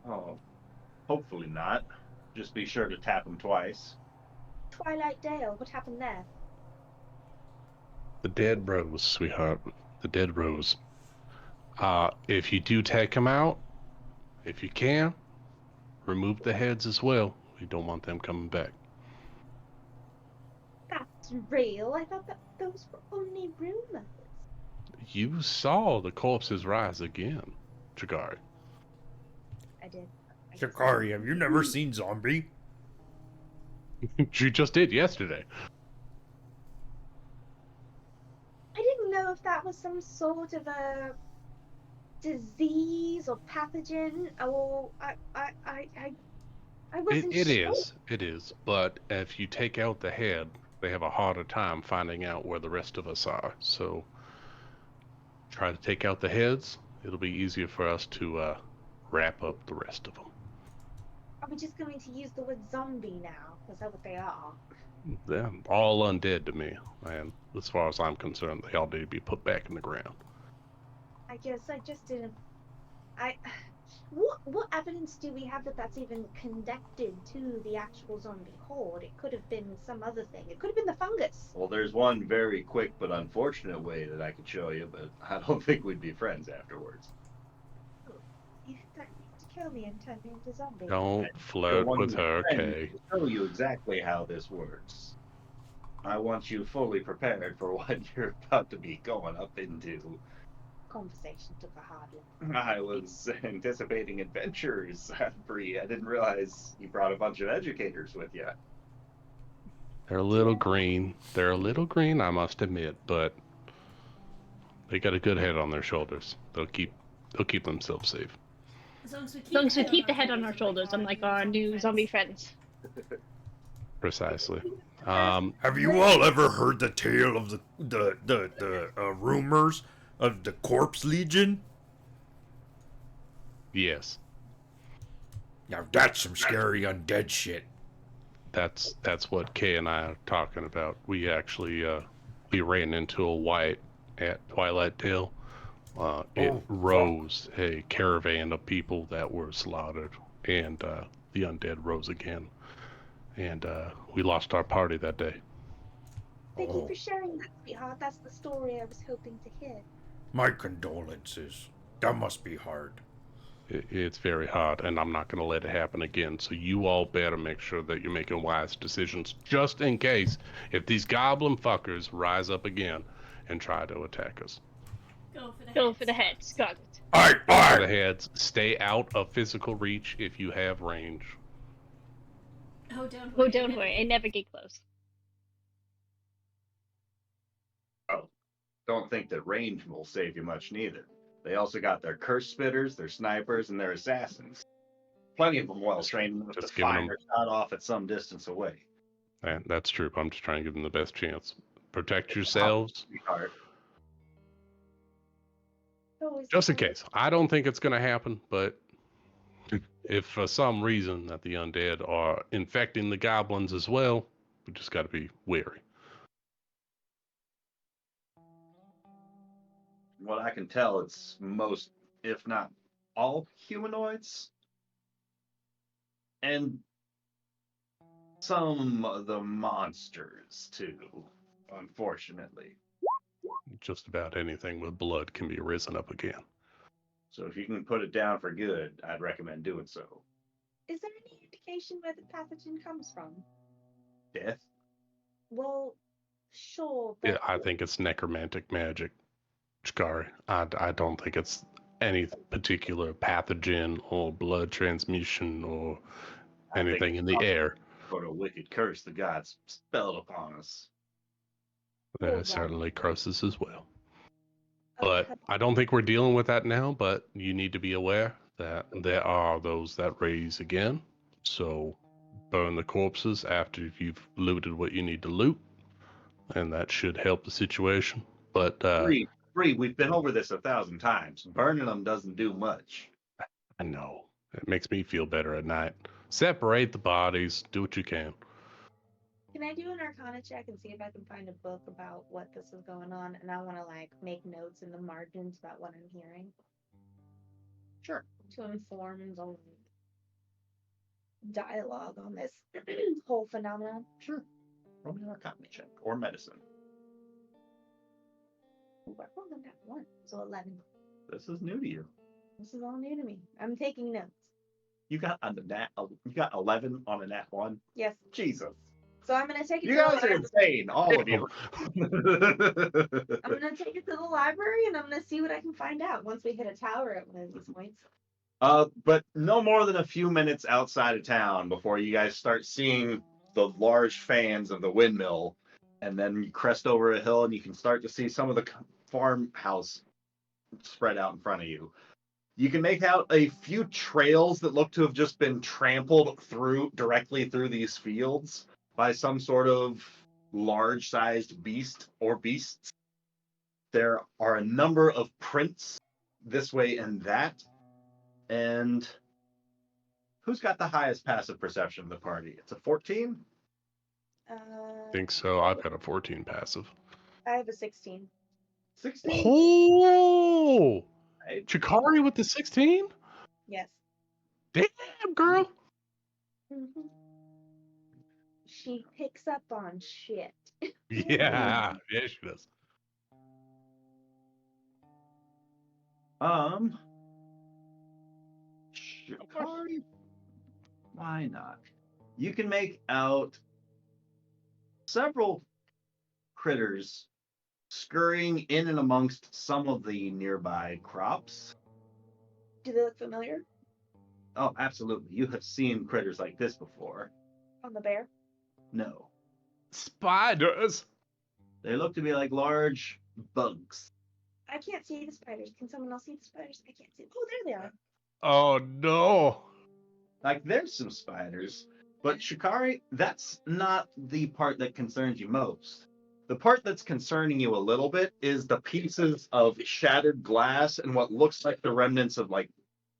Oh, hopefully not. Just be sure to tap them twice. Twilight Dale, what happened there? The dead rose, sweetheart. The dead rose. If you do take them out, if you can, remove the heads as well. We don't want them coming back. real. I thought that those were only rumors. You saw the corpses rise again, Chagari. I did. Shikari, have you never seen Zombie? You just did yesterday. I didn't know if that was some sort of a disease or pathogen, or I wasn't It sure. is. It is. But if you take out the head, they have a harder time finding out where the rest of us are. So try to take out the heads. It'll be easier for us to wrap up the rest of them. Are we just going to use the word zombie now? Is that what they are? They're all undead to me. And as far as I'm concerned, they all need to be put back in the ground. I guess I just didn't. What evidence do we have that that's even connected to the actual zombie horde? It could have been some other thing. It could have been the fungus. Well, there's one very quick but unfortunate way that I could show you, but I don't think we'd be friends afterwards. You threatened to kill me and turn me into a zombie. Don't flirt One with her, friend Kay. will show you exactly how this works. I want you fully prepared for what you're about to be going up into. Conversation took a hard look. I was anticipating adventures, Bree. I didn't realize you brought a bunch of educators with you. They're a little green. They're a little green, I must admit, but they got a good head on their shoulders. They'll keep themselves safe. As long as we keep the head on our shoulders, unlike our new zombie friends. Precisely. Have you all ever heard the tale of the rumors of the Corpse Legion? Yes. Now that's some scary undead shit. That's what Kay and I are talking about. We actually we ran into a white at Twilight Dale. It rose a caravan of people that were slaughtered, and the undead rose again. And we lost our party that day. Thank you for sharing that, sweetheart. That's the story I was hoping to hear. My condolences. That must be hard. It's very hard, and I'm not going to let it happen again. So you all better make sure that you're making wise decisions, just in case if these goblin fuckers rise up again and try to attack us. Go for the heads. Got it. Alright, Go for the alright. heads. Stay out of physical reach if you have range. Oh, don't Oh, don't worry. I never get close. Don't think that range will save you much neither. They also got their curse spitters, their snipers, and their assassins. Plenty of them well trained enough to Just giving fire them- their shot off at some distance away. And that's true. I'm just trying to give them the best chance. Protect yourselves, Sweetheart. just in case. I don't think it's going to happen, but if for some reason that the undead are infecting the goblins as well, we just got to be wary. What I can tell, it's most, if not all, humanoids. And some of the monsters, too, unfortunately. Just about anything with blood can be risen up again. So if you can put it down for good, I'd recommend doing so. Is there any indication where the pathogen comes from? Death? Well, sure, but Yeah, I think it's necromantic magic, Chikari. I don't think it's any particular pathogen or blood transmission or I think anything in the it's air. But a wicked curse the gods spelled upon us. There's certainly curses as well. But okay. I don't think we're dealing with that now, but you need to be aware that there are those that raise again. So burn the corpses after you've looted what you need to loot, and that should help the situation. But Bree, we've been over this 1,000 times. Burning them doesn't do much. I know it makes me feel better at night. Separate the bodies, do what you can. Can I do an Arcana check and see if I can find a book about what this is going on? And I want to like make notes in the margins about what I'm hearing. Sure. To inform the dialogue on this whole phenomenon. Sure. Roll me an Arcana check or medicine. Ooh, I rolled on that one, so 11. This is new to you. This is all new to me. I'm taking notes. You got 11 on a nat 1. Yes. Jesus. So I'm gonna take it. You to guys the are insane, all of you. I'm gonna take it to the library and I'm gonna see what I can find out once we hit a tower at one of these points. But no more than a few minutes outside of town before you guys start seeing the large fans of the windmill, and then you crest over a hill and you can start to see some of the farmhouse spread out in front of you. You can make out a few trails that look to have just been trampled directly through these fields by some sort of large-sized beast or beasts. There are a number of prints this way and that. And who's got the highest passive perception of the party? It's a 14? I think so. I've got a 14 passive. I have a 16. 16? Oh! Chikari with the 16? Yes. Damn, girl! Mhm. She picks up on shit. Yeah, yeah, she does. Chikari? Why not? You can make out several critters scurrying in and amongst some of the nearby crops. Do they look familiar? Oh, absolutely. You have seen critters like this before. On the bear? No. Spiders! They look to be like large bugs. I can't see the spiders. Can someone else see the spiders? I can't see them. Oh, there they are. Oh, no! Like, there's some spiders, but Shikari, that's not the part that concerns you most. The part that's concerning you a little bit is the pieces of shattered glass and what looks like the remnants of, like,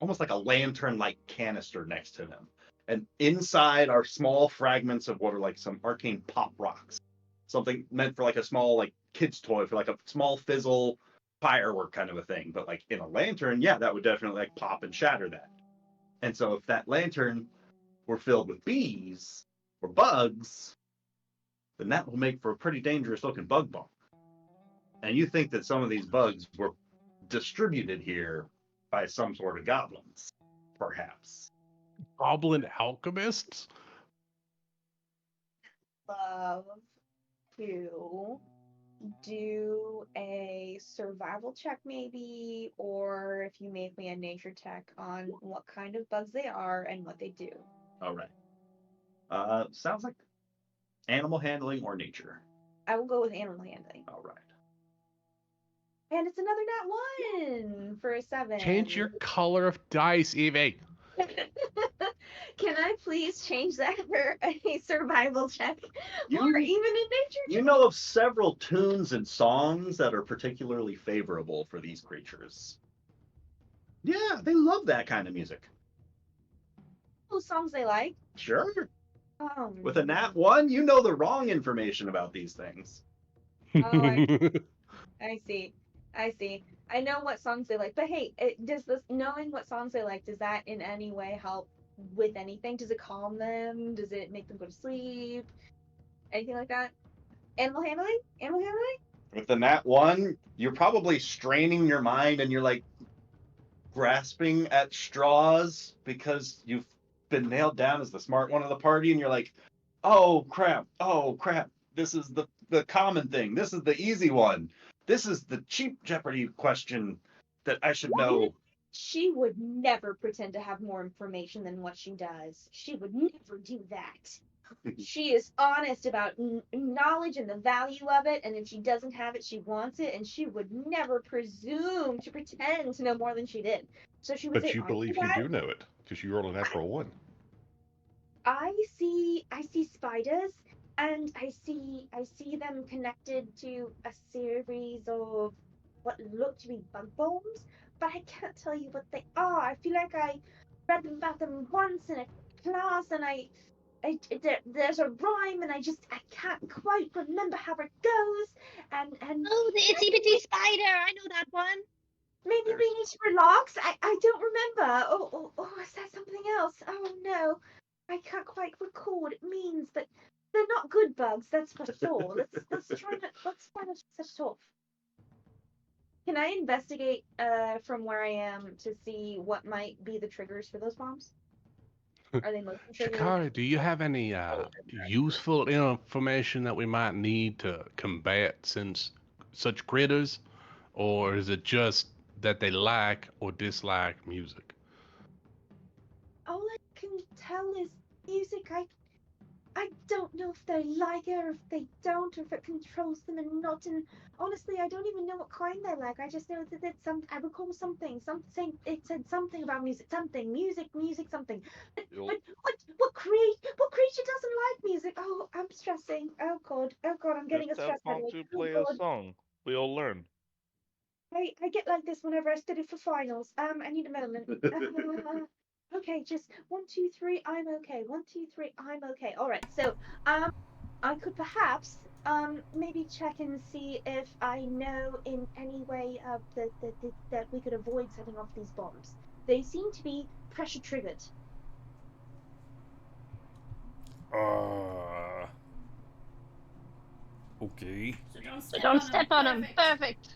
almost like a lantern-like canister next to them. And inside are small fragments of what are like some arcane pop rocks. Something meant for like a small, like, kid's toy, for like a small fizzle firework kind of a thing. But like in a lantern, yeah, that would definitely like pop and shatter that. And so if that lantern were filled with bees or bugs, then that will make for a pretty dangerous looking bug bomb. And you think that some of these bugs were distributed here by some sort of goblins, perhaps. Goblin alchemists? Love to do a survival check maybe, or if you make me a nature check on what kind of bugs they are and what they do. All right. Sounds like animal handling or nature. I will go with animal handling. All right. And it's another nat 1 for a 7. Change your color of dice, Evie. Can I please change that for a survival check? You- or even a nature You know of several tunes and songs that are particularly favorable for these creatures. Yeah, they love that kind of music. check? Songs they like. Sure. With a nat 1, you know the wrong information about these things. I see. I see. I know what songs they like, but hey, does this knowing what songs they like, does that in any way help with anything? Does it calm them? Does it make them go to sleep? Anything like that? Animal handling? Animal handling? With the nat 1, you're probably straining your mind and you're like grasping at straws because you've been nailed down as the smart one of the party and you're like, oh crap, this is the common thing, this is the easy one, this is the cheap Jeopardy question that I should know. She would never pretend to have more information than what she does. She would never do that. She is honest about knowledge and the value of it, and if she doesn't have it, she wants it, and she would never presume to pretend to know more than she did. So she would But say, you believe you do know it because you rolled a natural 1. I see spiders, and I see them connected to a series of what look to be bug bombs, but I can't tell you what they are. I feel like I read about them once in a class, and there's a rhyme, and I can't quite remember how it goes. And Oh, the itsy bitsy spider! I know that one. maybe we need to relax. I don't remember. Oh, is that something else? Oh no, I can't quite recall what it means. But they're not good bugs. That's for sure. Let's find a set off. Can I investigate from where I am to see what might be the triggers for those bombs? Are they motion triggered? Shikari, do you have any useful information that we might need to combat such critters? Or is it just that they like or dislike music? All I can tell is music. I don't know if they like it or if they don't, or if it controls them or not. And honestly, I don't even know what kind they like. I just know that it's some. I recall something. Something. It said something about music. Something. Music. Something. But what creature doesn't like music? Oh, I'm stressing. Oh God. I'm getting a Just stress have headache. to Oh play a God. song. We'll learn. I get like this whenever I study for finals. I need a moment. Okay, just 1, 2, 3. I'm okay. 1, 2, 3. I'm okay. All right. So, I could perhaps maybe check and see if I know in any way that we could avoid setting off these bombs. They seem to be pressure triggered. Okay. So Don't step on them. Perfect. Perfect.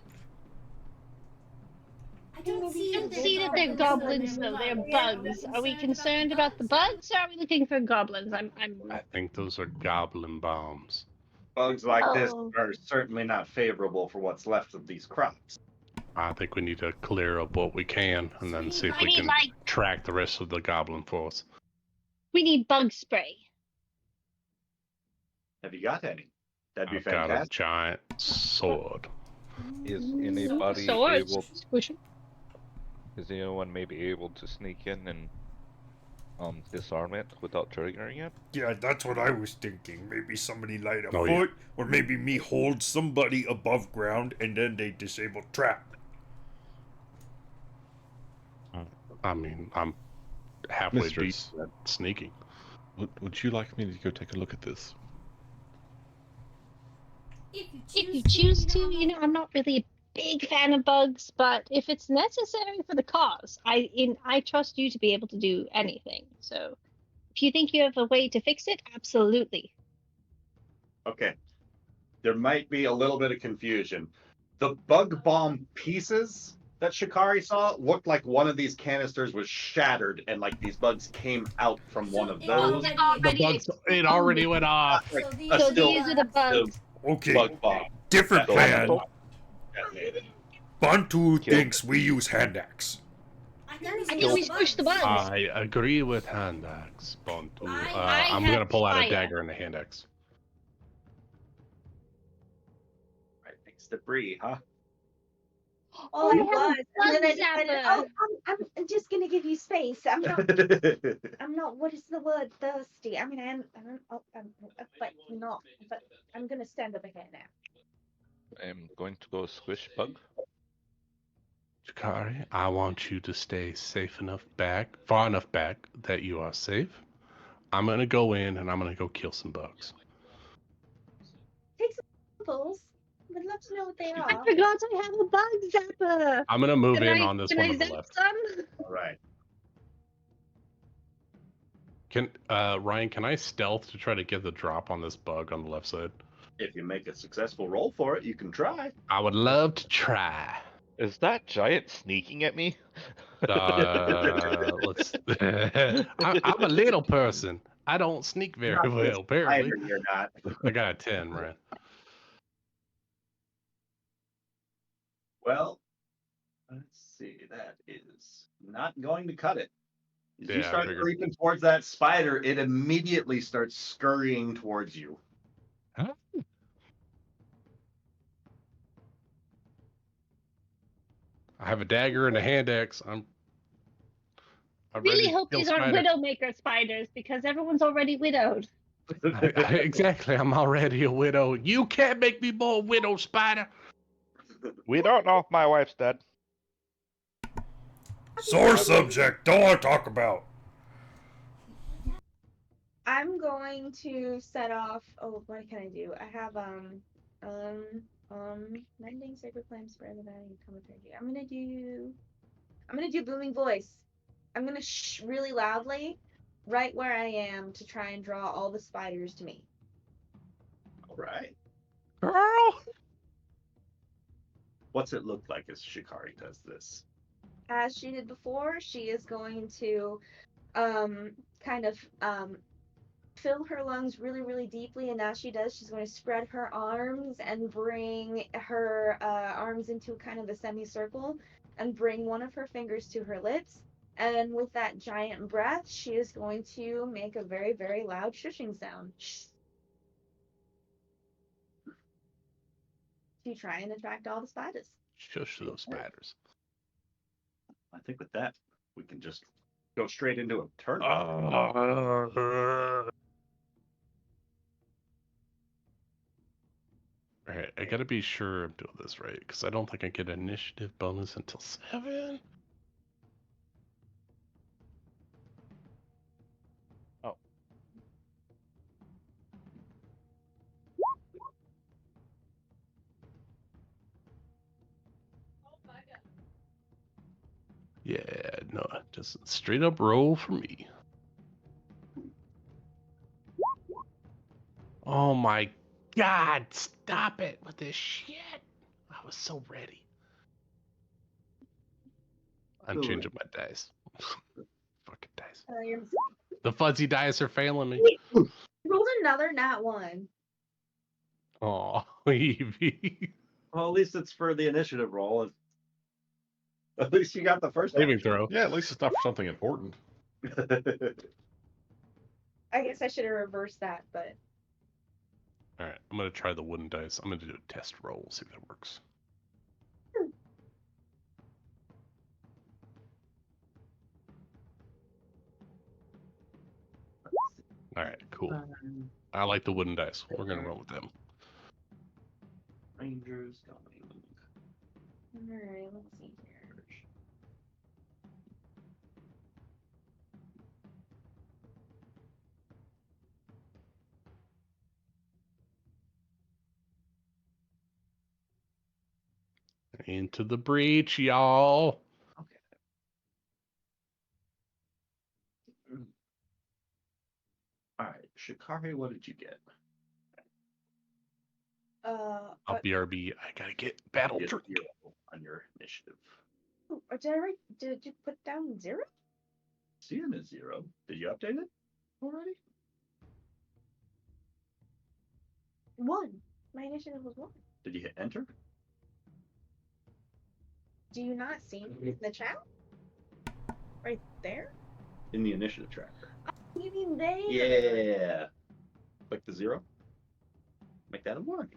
I don't see Don't that see that they're goblins, though. They're bugs. Are we concerned about the bugs, or are we looking for goblins? I think those are goblin bombs. Bugs like this Oh. are certainly not favorable for what's left of these crops. I think we need to clear up what we can and then see if We we need, can like, track the rest of the goblin force. we need bug spray. Have you got any? That'd be I've got a fantastic. giant sword. Is anybody Swords. able? Squish 'em. Is anyone maybe able to sneak in and disarm it without triggering it? Yeah, that's what I was thinking. Maybe somebody light a Oh, yeah. foot, or maybe me hold somebody above ground and then they disable trap. I mean, I'm halfway Mistress. decent at sneaking. Would you like me to go take a look at this? If If you choose to, I'm not really a big fan of bugs, but if it's necessary for the cause, I trust you to be able to do anything. So, if you think you have a way to fix it, absolutely. Okay. There might be a little bit of confusion. The bug bomb pieces that Shikari saw looked like one of these canisters was shattered and like these bugs came out from one of those. The bugs, it already went off. So A these, So still these are the bugs. Okay, bug bomb. different So- plan. Detonated. Bantu Kill. thinks we use hand axe. I think I think we squish the bugs. I agree with hand axe, Bantu. I I'm have gonna pull out a fire. dagger and a hand axe. Right, thanks to Bree, huh? Oh, I it have a was. And then bug zapper. I'm just gonna give you space. I'm not. What is the word? Thirsty. I mean, but not. But I'm gonna stand over here now. I'm going to go squish bug. Shikari, I want you to stay far enough back that you are safe. I'm gonna go in and I'm gonna go kill some bugs. Take some samples. Would love to know what they I are. forgot I have a bug zapper. I'm gonna move Can in I, on this can one I on the zap left. some? All right. Can Ryan, can I stealth to try to get the drop on this bug on the left side? If you make a successful roll for it, you can try. I would love to try. Is that giant sneaking at me? Let's. I'm a little person. I don't sneak very Not this well, apparently. Either you're not. I got a 10, right? Well, let's see. That is not going to cut it. As you Yeah, I start figured. creeping towards that spider, it immediately starts scurrying towards you. Huh? I have a dagger and a hand axe. I'm Really ready to hope kill these aren't spider. Widowmaker spiders because everyone's already widowed. Exactly, I'm already a widow. You can't make me more widow, spider. We don't know if my wife's dead. Sore subject, don't want to talk about. I'm going to set off. Oh, what can I do? I have mending sacred flames for everybody. I'm gonna do booming voice. I'm gonna shh really loudly, right where I am, to try and draw all the spiders to me. All right. Girl. What's it look like as Shikari does this? As she did before, she is going to kind of fill her lungs really, really deeply, and as she does, she's going to spread her arms and bring her arms into kind of a semicircle and bring one of her fingers to her lips. And with that giant breath, she is going to make a very, very loud shushing sound to try and attract all the spiders. Shush those spiders. I think with that, we can just go straight into a turn. Alright, I gotta be sure I'm doing this right, because I don't think I get initiative bonus until 7. Oh. Yeah, no, just straight up roll for me. Oh my god, stop it with this shit. I was so ready. I'm Ooh. changing my dice. Fucking dice. You're The fuzzy dice are failing me. rolled another nat 1. Oh, Evie. Well, at least it's for the initiative roll. At least you got the first Saving action. throw. Yeah, at least it's not for something important. I guess I should have reversed that, but Alright, I'm gonna try the wooden dice. I'm gonna do a test roll, see if that works. Alright, cool. I like the wooden dice. We're gonna roll with them. Rangers going. alright, let's see here. Into the breach, y'all. Okay. All right, Shikari, what did you get? I'll What, BRB. I gotta get battle You drink. get 0 on your initiative. did you put down 0? Seeing is 0. Did you update it already? 1. My initiative was 1. Did you hit enter? Do you not see the chat? Right there? In the initiative tracker. You mean there? Yeah. Click the 0. Make that a 1.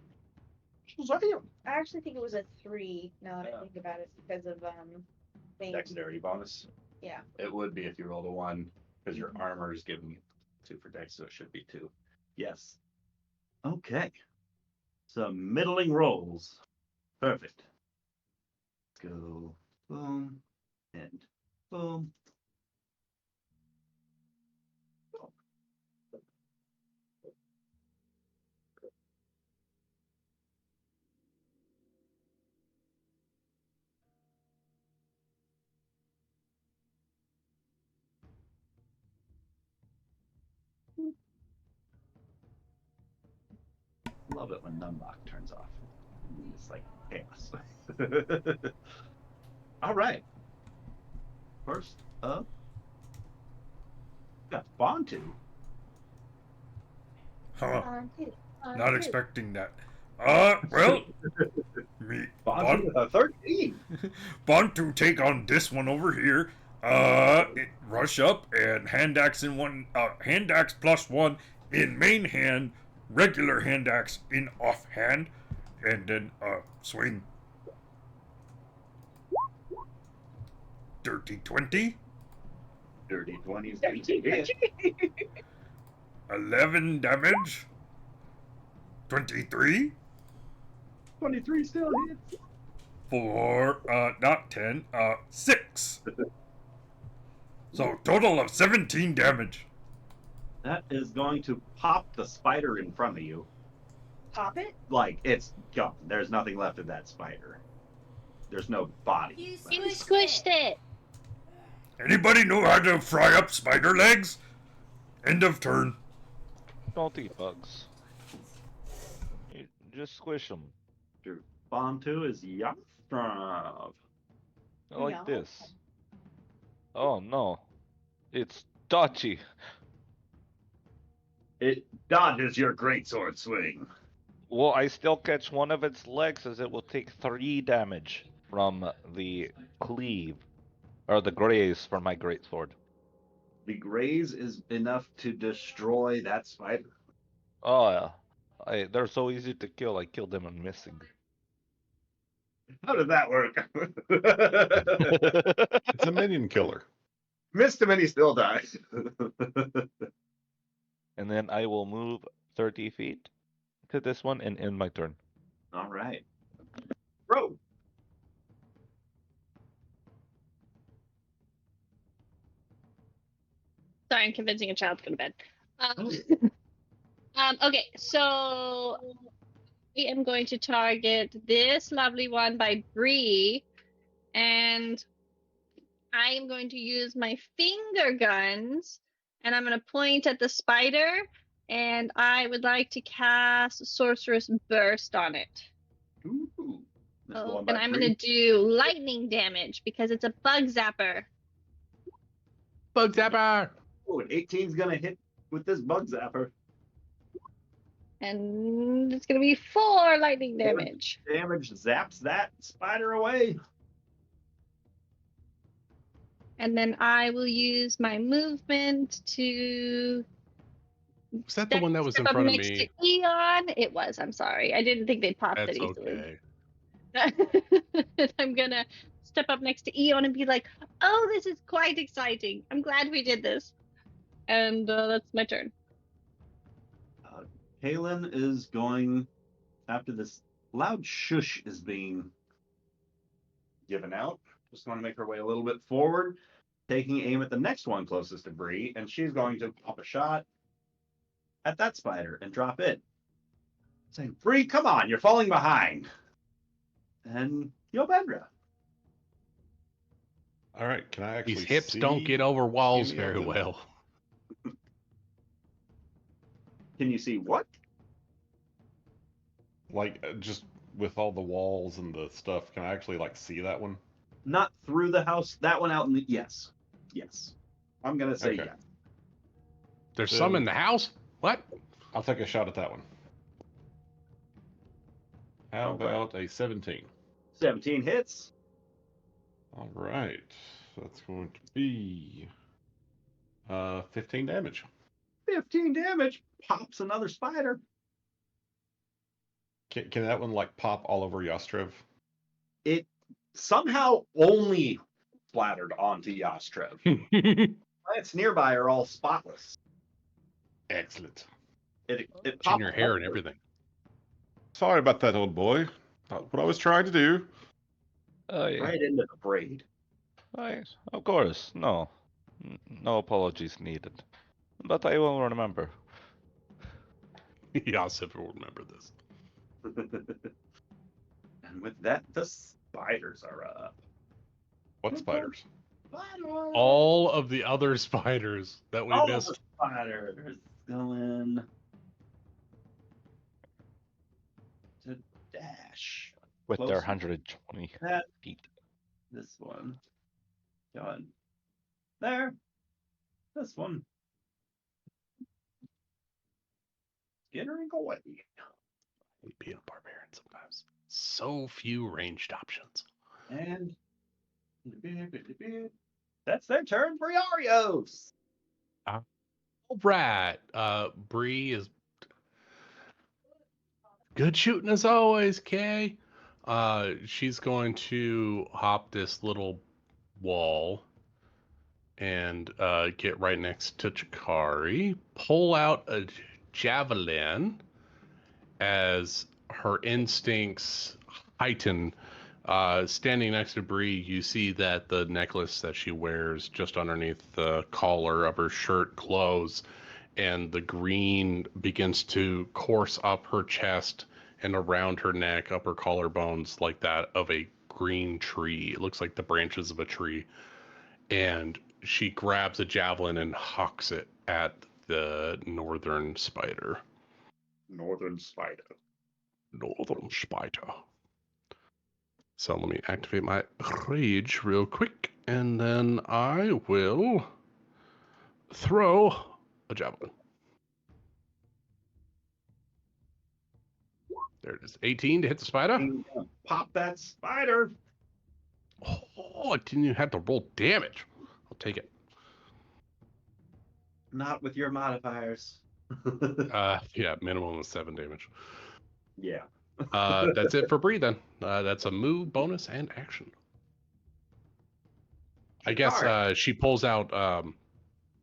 I actually think it was a 3 now that I Yeah. think about it because of things. Dexterity bonus. Yeah. It would be if you rolled a 1, because your Mhm. armor is giving you 2 for dex, so it should be 2. Yes. Okay. Some middling rolls. Perfect. Let's go boom and boom. Love it when Numblock turns off. It's like chaos. All right. First up, got Bontu. Huh. On Not two. expecting that. Well, me, Bontu with a 13. Bontu take on this one over here. Rush up and hand axe in one. Hand axe +1 in main hand. Regular hand axe in off hand, and then swing. Dirty 20. Dirty 20s. Dirty 11 damage. 23 23 still hits. for not 10, 6. So total of 17 damage. That is going to pop the spider in front of you. Pop it? Like, it's gone. There's nothing left of that spider. There's no body. You left. You squished it. Anybody know how to fry up spider legs? End of turn. Don't eat bugs. You just squish them. Your Bontu is Yastrov. Like No. this. Oh no. It's dodgy. It dodges your greatsword swing. Well, I still catch one of its legs as it will take 3 damage from the cleave. Or the graze for my greatsword. The graze is enough to destroy that spider. Oh, yeah. They're so easy to kill, I killed them and missing. How did that work? It's a minion killer. Missed him and he still dies. And then I will move 30 feet to this one and end my turn. All right. Bro. Sorry, I'm convincing a child to go to bed. Okay, so I am going to target this lovely one by Bree, and I am going to use my finger guns, and I'm going to point at the spider, and I would like to cast Sorcerous Burst on it. Ooh. This Oh, one and by I'm three. going to do lightning damage because it's a bug zapper. Bug zapper! Oh, an 18's gonna hit with this bug zapper. And it's going to be 4 lightning damage. Damage zaps that spider away. And then I will use my movement to Was that the one that was in step up front of next me? to Eon. It was. I'm sorry. I didn't think they'd pop That's that easily. okay. I'm gonna step up next to Eon and be like, "Oh, this is quite exciting. I'm glad we did this." And that's my turn. Kalen is going after this loud shush is being given out. Just going to make her way a little bit forward, taking aim at the next one closest to Bree, and she's going to pop a shot at that spider and drop it. Saying, Bree, come on, you're falling behind. And Yobedra. All right, can I actually These hips see don't get over walls any of very them? well. Can you see what? Like, just with all the walls and the stuff, can I actually, like, see that one? Not through the house. That one out in the... Yes. Yes. I'm going to say Okay. yes. There's some in the house? What? I'll take a shot at that one. How All right. about a 17? 17 hits. All right. That's going to be 15 damage. 15 damage. Pops another spider. Can that one, like, pop all over Yastrev? It somehow only splattered onto Yastrev. Plants nearby are all spotless. Excellent. It In popped your hair and over everything. Sorry about that, old boy. Not what I was trying to do. Oh, yeah. right into the braid. Nice. Of course. No. No apologies needed. But I will remember. Yasif will remember this. And with that, the spiders are up. What spiders? Spiders! All of the other spiders that we All of missed. the spiders going to dash. With their Close. 120 That feet. this one going there. This one skittering away. Being a barbarian sometimes. So few ranged options. And that's their turn for Yarios. All right. Bree is good shooting as always, Kay. She's going to hop this little wall and get right next to Chikari, pull out a javelin as her instincts heighten. Standing next to Bree, you see that the necklace that she wears just underneath the collar of her shirt glows, and the green begins to course up her chest and around her neck, up her collarbones, like that of a green tree. It looks like the branches of a tree. And she grabs a javelin and hucks it at the northern spider. Northern spider. Northern spider. So let me activate my rage real quick, and then I will throw a javelin. There it is. 18 to hit the spider. Pop that spider. Oh, I didn't even have to roll damage. I'll take it. Not with your modifiers. Yeah, minimum of 7 damage. Yeah. That's it for Bree then. That's a move, bonus, and action. I guess she pulls out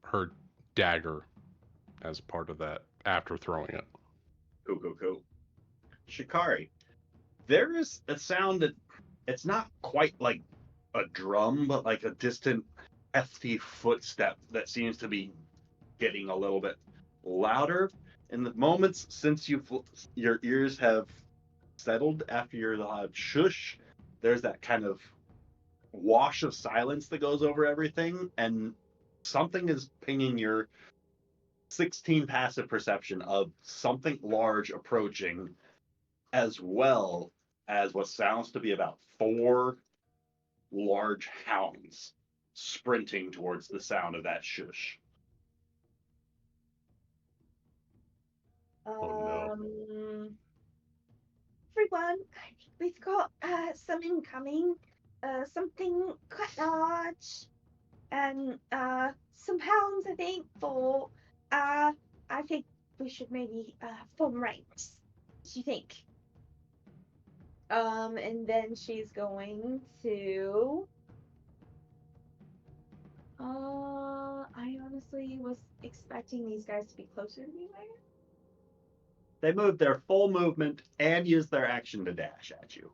her dagger as part of that after throwing it. Cool. Shikari, there is a sound that it's not quite like a drum, but like a distant, hefty footstep that seems to be getting a little bit louder. In the moments since your ears have settled after your loud shush, there's that kind of wash of silence that goes over everything, and something is pinging your 16 passive perception of something large approaching, as well as what sounds to be about 4 large hounds sprinting towards the sound of that shush. Oh, Everyone, I think we've got some incoming. Something quite large, and some hounds. I think for. I think we should maybe form ranks. What do you think? And then she's going to. I honestly was expecting these guys to be closer to me later. They move their full movement and use their action to dash at you.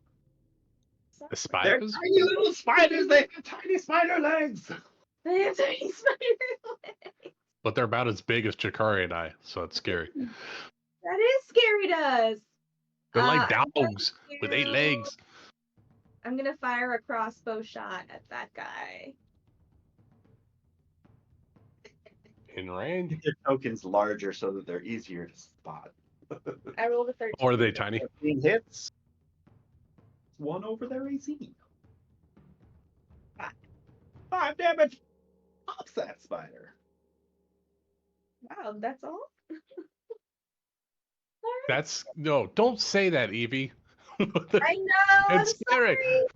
The They're spiders? tiny little spiders. They have tiny spider legs. They have tiny spider legs. But they're about as big as Chikari and I, so it's scary. That is scary to us. They're like I'm going dogs with 8 to- legs. I'm gonna fire a crossbow shot at that guy. In range? Their tokens larger so that they're easier to spot. I rolled a 13. Or are they tiny? 15 hits. 1 over their AC. 5 damage. Pops that spider. Wow, that's all? That's no, don't say that, Evie. I know. I'm It's scary. sorry.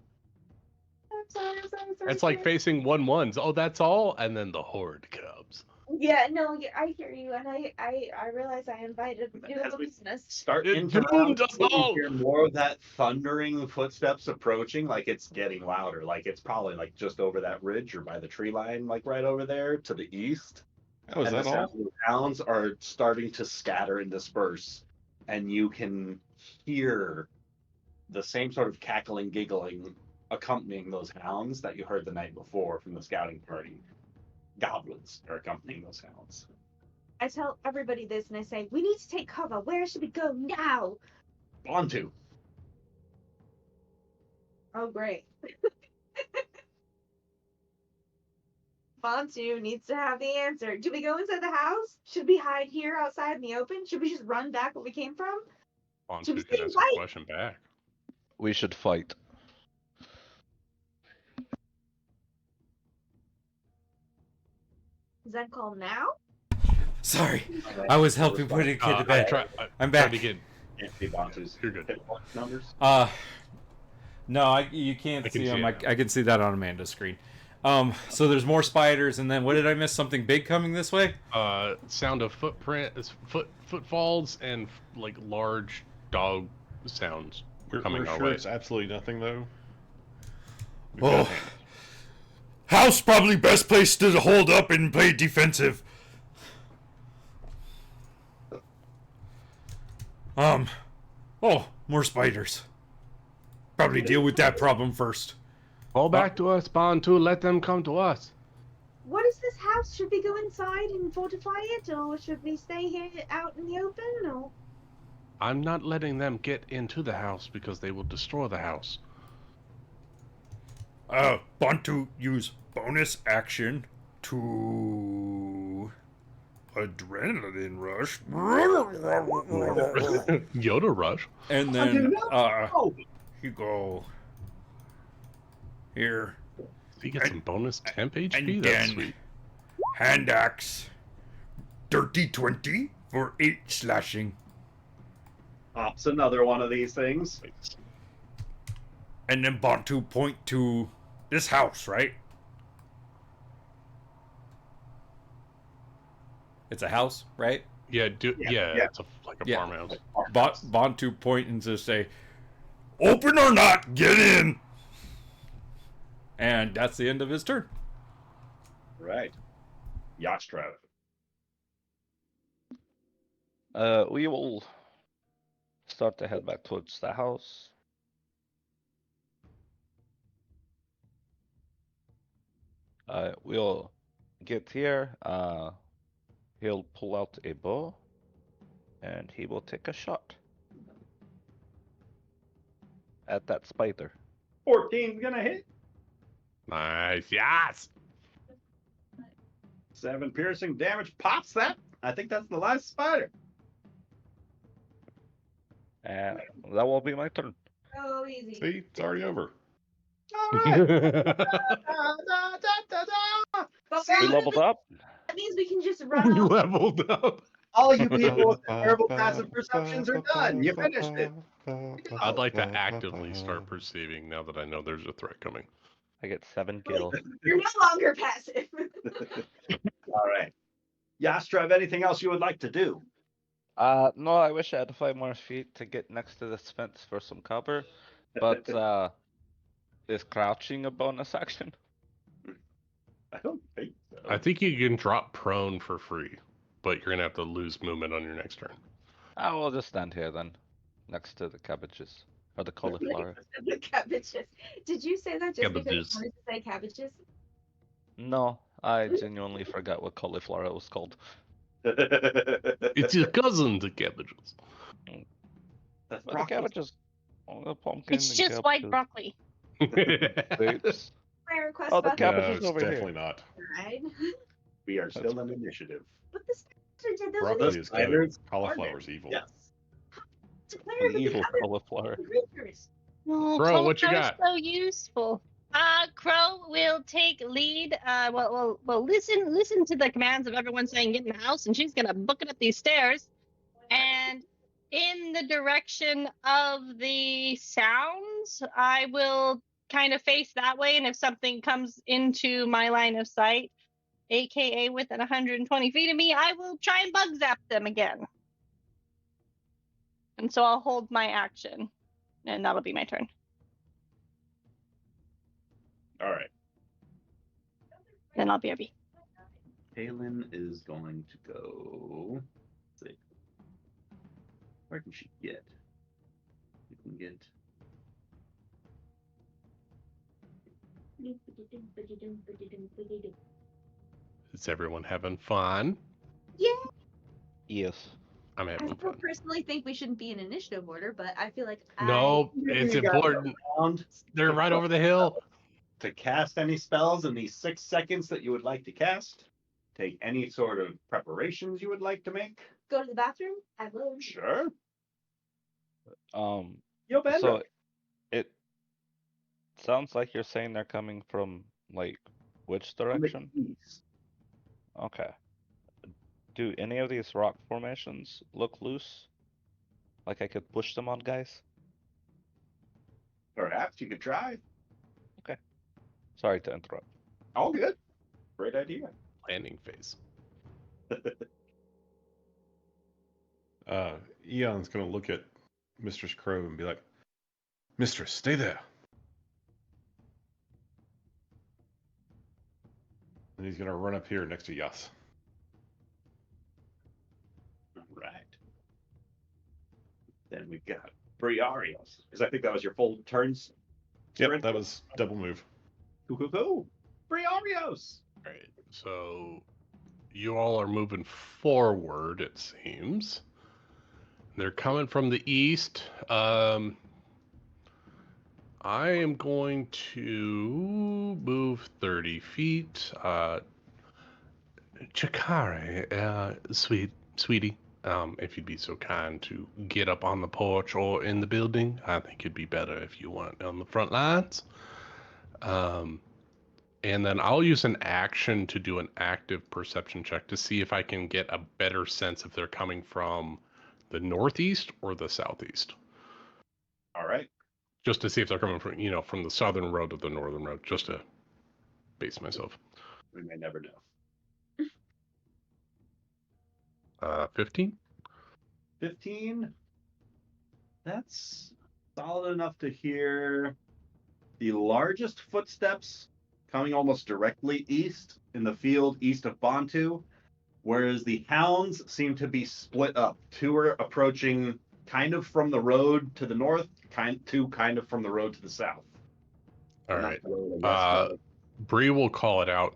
I'm sorry. It's like facing 1/1s. Oh, that's all, and then the horde comes. Yeah, no, yeah, I hear you, and I realize I invited you As to we business. Start It into doomed us you all. hear more of that thundering footsteps approaching, like it's getting louder. Like it's probably like just over that ridge or by the tree line, like right over there to the east. Oh, is And that the all? sound of the hounds are starting to scatter and disperse, and you can hear the same sort of cackling, giggling accompanying those hounds that you heard the night before from the scouting party. Goblins are accompanying those hounds. I tell everybody this, and I say, we need to take cover. Where should we go now? Bantu. Oh, great. Bantu needs to have the answer. Do we go inside the house? Should we hide here outside in the open? Should we just run back where we came from? Bonsu we can say ask fight? a question back. We should fight. Is that call now? Sorry, I was helping put a kid to bed. I'm back. Tried to get, Can't see Bantu's you're good. hit point numbers. No, you can't I can see see them. it. I can see that on Amanda's screen. So there's more spiders, and then what did I miss? Something big coming this way? Sound of footfalls and like large dog sounds coming We're our sure way. it's absolutely nothing though. We've Oh. got hands. House probably best place to hold up and play defensive. Oh, more spiders. Probably deal with that problem first. Fall back to us, Bantu. Let them come to us. What is this house? Should we go inside and fortify it, or should we stay here out in the open? Or I'm not letting them get into the house because they will destroy the house. Bantu use bonus action to adrenaline rush. Yoda rush. And then you go here. He gets some bonus temp HP. And That's then sweet. hand axe dirty 20 for 8 slashing. Pops another one of these things. And then Bantu point to this house, right? It's a house, right? Yeah, Yeah. it's like a Yeah. farmhouse. Bantu point and just say, Open or not, get in! and that's the end of his turn. Right. Yachtstrav. We will start to head back towards the house. We'll get here. He'll pull out a bow, and he will take a shot at that spider. 14's gonna hit. Nice, yes. 7 piercing damage. Pops that. I think that's the last spider. And that will be my turn. Oh, easy. See, it's already over. All right. But We leveled up. that means we can just run You off. leveled up. All you people with terrible passive perceptions are done. You finished it. I'd like to actively start perceiving now that I know there's a threat coming. I get 7 gil. You're no longer passive. All right. Yastrav, anything else you would like to do? No, I wish I had 5 more feet to get next to this fence for some cover, but is crouching a bonus action? I don't think so. I think you can drop prone for free, but you're gonna have to lose movement on your next turn. I will just stand here then, next to the cabbages or the cauliflower. The cabbages. Did you say that just because Cabbages. you wanted to say cabbages? No, I genuinely forgot what cauliflower was called. It's your cousin, the cabbages. That's But the broccoli. cabbages, the pumpkin. It's and just white cabbages, broccoli. dates. My request Oh, the about cab- No, Cabbages it's over here. definitely not. right? We are still in initiative. But the spider did those Broccoli are is spiders good. Cauliflower's evil. Yes. declared An the evil other cauliflower. creatures. Oh, Crow, what you cauliflower's got? so useful. Crow will take lead. Well, listen to the commands of everyone saying get in the house, and she's gonna book it up these stairs, and in the direction of the sounds, I will kind of face that way, and if something comes into my line of sight, aka within 120 feet of me, I will try and bug zap them again. And so I'll hold my action, and that'll be my turn. All right. Then I'll BRB. Kaylin is going to go. Let's see. Where can she get? You can get. Is everyone having fun? Yeah, Yes. I'm I having don't fun. personally think we shouldn't be in initiative order, but I feel like No, it's You guys important. are around They're right over the hill. to cast any spells in these 6 seconds that you would like to cast. Take any sort of preparations you would like to make. go to the bathroom. I will. Sure. Yo, Bender. So it sounds like you're saying they're coming from like which From the direction? east. Okay. Do any of these rock formations look loose? Like I could push them on guys? Perhaps you could try. Sorry to interrupt. All good. Great idea. Landing phase. Eon's gonna look at Mistress Crow and be like, "Mistress, stay there." And he's gonna run up here next to Yas. All right. Then we've got Briarios. Because I think that was your full turns. Yep, that was double move. Cool. Briarios. All right. So you all are moving forward, it seems. They're coming from the east. I am going to move 30 feet. Chakari, sweetie, if you'd be so kind to get up on the porch or in the building, I think it'd be better if you weren't on the front lines. And then I'll use an action to do an active perception check to see if I can get a better sense if they're coming from the northeast or the southeast. All right. Just to see if they're coming from, from the southern road to the northern road, just to base myself. We may never know. 15? 15. That's solid enough to hear the largest footsteps coming almost directly east in the field east of Bantu, whereas the hounds seem to be split up. Two are approaching kind of from the road to the north, two kind of from the road to the south. All Not right. the road to the west, Bree will call it out.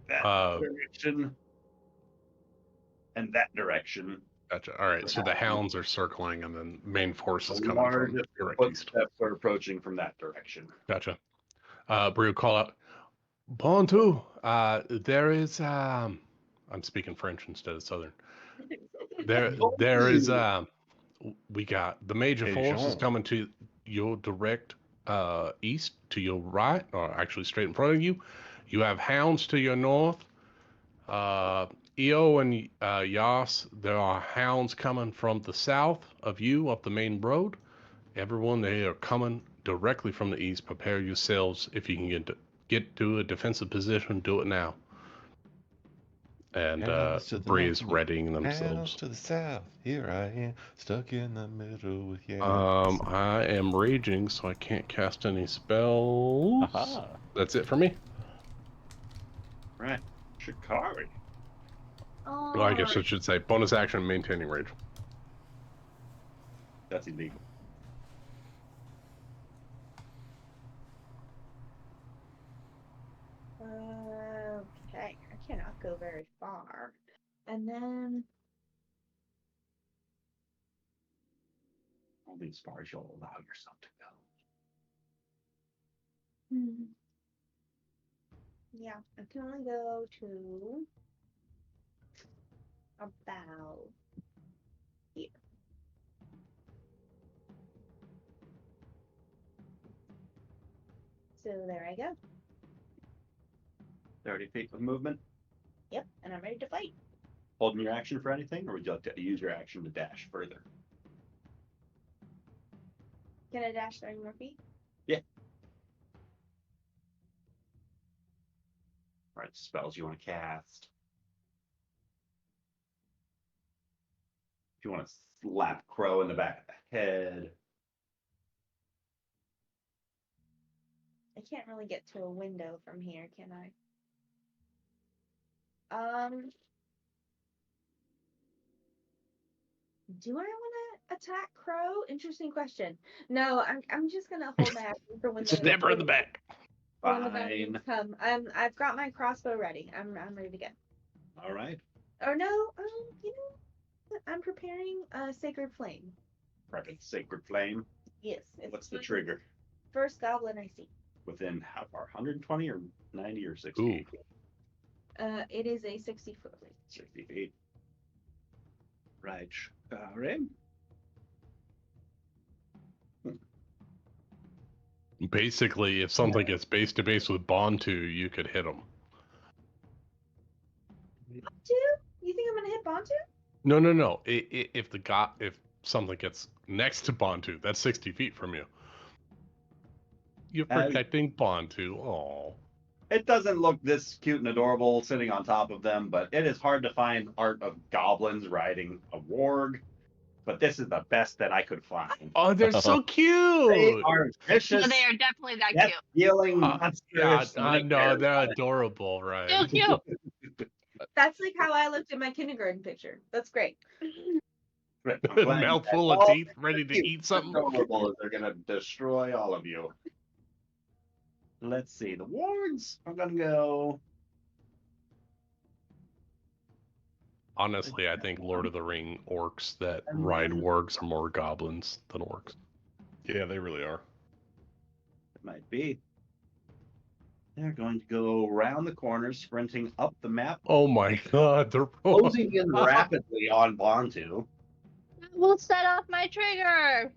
that direction and that direction. Gotcha. All right. So the hounds are circling, and then main force is coming from Largest direct east. footsteps are approaching from that direction. Gotcha. Bree will call out, Bantu, there is, I'm speaking French instead of Southern. There is, we got the major Hey, force is Jean. coming to your direct east, to your right, or actually straight in front of you. You have hounds to your north. Io and Yas, there are hounds coming from the south of you up the main road. Everyone, they are coming directly from the east. Prepare yourselves. If you can get to a defensive position, do it now. And Hounds to the Bree north is and the readying Hounds themselves. to the south. Here I am, stuck in the middle with you. I am raging, so I can't cast any spells. Aha. That's it for me. Right. Shikari. Oh, Well, I guess I should say bonus action, maintaining rage. That's illegal. Okay, I cannot go very far. And then Only as far as you'll allow yourself to go. yeah, I can only go to about here. So there I go. 30 feet of movement. Yep, and I'm ready to fight. Holding your action for anything, or would you like to use your action to dash further? Can I dash 30 more feet? All right, spells you want to cast. If you want to slap Crow in the back of the head. I can't really get to a window from here, can I? Do I want to attack Crow? Interesting question. No, I'm just gonna hold my action for when the Stab her in the back. when the Fine. goblins come. I've got my crossbow ready. I'm ready to go. All right. Or no, you know, I'm preparing a sacred flame. Prepping Sacred Flame. Yes. it's What's the my trigger? First goblin I see. Within how far? 120 or 90 or 60? Ooh. It is a 60-foot range. 60 feet. Right. Rim. Basically, if something gets base to base with Bantu, you could hit them. Bantu? You think I'm gonna hit Bantu? No. If something gets next to Bantu, that's 60 feet from you. You're protecting Bantu. Oh. It doesn't look this cute and adorable sitting on top of them, but it is hard to find art of goblins riding a warg. But this is the best that I could find. Oh, they're so They cute. are vicious, So they are definitely that cute. dealing Yeah, monsters. I know they're adorable, right? So cute. That's like how I looked at my kindergarten picture. That's great. Mouthful of teeth, ready to eat something. Adorable as they're gonna destroy all of you. Let's see. The wargs are gonna go. Honestly, I think Lord of the Ring orcs that ride wargs are more goblins than orcs. Yeah, they really are. It might be. They're going to go around the corner, sprinting up the map, Oh my god, they're closing in rapidly on Bantu. We'll set off my trigger.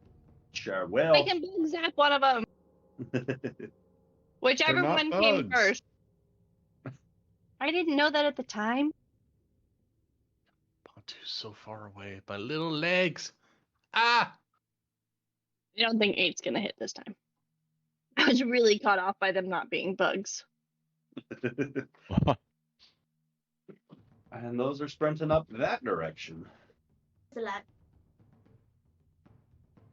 Sure I will. can bug zap one of them. Whichever not one came bugs. first. I didn't know that at the time. Bantu's so far away. My little legs. Ah! I don't think 8's gonna hit this time. I was really caught off by them not being bugs. And those are sprinting up that direction. It's a lot.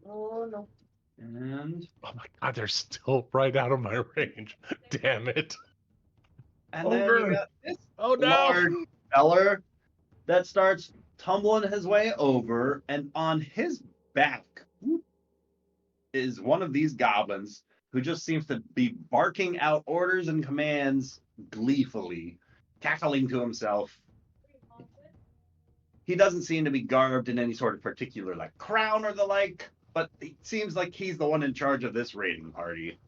Oh no. And Oh my god, they're still right out of my range. Damn it. then you Ogre. got this Oh no! large feller that starts tumbling his way over, and on his back is one of these goblins who just seems to be barking out orders and commands gleefully, cackling to himself. He doesn't seem to be garbed in any sort of particular like crown or the like, but it seems like he's the one in charge of this raiding party.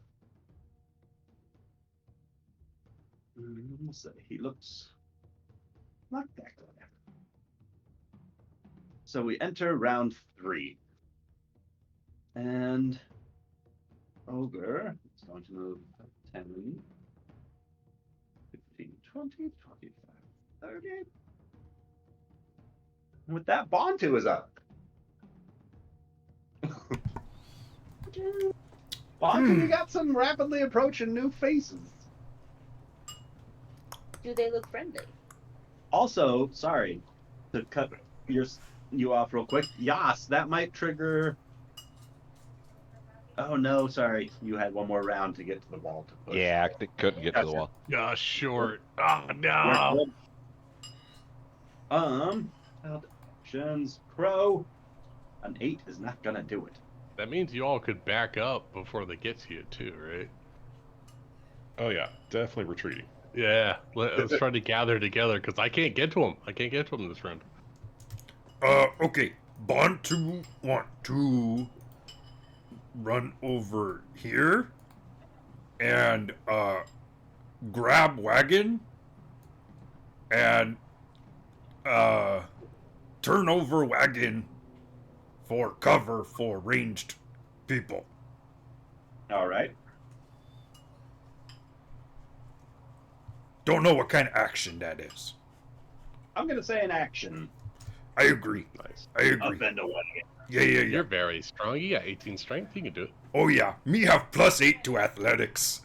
So he looks like that guy. So we enter round 3. And Ogre is going to move 10, 15, 20, 25, 30. And with that, Bantu is up. Bantu, you got some rapidly approaching new faces. Do they look friendly? Also, sorry to cut you off real quick. Yas, that might trigger. Oh no, sorry. You had one more round to get to the wall to push. Yeah, I couldn't get to the Gotcha. wall. Yeah, short. Oh no! Actions, Crow. An 8 is not gonna do it. That means you all could back up before they get to you too, right? Oh yeah, definitely retreating. Yeah, let's try to gather together because I can't get to him. I can't get to him this round. Okay. Bantu want to run over here and grab wagon and turn over wagon for cover for ranged people. All right. Don't know what kind of action that is. I'm gonna say an action. I agree. Nice. I agree. Up and away. Yeah. You're very strong. You got 18 strength. You can do it. Oh yeah, me have +8 to athletics.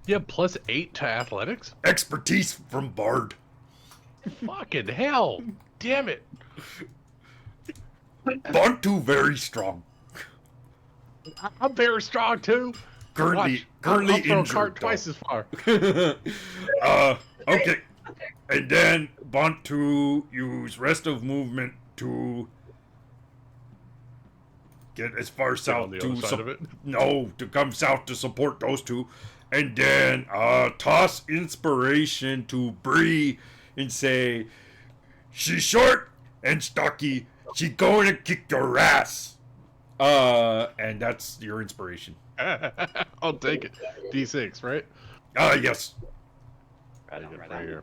You have +8 to athletics? Expertise from Bard. Fucking hell! Damn it! Bantu very strong. I'm very strong too. Currently I'll throw a injured. cart though. twice as far. Okay. And then Bantu use rest of movement to get as far On south the to other side of it. No, to come south to support those two. And then toss inspiration to Bree and say, she's short and stocky. She going to kick your ass. And that's your inspiration. I'll take it. D6, right? Yes. Right here.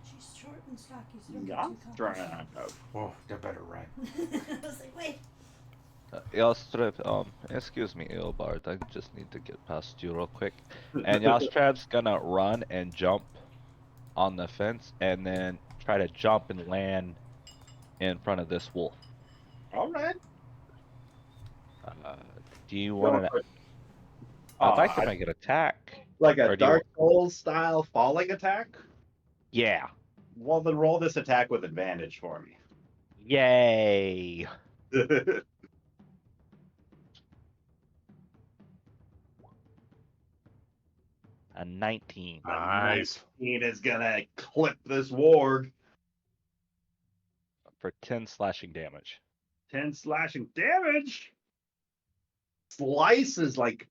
She's short and stocky, so don't Yeah, get too trying comfortable. Oh, that better rhyme. I was like, wait. Yastreb, excuse me, Eobard, I just need to get past you real quick. And Yastreb's gonna run and jump on the fence and then try to jump and land in front of this wolf. All right. Do you want to? for it. I'd like to I- make an attack. Like Or a do you- Dark Souls style falling attack? Yeah. Well, then roll this attack with advantage for me. Yay. A 19 Nice. He is gonna clip this ward. for 10 slashing damage. 10 slashing damage. Slices like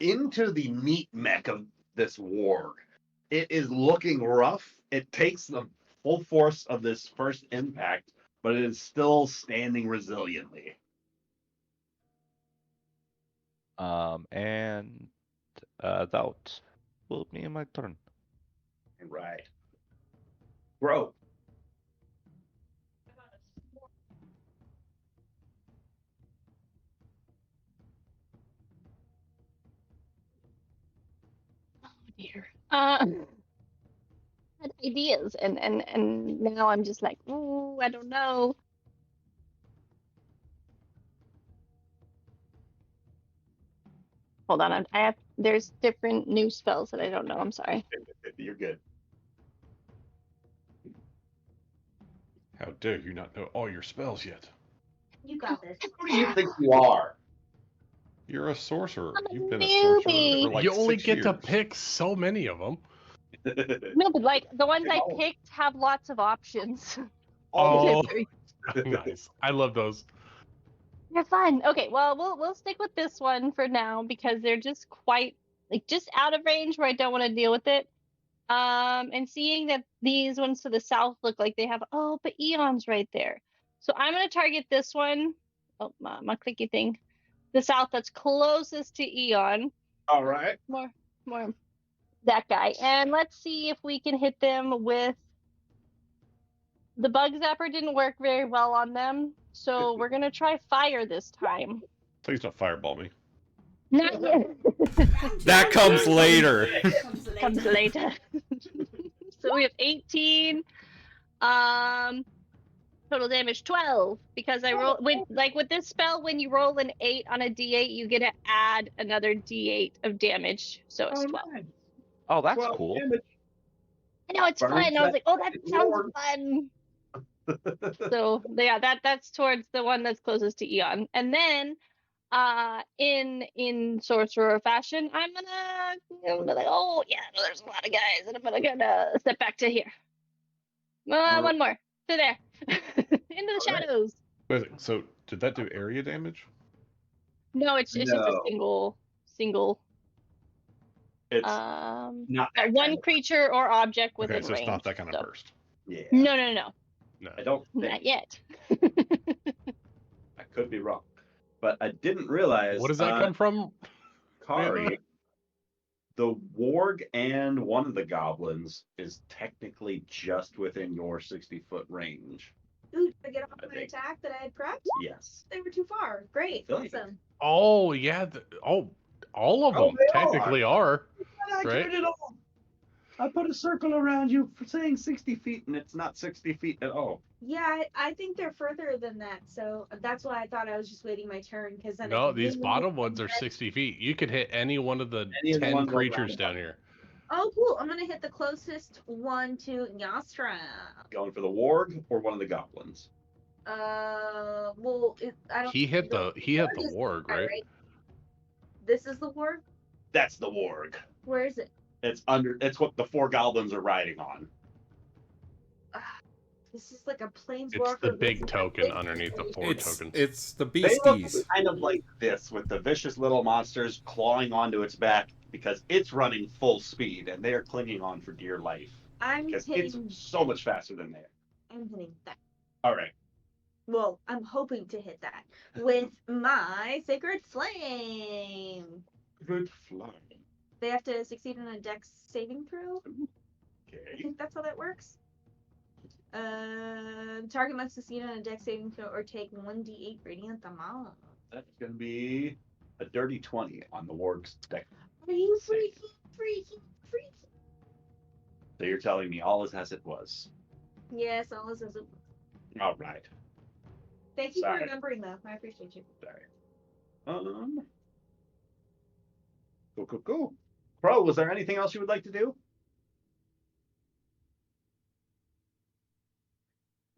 into the meat mech of this ward. It is looking rough. It takes the full force of this first impact, but it is still standing resiliently. And that will be my turn. Right. Bro. dear. Had ideas, and now I'm just like, ooh, I don't know. Hold on, I have. There's different new spells that I don't know. I'm sorry. You're good. How dare you not know all your spells yet? You got this. Who do you think you are? You're a sorcerer. I'm a You've been a sorcerer newbie. for like you only 6 get to years. pick so many of them. No, but like the ones I Oh. picked have lots of options. Oh, They're very- nice. I love those. They're fun. Okay, well, we'll stick with this one for now because they're just quite just out of range where I don't want to deal with it. And seeing that these ones to the south look like they have but Eon's right there. So I'm gonna target this one. Oh, my clicky thing. The south that's closest to Eon. All right. More that guy. And let's see if we can hit them with the bug zapper didn't work very well on them. So we're gonna try fire this time. Please don't fireball me. Not yet. That comes later. Comes later. So we have 18. Total damage 12 because I roll with this spell when you roll an 8 on a d8 you get to add another d8 of damage, so it's 12. Oh, that's 12 cool. damage. I know it's Burns fun. I was that like, oh, that fucking sounds lord. fun. So yeah, that's towards the one that's closest to Eon, and then in sorcerer fashion, I'm gonna like, oh yeah, there's a lot of guys, and I'm gonna step back to here. One more to there, into the shadows. Wait, so did that do area damage? No, it's just a No. single. It's Not not that one kind of- creature or object within Okay, so range. it's not that kind of so. burst. Yeah. No, No. I don't think. not yet. I could be wrong. But I didn't realize. What does that come from? Kari, the warg and one of the goblins is technically just within your 60-foot range. Ooh, did I get off I my think. attack that I had prepped? Yes. They were too far. Great. Really? Awesome. Oh yeah. All of Oh, them they technically are. I Right. turned it off. I put a circle around you for saying 60 feet, and it's not 60 feet at all. Yeah, I think they're further than that, so that's why I thought I was just waiting my turn because then. No, these bottom ones are 60 feet. You could hit any one of the Any of the 10 ones creatures around the down here. Oh, cool! I'm gonna hit the closest one to Nyastra. Going for the warg or one of the goblins? Well, I don't. He hit the warg is warg, guy, right? This is the warg. That's the warg. Where is it? It's under. It's what the 4 goblins are riding on. This is like a planeswalker. It's the with big some token big underneath the 4 tokens. It's the They look beasties. kind of like this, with the vicious little monsters clawing onto its back because it's running full speed and they are clinging on for dear life. I'm Because hitting. it's so much faster than they are. I'm hitting that. All right. Well, I'm hoping to hit that with my Sacred Flame. Good fly. They have to succeed in a dex saving throw. I Okay. think that's how that works. Target must succeed on a dex saving throw or take 1d8 radiant damage. That's going to be a dirty 20 on the warg's deck. Are you freaking? So you're telling me all is as it was. Yes, all is as it. All right. Thank you Sorry. for remembering that. I appreciate you. Sorry. Cool. Pro, was there anything else you would like to do?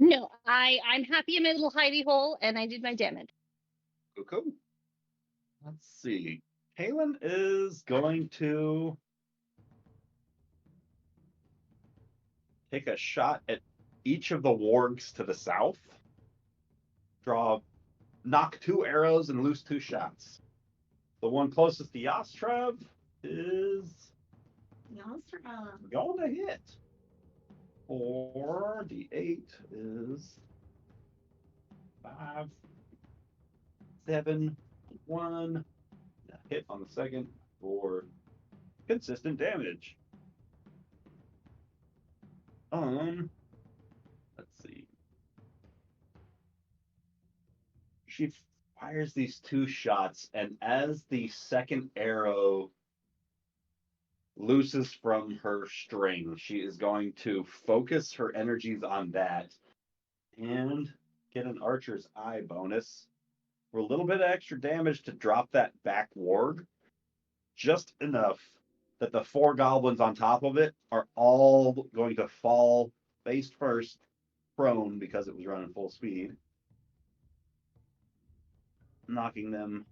No, I'm happy in my little hidey hole, and I did my damage. Cool. Let's see. Kaylin is going to take a shot at each of the wargs to the south. Knock 2 arrows and loose 2 shots. The one closest to Yastrev is going to hit. 4 d8 is 5, 7, 1. Hit on the second for consistent damage. Let's see. She fires these 2 shots, and as the second arrow looses from her string. She is going to focus her energies on that and get an Archer's Eye bonus for a little bit of extra damage to drop that back warg. Just enough that the 4 goblins on top of it are all going to fall face first, prone because it was running full speed, knocking them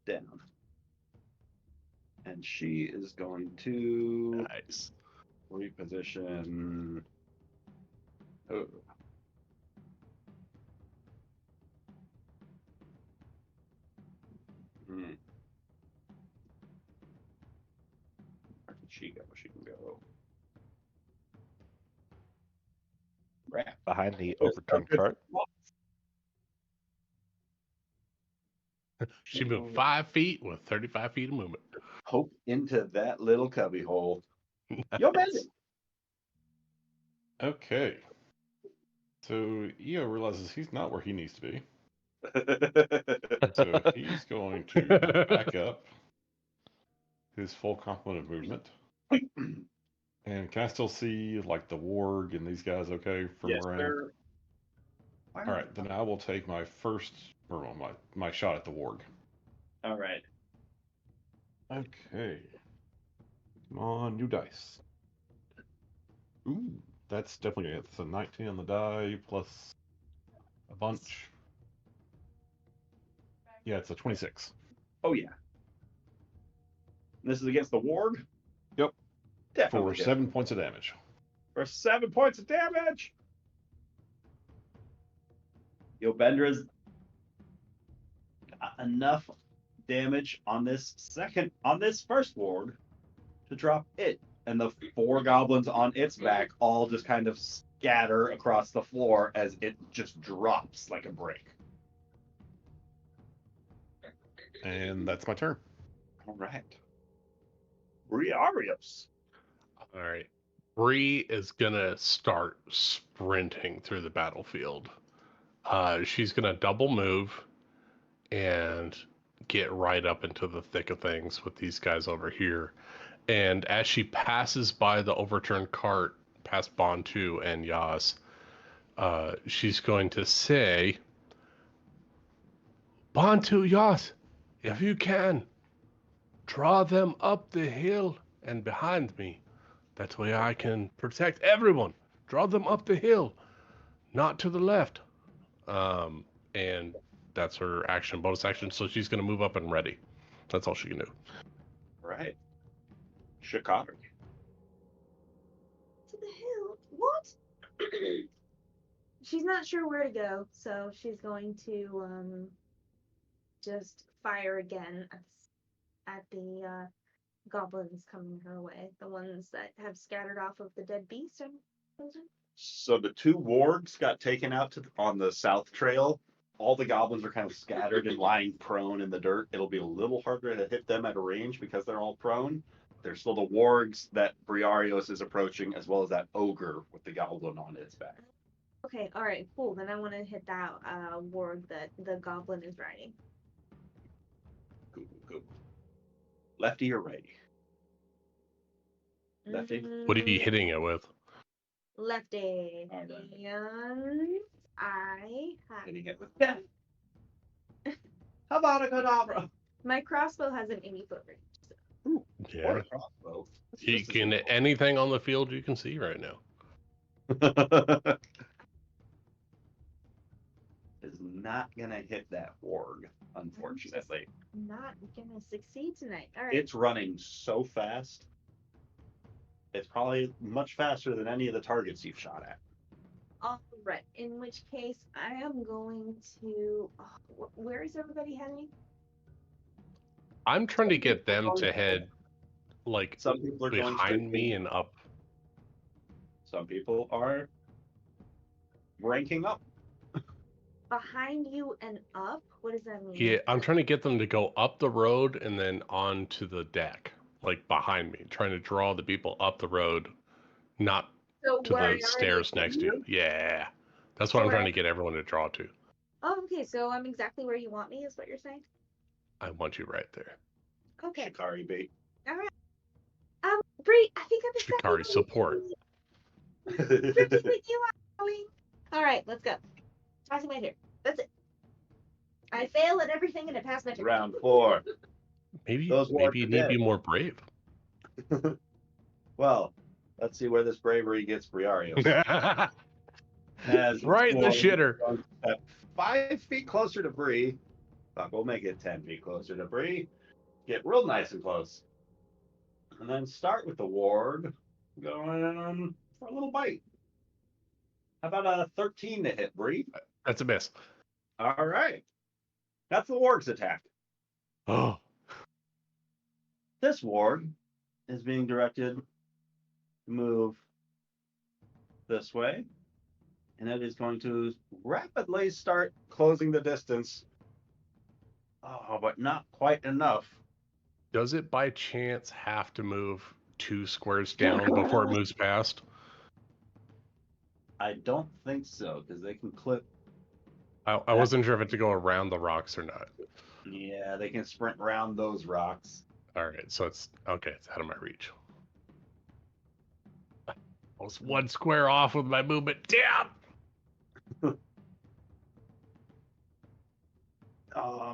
down. And she is going to Nice. reposition. Oh. Hmm. Where can she go? She can go. Crap. Behind the overturned cart. She moved 5 feet with 35 feet of movement. Poke into that little cubby hole. Yo, Bandit. Okay. So Eo realizes he's not where he needs to be. So he's going to back up his full complement of movement. And can I still see like the warg and these guys okay from Yes, where I am? sir. All right, then I will take my first, or well, my shot at the warg. All right. Okay. Come on, new dice. Ooh, that's definitely it. It's a 19 on the die plus a bunch. Yeah, it's a 26. Oh, yeah. This is against the warg? Yep. Definitely. For 7 points of damage. For 7 points of damage. Yo, Bendra's got enough damage on this first warg to drop it. And the 4 goblins on its back all just kind of scatter across the floor as it just drops like a brick. And that's my turn. All right. Briarius. All right. Bree is gonna start sprinting through the battlefield. She's gonna double move and get right up into the thick of things with these guys over here. And as she passes by the overturned cart, past Bontu and Yas, she's going to say, Bontu, Yas, if you can, draw them up the hill and behind me. That way I can protect everyone. Draw them up the hill, not to the left. And that's her action, bonus action. So she's going to move up and ready. That's all she can do. Right. Shikari. To the hill? What? She's not sure where to go, so she's going to just fire again at the goblins coming her way, the ones that have scattered off of the dead beast. I'm supposing. So the 2 wargs got taken out on the south trail. All the goblins are kind of scattered and lying prone in the dirt. It'll be a little harder to hit them at a range because they're all prone. There's still the wargs that Briarios is approaching, as well as that ogre with the goblin on its back. Okay, all right, cool. Then I want to hit that warg that the goblin is riding. Go. Lefty or righty? Lefty. What are you hitting it with? Lefty. Okay. And I have Hitting it with death. How about a Kadabra? my crossbow has an 80-foot range. So. Yeah. Or a crossbow. You can hit anything on the field you can see right now. Is not gonna hit that warg, unfortunately. Not gonna succeed tonight. All right. It's running so fast. It's probably much faster than any of the targets you've shot at. All right. In which case, I am going to. Where is everybody heading? I'm trying to get them to head like Some people are going behind straight me to- and up. Some people are ranking up. Behind you and up? What does that mean? Yeah, I'm trying to get them to go up the road and then onto the deck, like behind me, trying to draw the people up the road, not So to where the I stairs already- next to you. Yeah. That's what I'm Where trying I- to get everyone to draw to. Oh, okay. So I'm exactly where you want me, is what you're saying? I want you right there. Okay. Shikari bait. All right. Bree, I think I'm expecting Shikari support. Bree with you, Ollie. All right, let's go. Passing my turn. That's it. I fail at everything and I pass my turn. Round 4. Maybe Those wards you are need to be dead. more brave. Well, let's see where this bravery gets Briarios. As Right in the shitter. At 5 feet closer to Bree. Fuck, we'll make it 10 feet closer to Bree. Get real nice and close. And then start with the ward going for a little bite. How about a 13 to hit, Bree? That's a miss. All right. That's the ward's attack. Oh, This ward is being directed to move this way. And it is going to rapidly start closing the distance. Oh, but not quite enough. does it by chance have to move 2 squares down before it moves past? I don't think so, because they can clip. I wasn't sure if it had to go around the rocks or not. Yeah, they can sprint around those rocks. All right, so it's okay. It's out of my reach. I was 1 square off with my movement. Damn.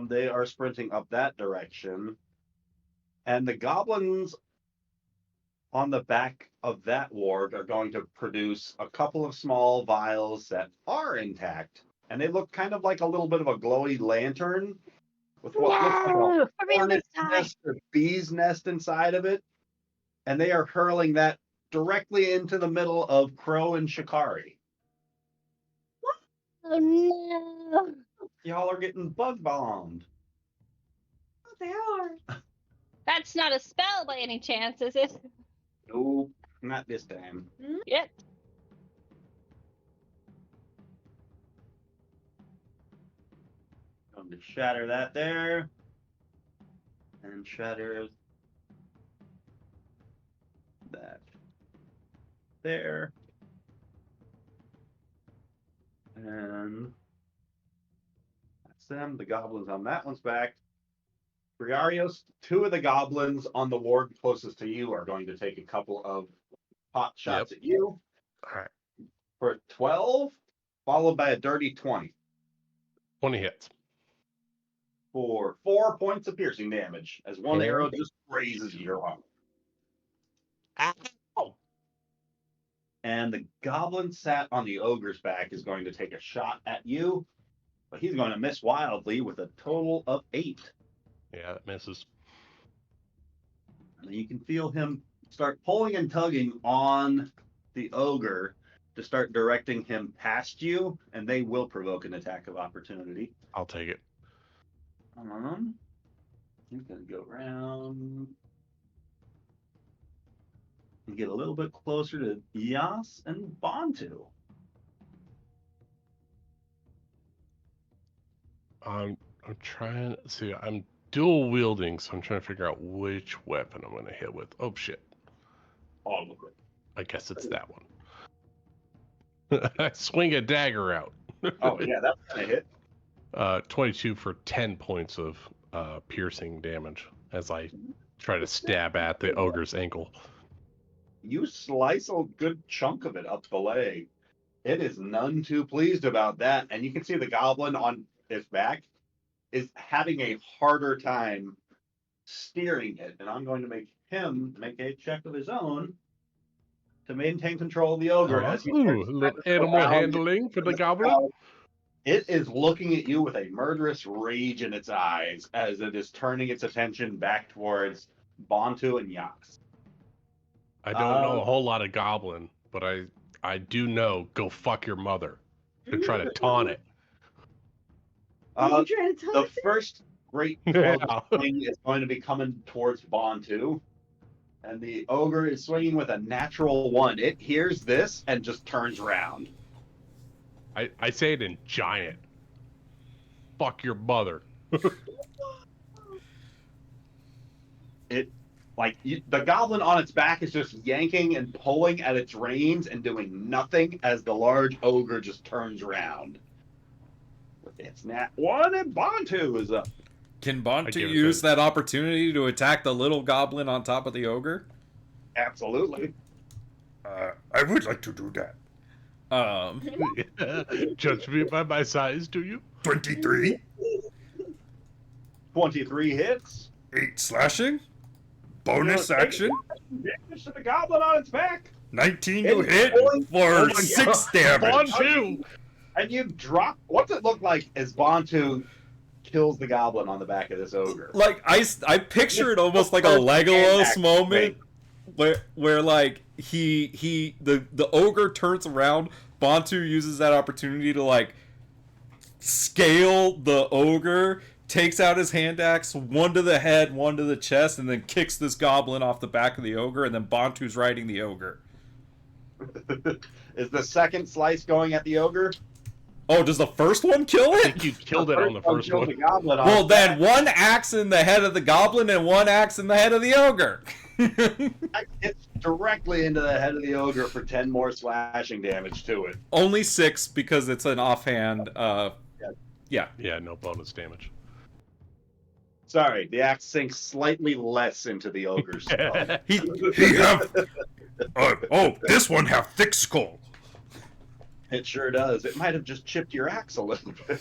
They are sprinting up that direction. And the goblins on the back of that ward are going to produce a couple of small vials that are intact. And they look kind of like a little bit of a glowy lantern with what looks like a No! Hurry up hornet's this time! nest or bee's nest inside of it. And they are hurling that directly into the middle of Crow and Shikari. Oh no! Y'all are getting bug bombed. Oh, they are. That's not a spell by any chance, is it? Nope, not this time. Yep. Going to shatter that there. And shatter that there. And that's them. The goblins on that one's back. Briarios, 2 of the goblins on the ward closest to you are going to take a couple of pot shots at you. All right, For 12, followed by a dirty 20. 20 hits. For 4 points of piercing damage as one Okay. arrow just grazes your arm. Ow! And the goblin sat on the ogre's back is going to take a shot at you, but he's going to miss wildly with a total of 8. Yeah, that misses. And you can feel him start pulling and tugging on the ogre to start directing him past you, and they will provoke an attack of opportunity. I'll take it. He's going to go around and get a little bit closer to Yas and Bantu. I'm trying. See, I'm dual wielding, so I'm trying to figure out which weapon I'm going to hit with. Oh shit! All of it. I guess it's that one. I swing a dagger out. Oh, yeah, that's going to hit. 22 for 10 points of piercing damage as I try to stab at the ogre's ankle. You slice a good chunk of it up the leg. It is none too pleased about that. And you can see the goblin on its back is having a harder time steering it. And I'm going to make him make a check of his own to maintain control of the ogre. As he Ooh, a little animal handling for the goblin. It is looking at you with a murderous rage in its eyes as it is turning its attention back towards Bantu and Yax. I don't know a whole lot of goblin, but I do know go fuck your mother. To try to taunt it. You trying to The tell us? first great Yeah. thing is going to be coming towards Bantu. And the ogre is swinging with a natural 1. It hears this and just turns around. I say it in giant. Fuck your mother. The goblin on its back is just yanking and pulling at its reins and doing nothing as the large ogre just turns around. With its nat 1 and Bantu is up. Can I Bantu give it use to- that opportunity to attack the little goblin on top of the ogre? Absolutely. I would like to do that. Judge me by my size, do you? 23, 23 hits. 8 slashing, bonus You know, action, Damage to the goblin on its back. 19 to It's hit going- for Oh my 6 Bond damage. 2! And you drop. What's it look like as Bontu kills the goblin on the back of this ogre? Like I picture it almost like a Legolas moment where like the ogre turns around, Bantu uses that opportunity to like scale the ogre, takes out his hand axe, one to the head, one to the chest, and then kicks this goblin off the back of the ogre, and then Bantu's riding the ogre. Is the second slice going at the ogre? Oh, does the first one kill I it? think you killed it on the first Killed one. the goblin on Well, its then back. one axe in the head of the goblin and one axe in the head of the ogre. It's directly into the head of the ogre for 10 more slashing damage to it. Only 6 because it's an offhand. Yeah. Yeah, no bonus damage. Sorry, the axe sinks slightly less into the ogre's skull. He have. Oh, this one have thick skull. It sure does. It might have just chipped your axe a little bit.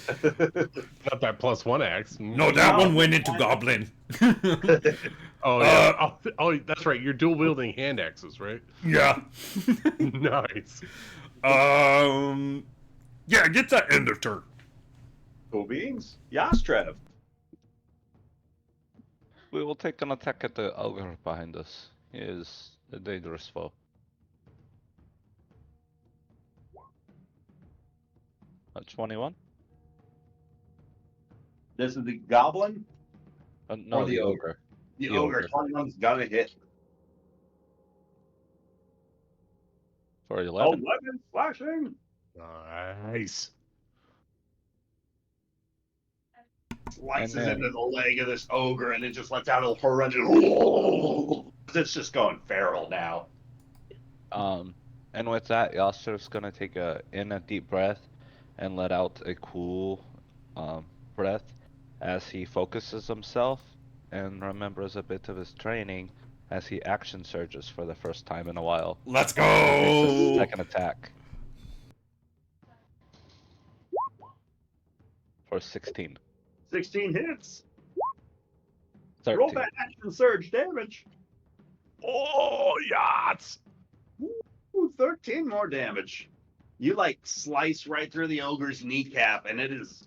Not that +1 axe. No, that one went into goblin. Oh, yeah. Oh, that's right. You're dual wielding hand axes, right? Yeah. Nice. Yeah, get that end of turn. Cool beans. Yastrev. We will take an attack at the ogre behind us. He is a dangerous foe. A 21? This is the goblin? No, Or the the ogre? ogre. The The ogre. ogre. 21's gonna hit. For 11. 11 slashing. Nice. Slices And then- into the leg of this ogre and it just lets out a horrendous. It's just going feral now. And with that, Yasser's gonna take in a deep breath and let out a cool breath as he focuses himself and remembers a bit of his training as he action surges for the first time in a while. Let's Takes his go. second attack. For 16. 16 hits. 13. Roll that action surge damage. Oh, yachts! Ooh, 13 more damage. You like slice right through the ogre's kneecap, and it is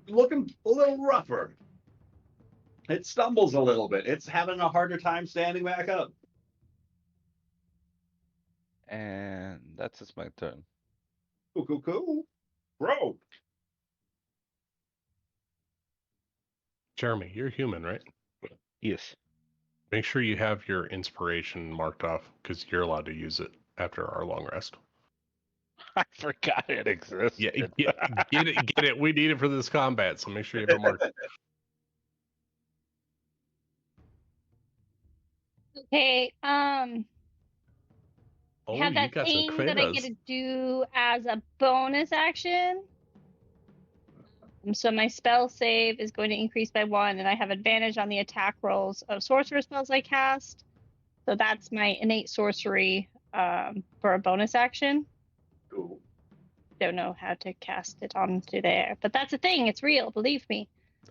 looking a little rougher. It stumbles a little bit. It's having a harder time standing back up. And that's just my turn. Cool. Bro. Jeremy, you're human, right? Yes. Make sure you have your inspiration marked off, because you're allowed to use it after our long rest. I forgot it existed. Yeah, get it. We need it for this combat, so make sure you have it marked. Okay, Oh, have you that got some thing that I get quiz. to do as a bonus action. So my spell save is going to increase by 1, and I have advantage on the attack rolls of sorcerer spells I cast. So that's my innate sorcery for a bonus action. Cool. Don't know how to cast it onto there, but that's a thing. It's real, believe me.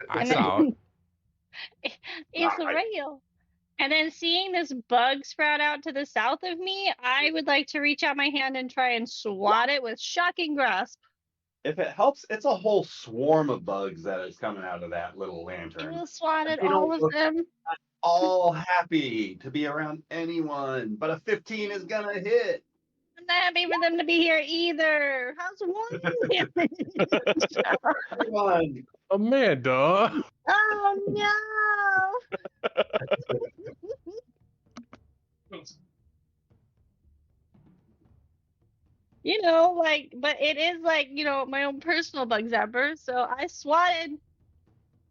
I And saw it. It's Alright. real. And then seeing this bug sprout out to the south of me, I would like to reach out my hand and try and swat it with shocking grasp. If it helps, it's a whole swarm of bugs that is coming out of that little I lantern. will swat at They don't all of look- them. All happy to be around anyone, but a 15 is gonna hit. I'm not happy for them to be here either. How's one? Come on. Amanda. Oh no! You know, like, but it is like, my own personal bug zapper. So I swatted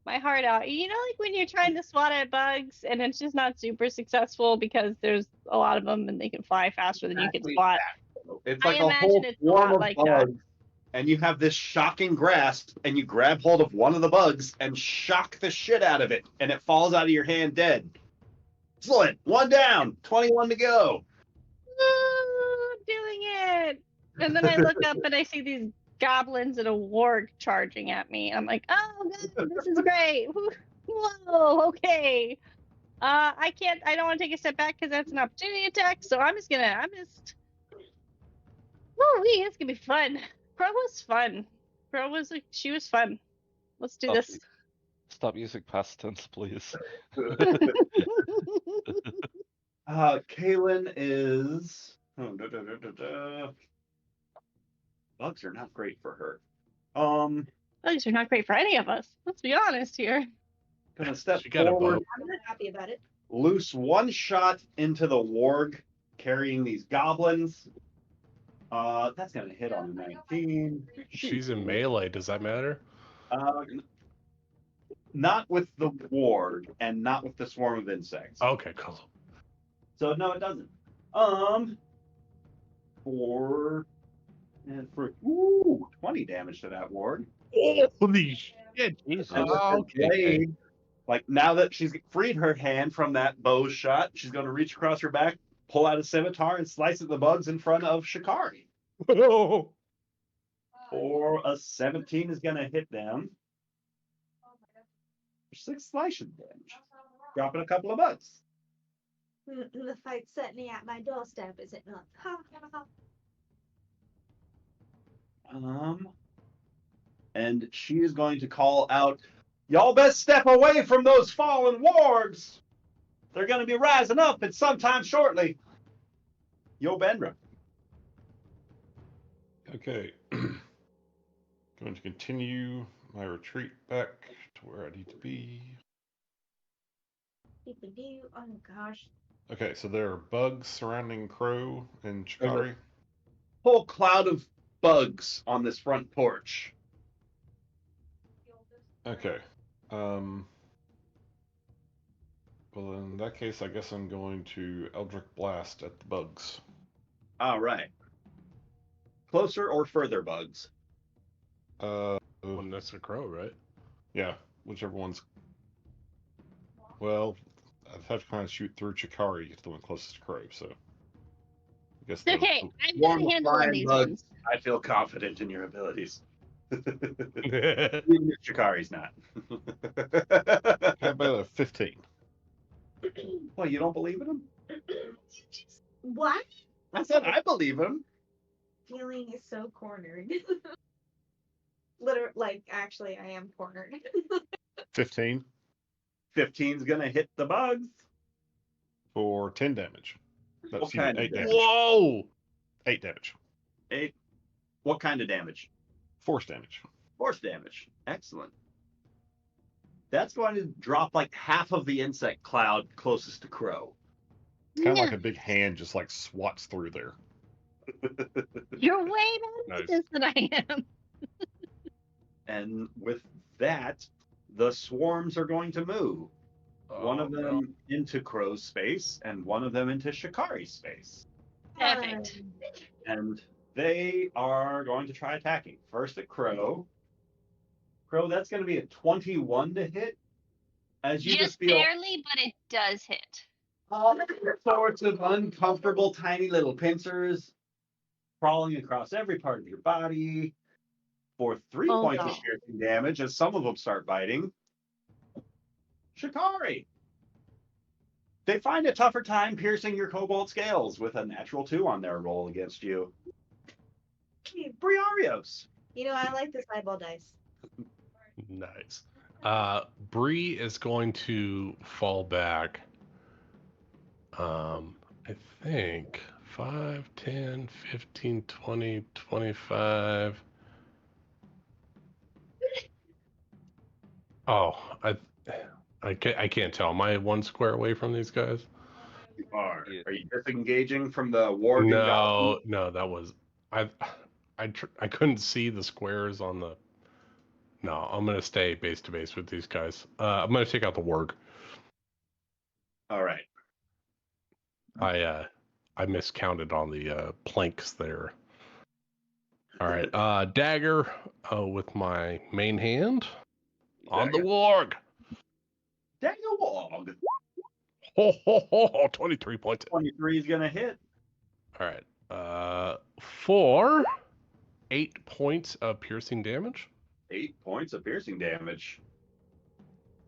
my heart out. You know, like when you're trying to swat at bugs and it's just not super successful because there's a lot of them and they can fly faster than you can Exactly swat. It's I like a imagine whole it's a swarm lot of like that. bugs, and you have this shocking grasp, and you grab hold of one of the bugs and shock the shit out of it, and it falls out of your hand dead. Excellent. One down. 21 to go. Doing it. And then I look up and I see these goblins and a warg charging at me. I'm like, oh god, this is great. Whoa, okay. I don't want to take a step back because that's an opportunity attack. So I'm just. Woo, it's gonna be fun. Pro was fun. She was fun. Let's do this. Stop using past tense, please. Kaylin is. Bugs are not great for her. Bugs are not great for any of us. Let's be honest here. Gonna step She got a forward, bow. I'm not happy about it. loose one shot into the warg carrying these goblins. That's gonna hit on the 19. She's in melee. Does that matter? Not with the warg and not with the swarm of insects. Okay, cool. So no, it doesn't. For 20 damage to that warg. Holy shit! Jesus. And with her blade, like now that she's freed her hand from that bow shot, she's going to reach across her back, pull out a scimitar, and slice at the bugs in front of Shikari. Or a 17 is going to hit them. 6 slashing damage. Dropping a couple of bugs. The fight's certainly at my doorstep, is it not? Ha ha ha. And she is going to call out, y'all best step away from those fallen wargs. They're going to be rising up at sometime shortly. Yo, Benra. Okay. Going to continue my retreat back to where I need to be. Oh gosh. Okay, so there are bugs surrounding Crow and Chikari. Whole cloud of bugs on this front porch. Okay. Well, in that case, I guess I'm going to Eldritch Blast at the bugs. All right. Closer or further bugs? That's a crow, right? Yeah, whichever one's. Well, I've had to kind of shoot through Chikari to get the one closest to Crow, so. I guess It's okay. I've got a handle on these ones. I feel confident in your abilities. Even if Shikari's not. How about a 15? Well, you don't believe in him? What? I said I believe him. Feeling is so cornered. Literally, like, actually, I am cornered. 15 15's gonna hit the bugs. for 10 damage. That's What kind of 8 damage? damage. Whoa! 8 damage. 8. What kind of damage? Force damage. Force damage. Excellent. That's going to drop like half of the insect cloud closest to Crow. It's kind of like a big hand just like swats through there. You're way better at this than I am. And with that, the swarms are going to move. One of them into Crow's space and one of them into Shikari's space. Perfect. And they are going to try attacking. First at Crow. Crow, that's going to be a 21 to hit. As you Just feel barely, but it does hit. all sorts of uncomfortable tiny little pincers crawling across every part of your body for 3 points of piercing damage as some of them start biting. Shikari. They find a tougher time piercing your cobalt scales with a natural 2 on their roll against you. Briarios. You know, I like this eyeball dice. Nice. Bree is going to fall back. I think 5, 10, 15, 20, 25. Oh, I can't tell. Am I 1 square away from these guys? You are. Are you disengaging from the war? No, that was I couldn't see the squares on the. No, I'm gonna stay base to base with these guys. I'm gonna take out the warg. All right. I miscounted on the planks there. All right, dagger with my main hand on the warg. Dagger warg. Ho ho ho! 23 points. 23 is gonna hit. All right. For 8 points of piercing damage. 8 points of piercing damage.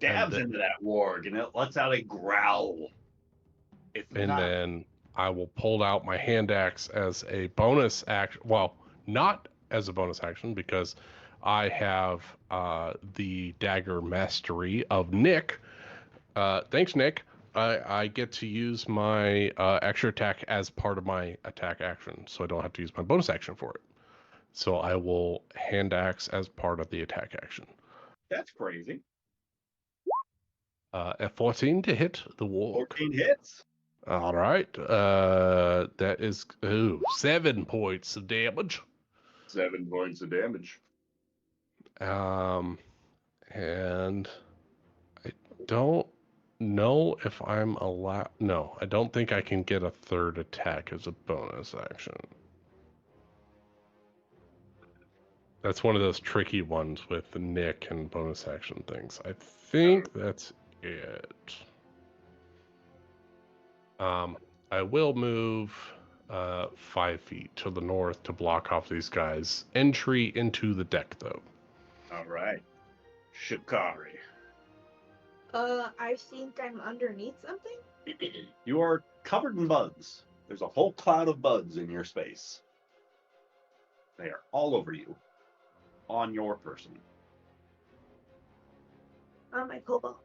And Dabs the- into that warg, and it lets out a growl. It's And not. then I will pull out my hand axe as a bonus action. Well, not as a bonus action because I have the dagger mastery of Nick. Thanks, Nick. I get to use my extra attack as part of my attack action, so I don't have to use my bonus action for it. So I will hand axe as part of the attack action. That's crazy. At 14 to hit the wall. 14 hits. All right. That is 7 points of damage. 7 points of damage. And I don't know if I'm allowed. No, I don't think I can get a third attack as a bonus action. That's one of those tricky ones with Nick and bonus action things. I think that's it. I will move 5 feet to the north to block off these guys' entry into the deck, though. All right. Shikari. I think I'm underneath something. You are covered in bugs. There's a whole cloud of bugs in your space. They are all over you. On your person. On my cobalt.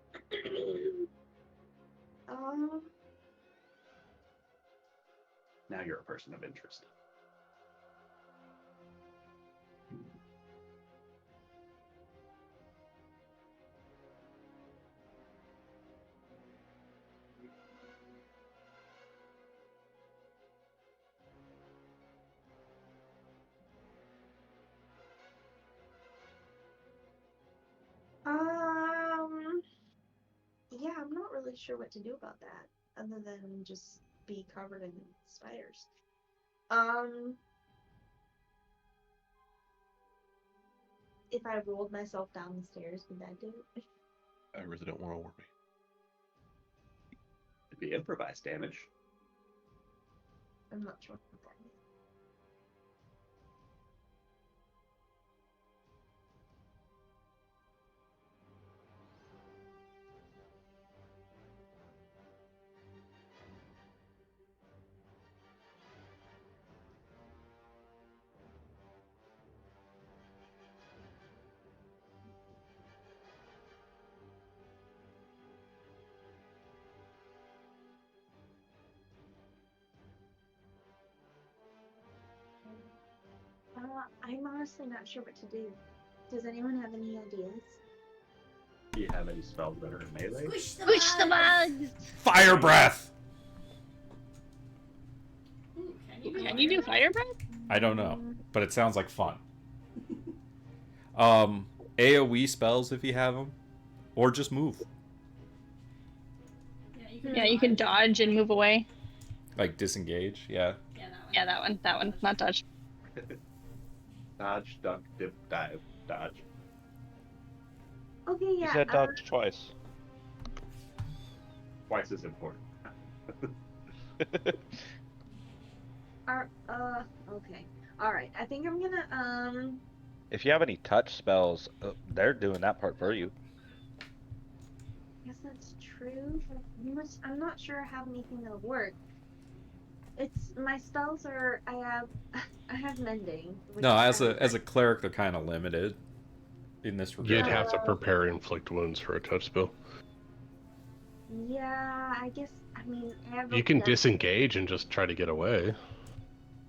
Now you're a person of interest. Yeah, I'm not really sure what to do about that, other than just be covered in spiders. If I rolled myself down the stairs, would that do it? I really don't want to worry. It'd be improvised damage. I'm not sure what that means. I'm honestly not sure what to do. Does anyone have any ideas? Do you have any spells that are in melee? Push the bugs! Fire breath. Can you do fire breath? I don't know, but it sounds like fun. AoE spells if you have them, or just move. Yeah, you can dodge and move away. Like disengage. Yeah. Yeah, that one, not dodge. Dodge, duck, dip, dive, dodge. Okay, You yeah. said dodge twice. Twice as important. Okay. Alright, I think I'm gonna, If you have any touch spells, they're doing that part for you. guess that's true, but I'm not sure how anything that'll work. It's, my spells are, I have mending. which No, is as a cleric, they're kind of limited in this regard. You'd have to prepare inflict wounds for a touch spell. Yeah, I guess, I mean, I have You can disengage and just try to get away.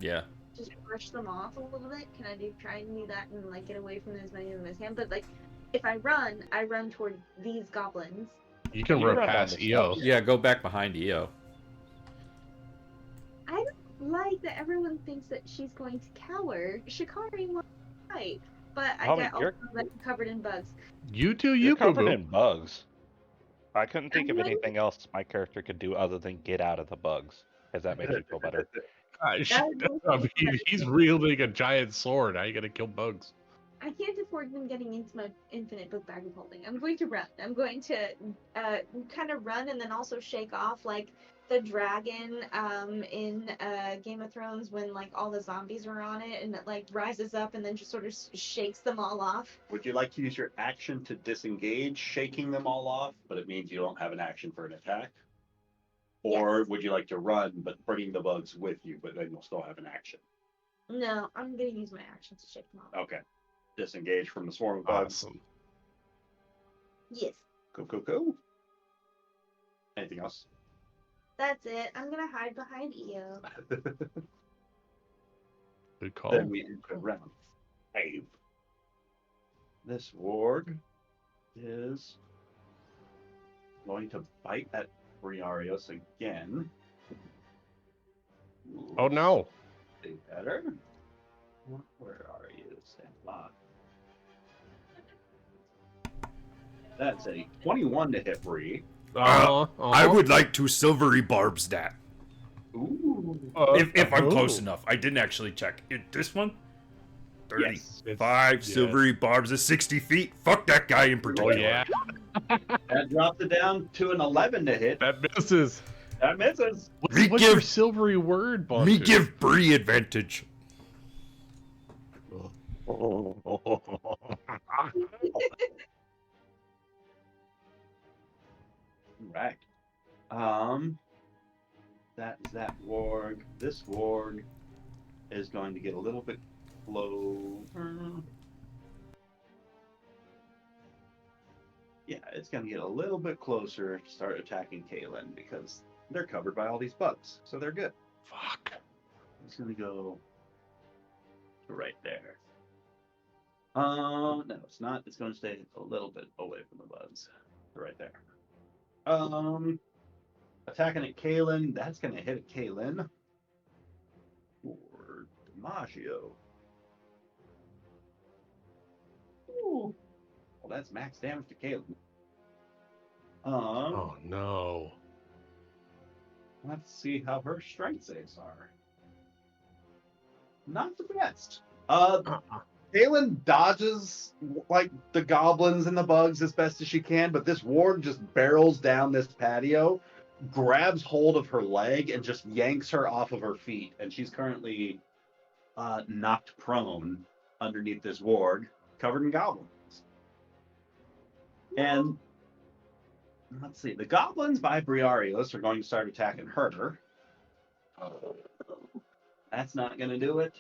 Yeah. just brush them off a little bit. Can I try and do that and like get away from as many of them as I can? But like, if I run toward these goblins. You can You run run down past the EO. steps. Yeah, go back behind EO. I don't like that everyone thinks that she's going to cower. Shikari won't fight, but I Homie, get also you're- that I'm covered in bugs. You do You're you, boo covered boo. in bugs. I couldn't think of I'm like- anything else my character could do other than get out of the bugs. If that makes you feel better. Gosh, That I mean, he's wielding a giant sword. How are you gonna kill bugs? I can't afford them getting into my infinite book bag of holding. I'm going to run. I'm going to kind of run and then also shake off like the dragon in Game of Thrones when like all the zombies are on it and it like rises up and then just sort of shakes them all off. Would you like to use your action to disengage, shaking them all off, but it means you don't have an action for an attack? Or Yes. would you like to run, but bringing the bugs with you, but then you'll still have an action? No, I'm gonna use my action to shake them off. Okay. Disengage from the swarm of bugs. Awesome. Yes, Cool. Anything else? that's it. I'm gonna hide behind Eo. Good call. Then we enter round 5. This warg is going to bite at Briarios again. Oh no. Be better. Where are you, Sandlot? That's a 21 to hit Bree. I would like to silvery barbs that. Ooh. If I'm close Ooh. enough. I didn't actually check. This one? Yes. 35 Yeah. silvery barbs is 60 feet. Fuck that guy in Oh particular. yeah. That drops it down to an 11 to hit. That misses. That misses. Me What's your give- silvery word, Bontu? Me give Bree advantage. Right. That's that warg. This warg is going to get a little bit closer. Yeah, it's going to get a little bit closer to start attacking Kaylin because they're covered by all these bugs, so they're good. Fuck. It's going to go to right there. No, it's not. It's going to stay a little bit away from the bugs. Right there. Attacking at Kaylin. That's going to hit at Kaylin. For DiMaggio. Ooh. Well, that's max damage to Kaylin. Oh no. Let's see how her strength saves are. Not the best. Kaylin dodges like the goblins and the bugs as best as she can, but this warg just barrels down this patio, grabs hold of her leg, and just yanks her off of her feet. And she's currently knocked prone underneath this warg, covered in goblins. And let's see, the goblins by Briarios are going to start attacking her. That's not going to do it.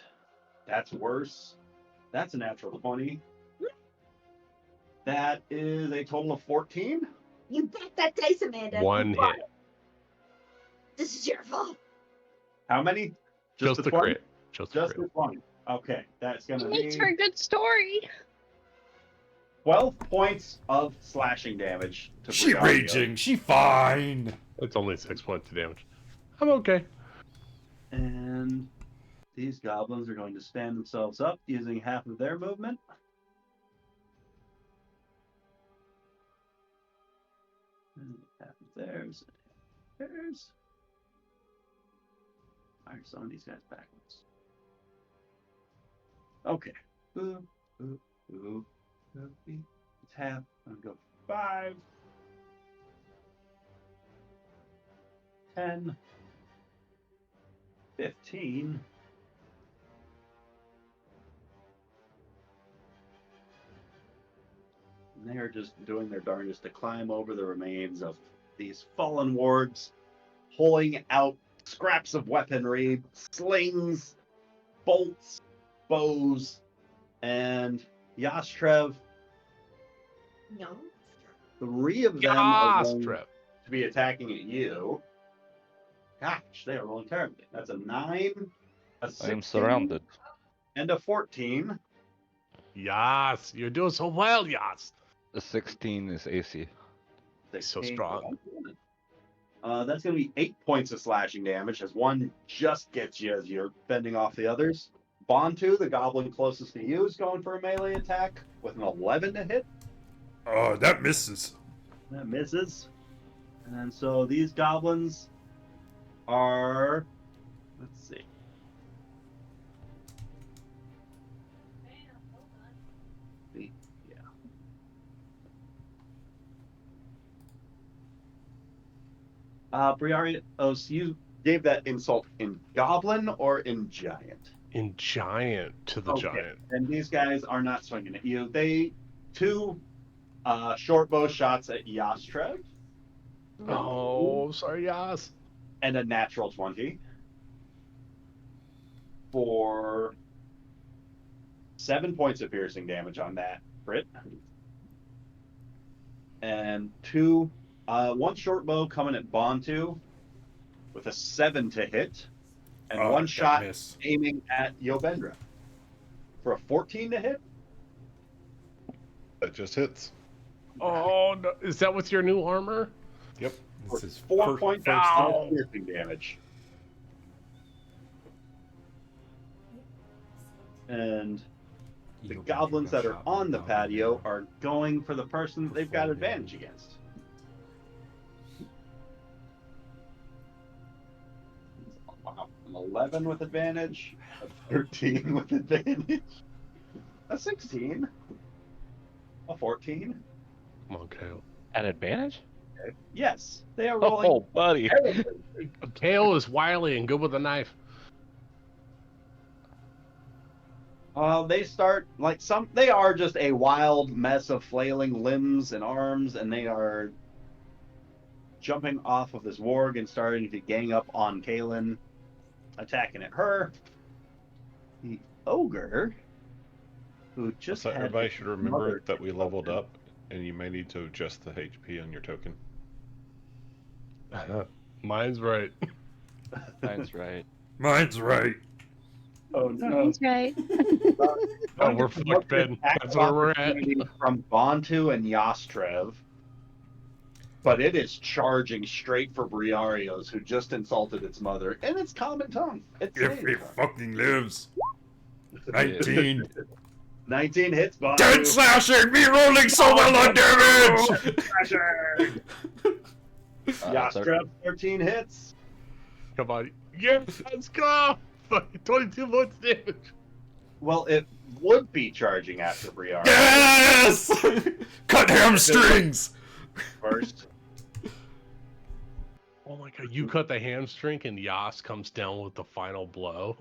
That's worse. That's a natural 20. That is a total of 14. You bet that dice, Amanda. One You won. hit. This is your fault. How many? Just the 20? crit. Just Just the the 20. Okay, that's going to It be makes for a good story. 12 points of slashing damage to She Briario. raging. She fine. crit. It's only 6 points of damage. I'm okay. And these goblins are going to stand themselves up using half of their movement. And half of theirs. And half of theirs. Alright, some of these guys backwards. Okay. Boop, boop, boop, boop, beep. It's half. I'm going to go 5. 10. 15. And they are just doing their darndest to climb over the remains of these fallen wargs, pulling out scraps of weaponry, slings, bolts, bows, and Yastrev. No. 3 of them are Yes, going Trev. to be attacking at you. Gosh, they are rolling terribly. That's a 9, a 16, I am surrounded. and a 14. Yes, you're doing so well, yes. The 16 is AC. So 16. strong. That's going to be 8 points of slashing damage as one just gets you as you're fending off the others. Bontu, the goblin closest to you, is going for a melee attack with an 11 to hit. That misses. That misses. And so these goblins are, let's see. Yeah. Briarios, you gave that insult in goblin or in giant? In giant to the Okay. giant. And these guys are not swinging at you. They two short bow shots at Yastrev Oh, sorry, Yas. and a natural 20 for 7 points of piercing damage on that crit. And one short bow coming at Bontu with a 7 to hit, and one that shot miss. aiming at Yobendra for a 14 to hit. That just hits. Oh, no. Is that with your new armor? Yep. This is 4 points No. of piercing damage. And the goblins that are on the patio are going for the person that they've got advantage against. Wow, an 11 with advantage, a 13 with advantage, a 16, a 14. Come on, Kale. An advantage? Yes, they are rolling. Oh, buddy. terribly. Kale is wily and good with a knife. They start they are just a wild mess of flailing limbs and arms, and they are jumping off of this warg and starting to gang up on Kaelin, attacking at her. The ogre, who just So had everybody his should remember mother that we leveled up, and you may need to adjust the HP on your token. Mine's right. Mine's right. Mine's right. Oh no! That's right. Oh, we're fucked, Ben. That's where we're at. From Bontu and Yastrev, but it is charging straight for Briarios, who just insulted its mother in its common tongue. It's If native he tongue. fucking lives. 19. 19 hits, Bontu. 10 slashing! Me rolling so well on damage! Slashing! Yastrev, 13 hits. Come on. Yeah, let's go. Fucking 22 points damage. Well, it would be charging after Briarios Yes! Cut hamstrings! first. Oh my god, you cut the hamstring and Yas comes down with the final blow.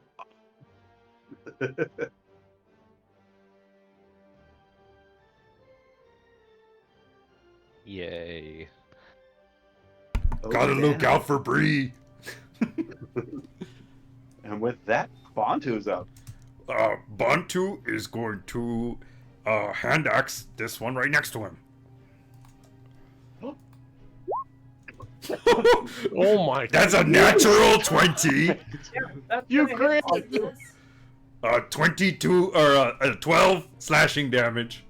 Yay. Gotta look out for Bree. And with that, Bontu's up. Bantu is going to hand axe this one right next to him. Oh my god. That's a natural 20. You crit! 22 or 12 slashing damage.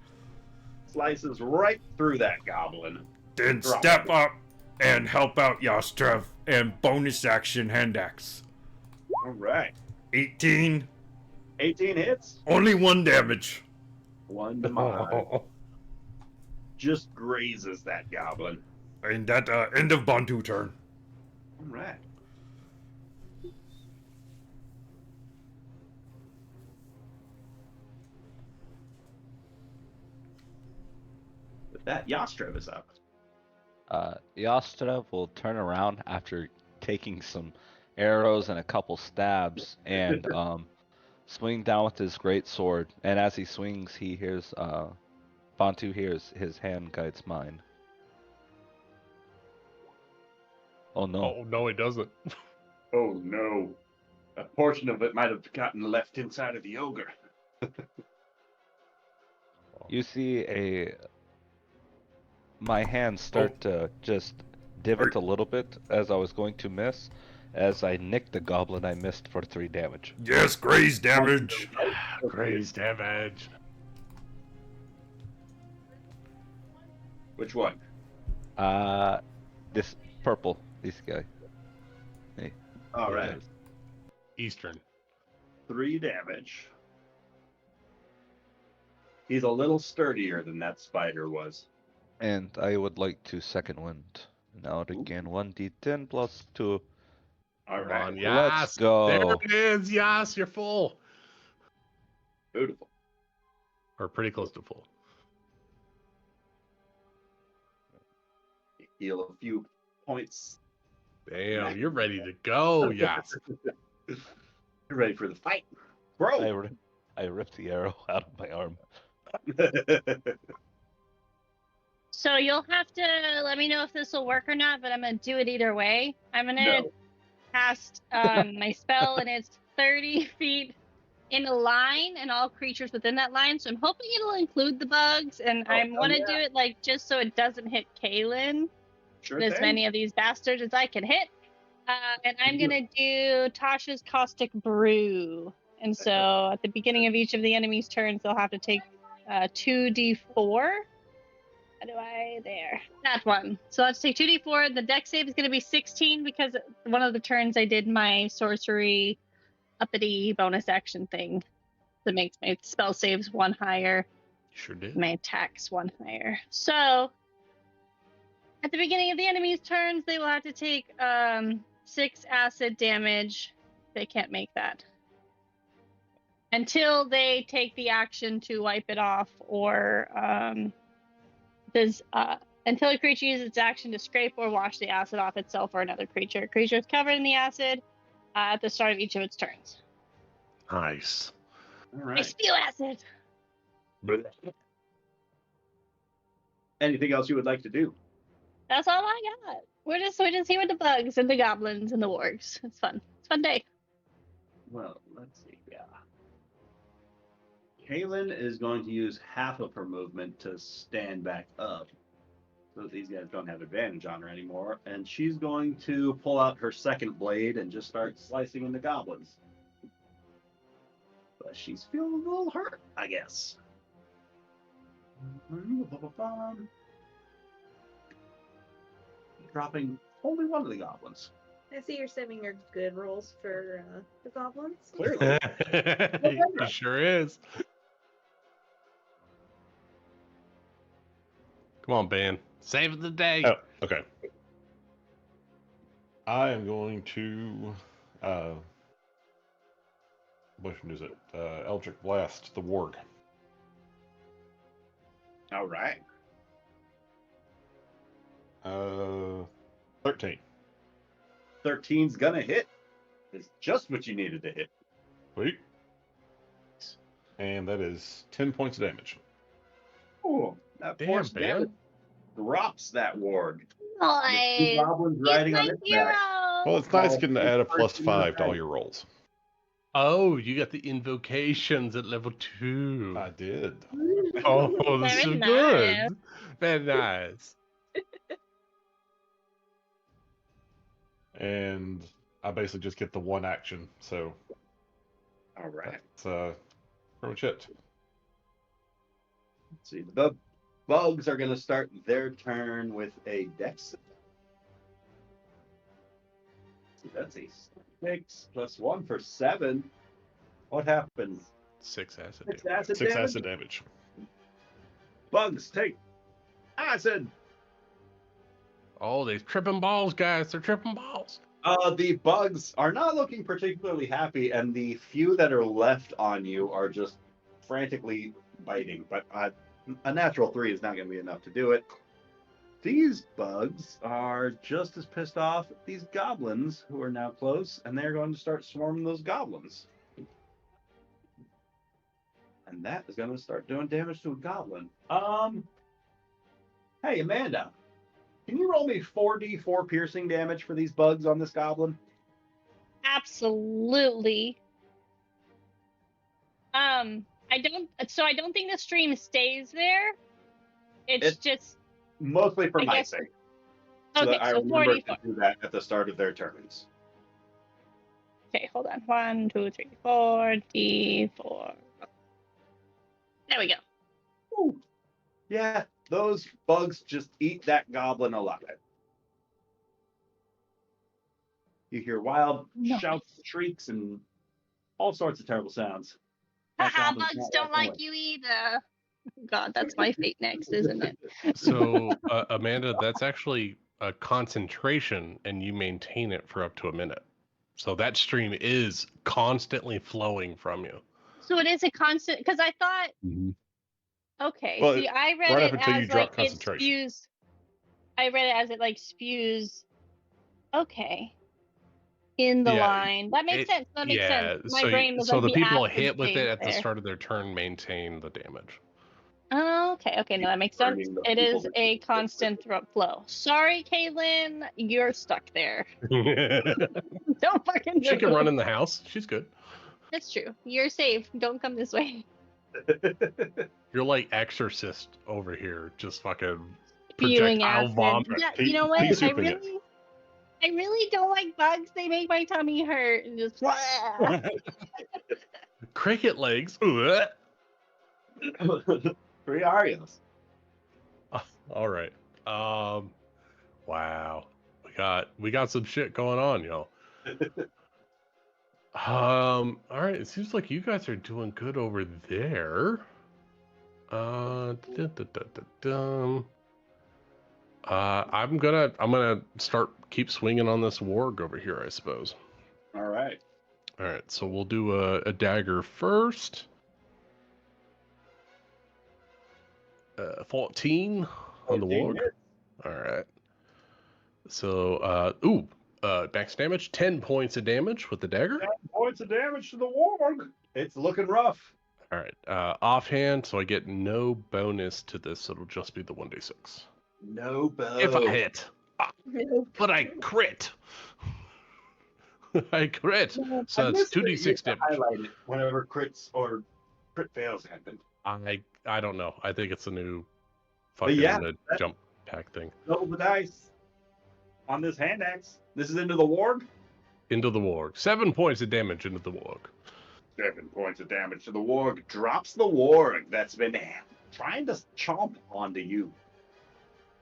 Slices right through that goblin. Then Drop step it. up and help out Yastrev and bonus action hand axe. All right. 18, 18 hits. only 1 damage. One to mine. Just grazes that goblin. And that end of Bantu turn. All right. With that, Yastrev is up. Yastrev will turn around after taking some arrows and a couple stabs and swing down with his great sword. And as he swings, he hears Bantu hears his hand guides mine. Oh no! Oh no, it doesn't. Oh no. A portion of it might have gotten left inside of the ogre. You see my hands start to just divot a little bit as I was going to miss, as I nicked the goblin I missed for 3 damage. Yes, graze damage. Graze damage. Which one? This purple, this guy. Hey. All right. Eastern. 3 damage. He's a little sturdier than that spider was. And I would like to second wind. Now again, 1d10 plus 2. All Come right. on, Yas. Let's go. There it is, Yas. You're full. Beautiful. Or pretty close to full. Heal a few points Damn, you're ready to go, yes. You're ready for the fight, bro. I ripped the arrow out of my arm. So you'll have to let me know if this will work or not, but I'm gonna do it either way. I'm gonna No. cast my spell, and it's 30 feet in a line, and all creatures within that line. So I'm hoping it'll include the bugs, and I want to do it like just so it doesn't hit Kaylin, Sure as thing. many of these bastards as I can hit. And I'm gonna do Tasha's Caustic Brew, and so at the beginning of each of the enemy's turns, they'll have to take 2d4. How do I there? That one. So let's take 2d4. The dex save is going to be 16 because one of the turns I did my sorcery uppity bonus action thing that makes my spell saves 1 higher. Sure did. My attacks 1 higher. So at the beginning of the enemy's turns, they will have to take 6 acid damage. They can't make that until they take the action to wipe it off, or until a creature uses its action to scrape or wash the acid off itself or another creature. Creature is covered in the acid at the start of each of its turns. Nice. All I right. spew acid. Anything else you would like to do? That's all I got. We're just here with the bugs and the goblins and the wargs. It's fun. It's a fun day. Well, let's see. Yeah. Kaylin is going to use half of her movement to stand back up, so that these guys don't have advantage on her anymore. And she's going to pull out her second blade and just start slicing into goblins. But she's feeling a little hurt, I guess. Dropping only one of the goblins. I see you're saving your good rolls for the goblins. Clearly. He sure is. Come on, Ben. Save the day. Oh, okay. I am going to which one is it? Eldritch Blast the Warg. All right. 13. 13's gonna hit. It's just what you needed to hit. Sweet. And that is 10 points of damage. Oh, that Damn, force Ben. damage drops that warg. Nice. Two goblins riding on my its hero. back. Well, it's nice Oh, getting to add a first plus in the 5 to all night. your rolls. Oh, you got the invocations at level 2. I did. Oh, that's Very so nice. good. Very nice. And I basically just get the one action, so All right. that's pretty much it. Let's see. The bugs are going to start their turn with a dex. So that's a 6 plus 1 for 7. What happens? 6 acid 6 damage. acid 6 damage. acid damage. Bugs take acid. Oh, they're tripping balls, guys. They're tripping balls. The bugs are not looking particularly happy, and the few that are left on you are just frantically biting. But a natural 3 is not going to be enough to do it. These bugs are just as pissed off at these goblins who are now close, and they're going to start swarming those goblins. And that is going to start doing damage to a goblin. Hey, Amanda, can you roll me 4d4 piercing damage for these bugs on this goblin? Absolutely. I don't think the stream stays there. It's just Mostly for I my guess- sake. So okay. that I So remember 44. to do that at the start of their turns. Okay, hold on. 1, 2, 3, 4, D4. There we go. Ooh. Yeah, those bugs just eat that goblin alive. You hear wild Nice. shouts, shrieks, and all sorts of terrible sounds. That Haha, goblin's bugs not don't walking like you either. God, that's my fate next, isn't it? So, Amanda, that's actually a concentration, and you maintain it for up to a minute. So that stream is constantly flowing from you. So it is a constant, because I thought, okay, Well, see, I read right it up until you as drop like it concentration. spews. I read it as it like spews Okay. In the Yeah, line. That makes sense. That makes sense. My brain was so like the people acid hit with it stays at the there. start of their turn maintain the damage. Oh, okay. No, that makes sense. Burning the It people is that a you hit with constant flow. Sorry, Caitlin, you're stuck there. Don't fucking She can move. run in the house. She's good. That's true. You're safe. Don't come this way. You're like Exorcist over here, just fucking Spewing projectile acid. vomit. Yeah, Pea- you know what? pea I souping it. really don't like bugs. They make my tummy hurt. And just Cricket legs. Ugh. 3 Arios. All right. Wow. We got some shit going on, y'all. All right. It seems like you guys are doing good over there. I'm gonna keep swinging on this warg over here, I suppose. All right. All right. So we'll do a dagger first. 14 on the 14 warg. hits. All right. So, max damage, 10 points of damage with the dagger. 10 points of damage to the warg. It's looking rough. All right. Offhand, so I get no bonus to this. So it'll just be the 1d6. No bow. If I hit. But I crit. I crit. So I that's missed that you 2d6 used to damage. highlight it whenever crits or crit fails happen. I don't know. I think it's a new But fucking yeah, jump pack thing. Roll the dice on this hand axe. This is into the warg. Into the warg. 7 points of damage into the warg. 7 points of damage to the warg. Drops the warg that's been trying to chomp onto you.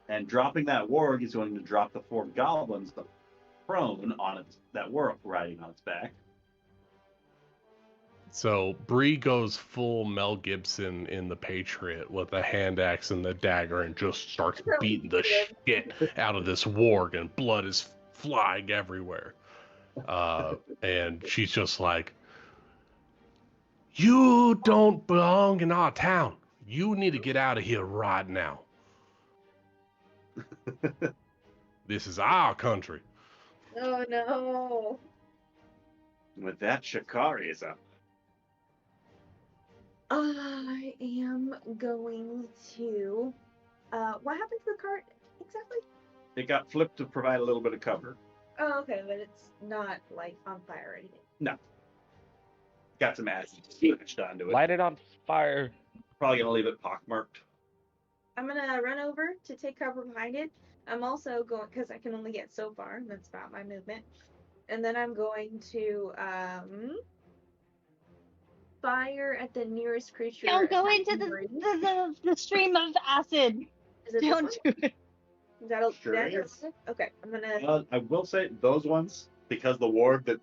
And dropping that warg is going to drop the 4 goblins prone on its that were riding on its back. So Bree goes full Mel Gibson in The Patriot with a hand axe and the dagger and just starts beating the shit out of this warg, and blood is flying everywhere. And she's just like, "You don't belong in our town. You need to get out of here right now. This is our country." Oh no. With that, Shikari is up. I am going to. What happened to the cart exactly? It got flipped to provide a little bit of cover. Oh, okay, but it's not like on fire or anything. Got some acid smashed onto it. Light it on fire. Probably gonna leave it pockmarked. I'm gonna run over to take cover behind it. I'm also going because I can only get so far, and that's about my movement. And then I'm going to fire at the nearest creature. Don't go into attacking Bree. the stream of acid. Is it Don't this do one? it. Is that Sure that is. okay? I'm gonna. I will say those ones, because the warg that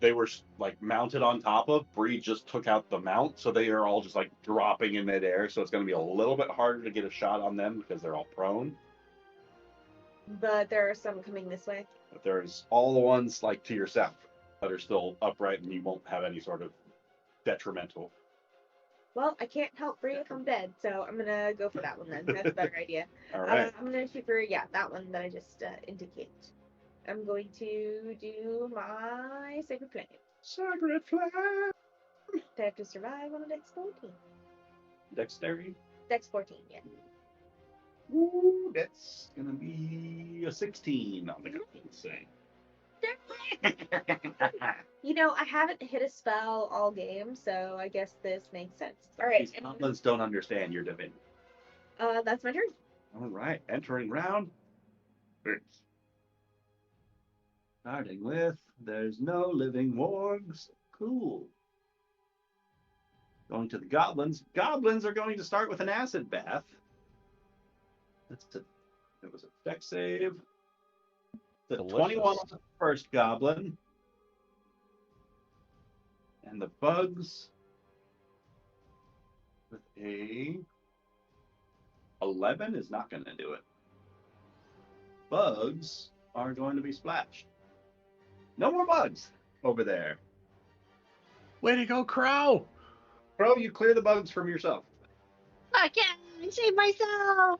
they were like mounted on top of, Bree just took out the mount, so they are all just like dropping in midair. So it's going to be a little bit harder to get a shot on them because they're all prone. But there are some coming this way. But there's all the ones like to your south that are still upright, and you won't have any sort of detrimental. Well, I can't help Bree if I'm dead, so I'm gonna go for that one then. That's a better idea. All right. I'm gonna shoot for that one that I just indicated. I'm going to do my Sacred Flame. Sacred Flame. Do I have to survive on a Dex 14? Dexterity. Dex 14, yeah. Ooh, that's gonna be a 16 on the goblins thing. You know, I haven't hit a spell all game, so I guess this makes sense. All right, These goblins don't understand your divinity. that's my turn. All right, entering round 6. Starting with, there's no living wargs. Cool. Going to the goblins. Goblins are going to start with an acid bath. It was a dex save. The Delicious. 21 on the first goblin. And the bugs with a 11 is not going to do it. Bugs are going to be splashed. No more bugs over there. Way to go, Crow! Crow, you clear the bugs from yourself. I can't save myself.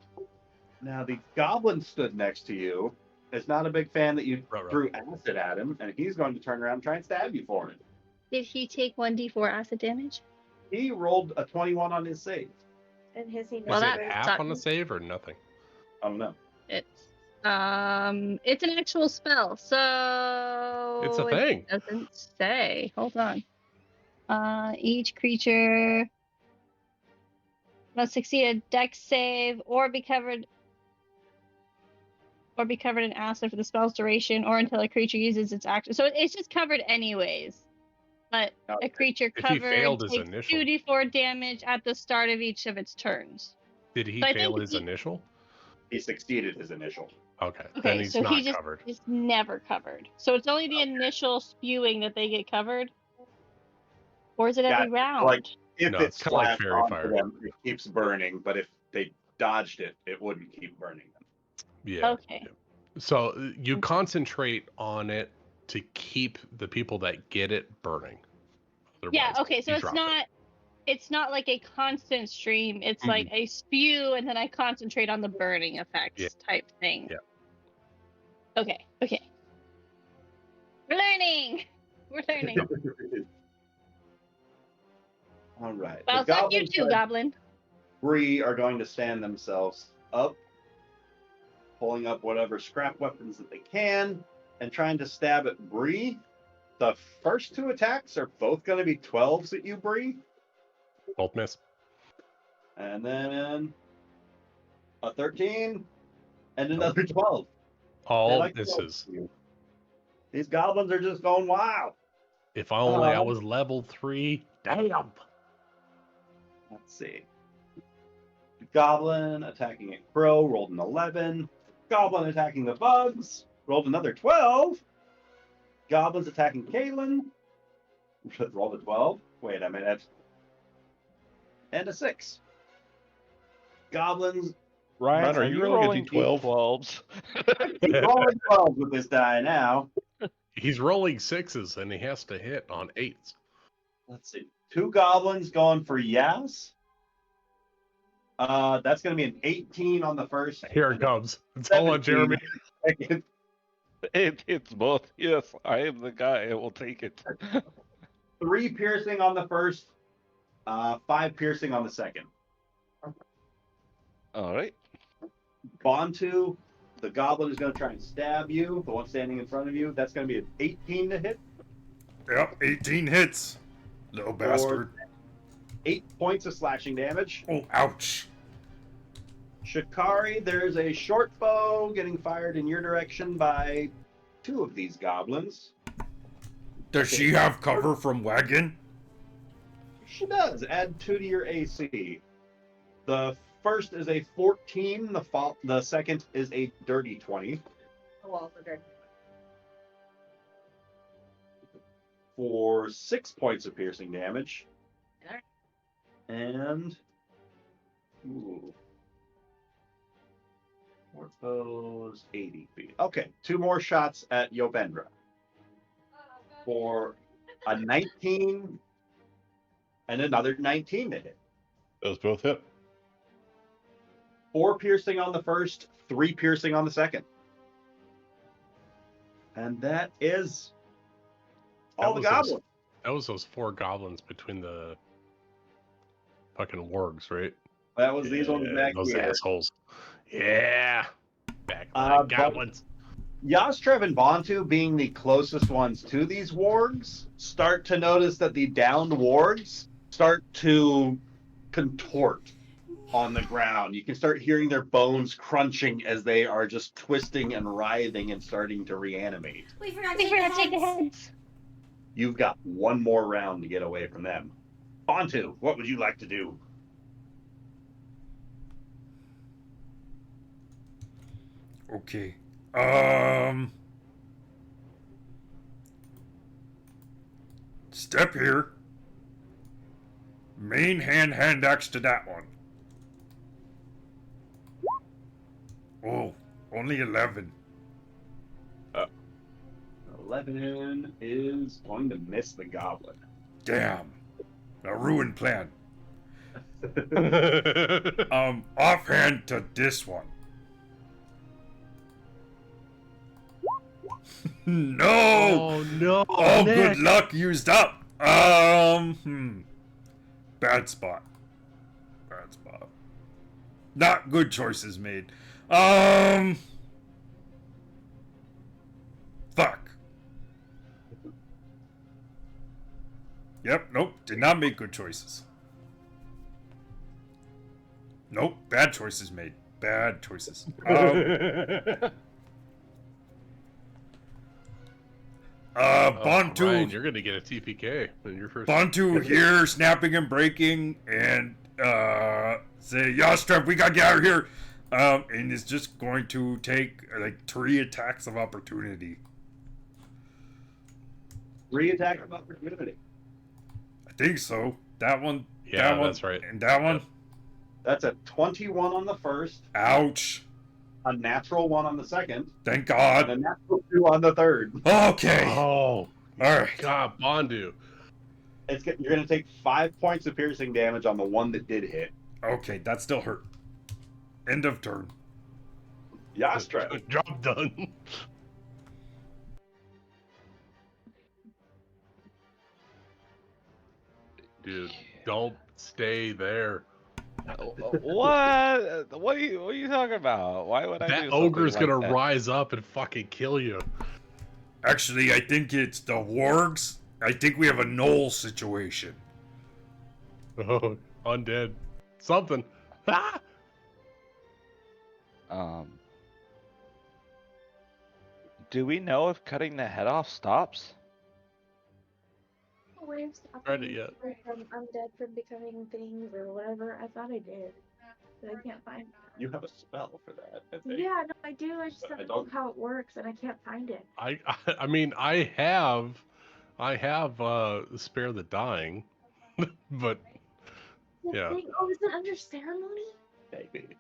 Now the goblin stood next to you, is not a big fan that you Right. threw acid at him, and he's going to turn around and try and stab you for it. Did he take 1d4 acid damage? He rolled a 21 on his save. And has he Well, Is never it that half on the sucks. save or nothing? I don't know. It's an actual spell, so It's a it thing. doesn't say. Hold on. Each creature must succeed a dex save or be covered in acid for the spell's duration or until a creature uses its action. So it's just covered anyways. But a creature If he covered failed his takes initial. 2d4 damage at the start of each of its turns. Did he So I fail think his he- initial? He succeeded his initial. Okay, then Okay, he's so not he just covered. is never covered. So it's only the initial spewing that they get covered, or is it every Gotcha. round? Like, if No, it's it's kinda like splashed fairy onto fire. them, it keeps burning, but if they dodged it, it wouldn't keep burning them. Yeah. Okay. So you concentrate on it to keep the people that get it burning. Yeah. Otherwise, Okay. So you it's drop not. It's not like a constant stream. It's like a spew, and then I concentrate on the burning effects type thing. Yeah. Okay. Okay. We're learning. We're learning. All right. Well, The fuck you goblins too, and Goblin. Bree are going to stand themselves up, pulling up whatever scrap weapons that they can, and trying to stab at Bree. The first two attacks are both going to be 12s at you, Bree. Both miss. And then a 13 and another 12. They All like to misses. go for you. These goblins are just going wild. If only I Uh, was level 3. Damn. Let's see. Goblin attacking at Crow rolled an 11. Goblin attacking the bugs rolled another 12. Goblins attacking Kalen rolled a 12. Wait a minute. And a 6. Goblins Ryan, are are you you rolling a rolling D12? D12s? keep rolling 12 with this die now. He's rolling 6s and he has to hit on 8s. Let's see. 2 goblins going for Yas. That's going to be an 18 on the first. Here it comes. It's all on 17 Jeremy. on the second. It's both. Yes, I am the guy. I will take it. 3 piercing on the first. 5 piercing on the second. All right. Bontu, the goblin is going to try and stab you. The one standing in front of you. That's going to be an 18 to hit. Yep, 18 hits. Little bastard. 8 points of slashing damage. Oh, ouch. Shikari, there's a short bow getting fired in your direction by 2 of these goblins. Does she have cover from wagon? She does. Add 2 to your AC. The first is a 14. The second is a dirty 20. Oh, well, for good. For 6 points of piercing damage. Alright. And ooh. Short bows 80 feet. Okay, 2 more shots at Yobendra. For a 19 and another 19 to hit. Those both hit. 4 piercing on the first, 3 piercing on the second. And that is all the That was goblins. That was those 4 goblins between the fucking wargs, right? That was these ones back those here. assholes. Yeah. Back But goblins. Yastrev and Bontu, being the closest ones to these wargs, start to notice that the downed wargs start to contort on the ground. You can start hearing their bones crunching as they are just twisting and writhing and starting to reanimate. We forgot We to forgot to take the heads. You've got 1 more round to get away from them. Bontu, what would you like to do? Okay. Step here. Main hand axe to that one. Oh, only 11. 11 is going to miss the goblin. Damn. A ruined plan. Offhand to this one. No! Oh no! All Nick. good luck used up. Bad spot. Bad spot. Not good choices made. Fuck. Yep, nope, did not make good choices. Nope, bad choices made. Bad choices. Bantu. Ryan, you're gonna get a TPK in your first. Bantu here, snapping and breaking, and say, Yastrep, we gotta get out of here. And is just going to take like 3 attacks of opportunity. 3 attacks of opportunity. I think so. That one. Yeah, that one, that's right. And that one. That's a 21 on the first, Ouch. a natural 1 on the second, Thank and God. a natural 2 on the third. Okay. Oh, All right. God, Bondu. You're going to take 5 points of piercing damage on the one that did hit. Okay, that still hurt. End of turn. Yastra. Job done. Dude, don't stay there. What? What are you talking about? Why would I do That something ogre's like gonna that? rise up and fucking kill you. Actually, I think it's the wargs. I think we have a knoll situation. Oh, undead. Something. Ah! Do we know if cutting the head off stops? Where's stopping Tried it yet. from undead from becoming things or whatever? I thought I did, but I can't find it. You have a spell for that, I think. Yeah, no, I do. I just But I don't know don't- how it works, and I can't find it. I mean, I have spare the dying, but The Yeah. thing- oh, is it under ceremony? Maybe.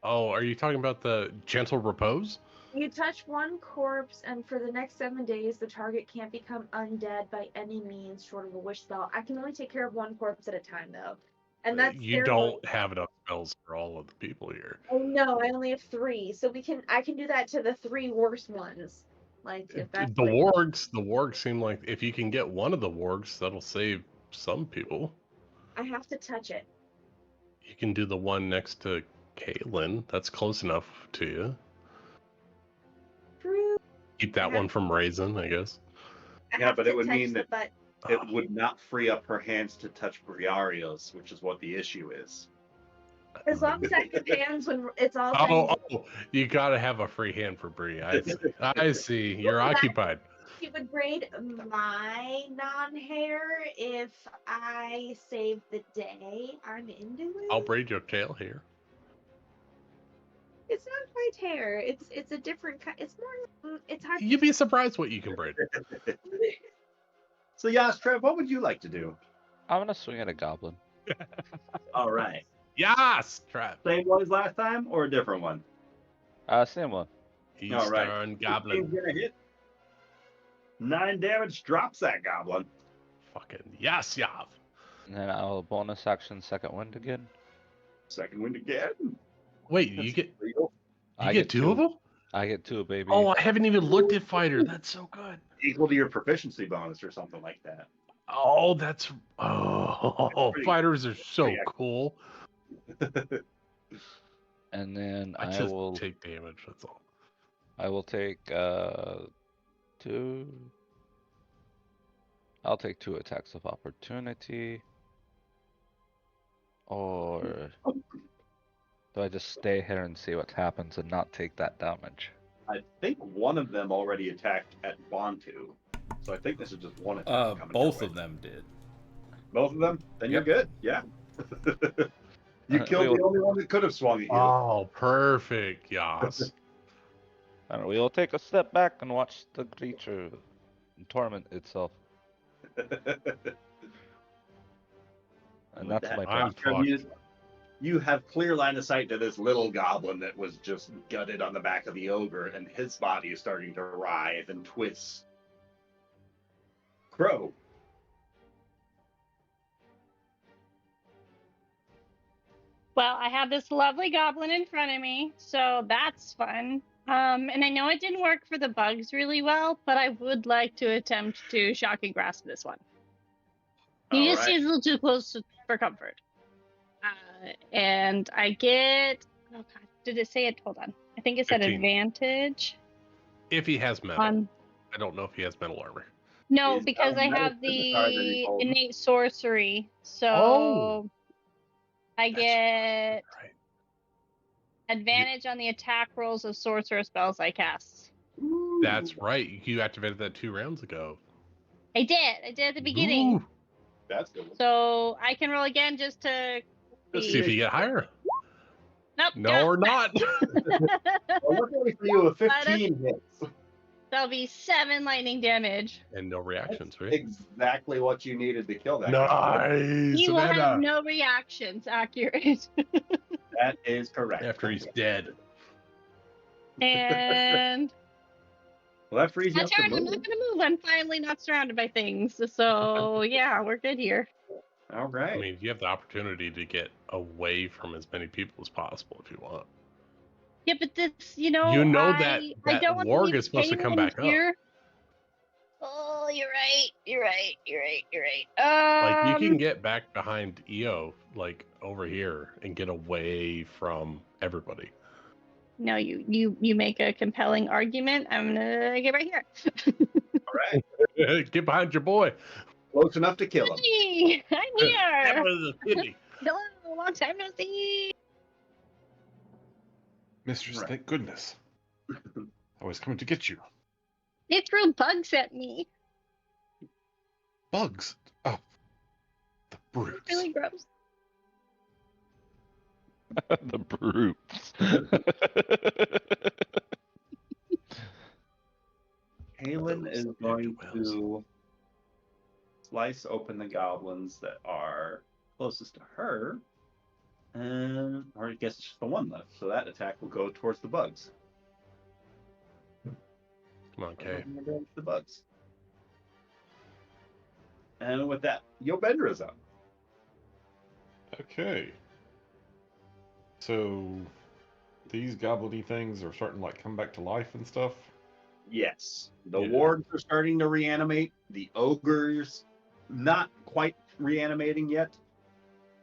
oh, are you talking about the gentle repose? You touch one corpse, and for the next 7 days, the target can't become undead by any means short of a wish spell. I can only take care of one corpse at a time, though. And that's You don't have enough spells for all of the people here. Oh no, I only have 3, so I can do that to the 3 worst ones. Like if that's The wargs seem like if you can get one of the wargs, that'll save some people. I have to touch it. You can do the one next to Caitlin. That's close enough to you. True. Keep that one from raising, I guess. I Yeah, have but to it would touch mean the that butt. it would not free up her hands to touch Briarios, which is what the issue is. As long as I have hands when it's all done. Oh, you gotta have a free hand for Bree. I see. You're occupied. She would braid my non-hair if I save the day. I'm into it. I'll braid your tail here. It's not quite hair. It's a different kind. It's more. It's hard. You'd be surprised what you can braid. So, Yas, what would you like to do? I'm gonna swing at a goblin. All right. Yes, Trap. Same one as last time or a different one? Same one. All right. Eastern 16's Goblin. gonna hit. 9 damage drops that goblin. Fucking yes, Yav. And then I'll bonus action second wind again. Second wind again. Wait, you get Regal. you get two of them? I get 2, baby. Oh, I haven't even looked at fighter. That's so good. Equal to your proficiency bonus or something like that. Oh, That's pretty- fighters are so pretty cool. And then I I just will take damage. That's all. I will take 2. I'll take 2 attacks of opportunity. Or do I just stay here and see what happens and not take that damage? I think one of them already attacked at Bantu. So I think this is just one attack. coming Both your of way. them did. Both of them? Then you're Yep. good. Yeah. You killed the only one that could have swung at you. Oh, perfect. Yes. And we will take a step back and watch the creature torment itself. And that's my I'm turn. fucked. You have clear line of sight to this little goblin that was just gutted on the back of the ogre, and his body is starting to writhe and twist. Crow. Well, I have this lovely goblin in front of me, so that's fun. And I know it didn't work for the bugs really well, but I would like to attempt to shock and grasp this one. He just Alright. seems a little too close for comfort. And I get. Oh God, did it say it? Hold on. I think it said 15. advantage. If he has metal. On I don't know if he has metal armor. no, He's because got a I metal have scimitar that he's the holding. innate sorcery, so Oh. I That's get right. advantage on the attack rolls of sorcerer spells I cast. That's right. You activated that 2 rounds ago. I did at the beginning. Ooh. That's good. So I can roll again just to Just See if you get higher. Nope. No or not. Well, luckily for you, a But 15 hits. That'll be 7 lightning damage. And no reactions, right? Exactly what you needed to kill that. Nice. He will have Amanda. no reactions. Accurate. That is correct. After he's dead. And Well, that frees you my up to turn. I'm move. not gonna move. I'm finally not surrounded by things. So yeah, we're good here. All right. I mean, you have the opportunity to get away from as many people as possible if you want. Yeah, but this, You know that I don't want warg to is supposed to come back up. here. Oh, you're right. Like, you can get back behind EO, like, over here, and get away from everybody. No, you make a compelling argument. I'm gonna get right here. All right. Get behind your boy. Close enough to kill him. Hey, I'm That here. was a pity. Hello, long time no see. Mistress, Right. thank goodness. I was coming to get you. They threw bugs at me. Bugs. Oh, the brutes. Really gross. The brutes. Kaylin Those is ne'er-do-wells. going to slice open the goblins that are closest to her. Or I guess it's just the one left. So that attack will go towards the bugs. Come on, Kay. The bugs. And with that, Yobendra's up. Okay. So these goblin-y things are starting to like come back to life and stuff. Yes. The Yeah. wards are starting to reanimate. The ogres not quite reanimating yet.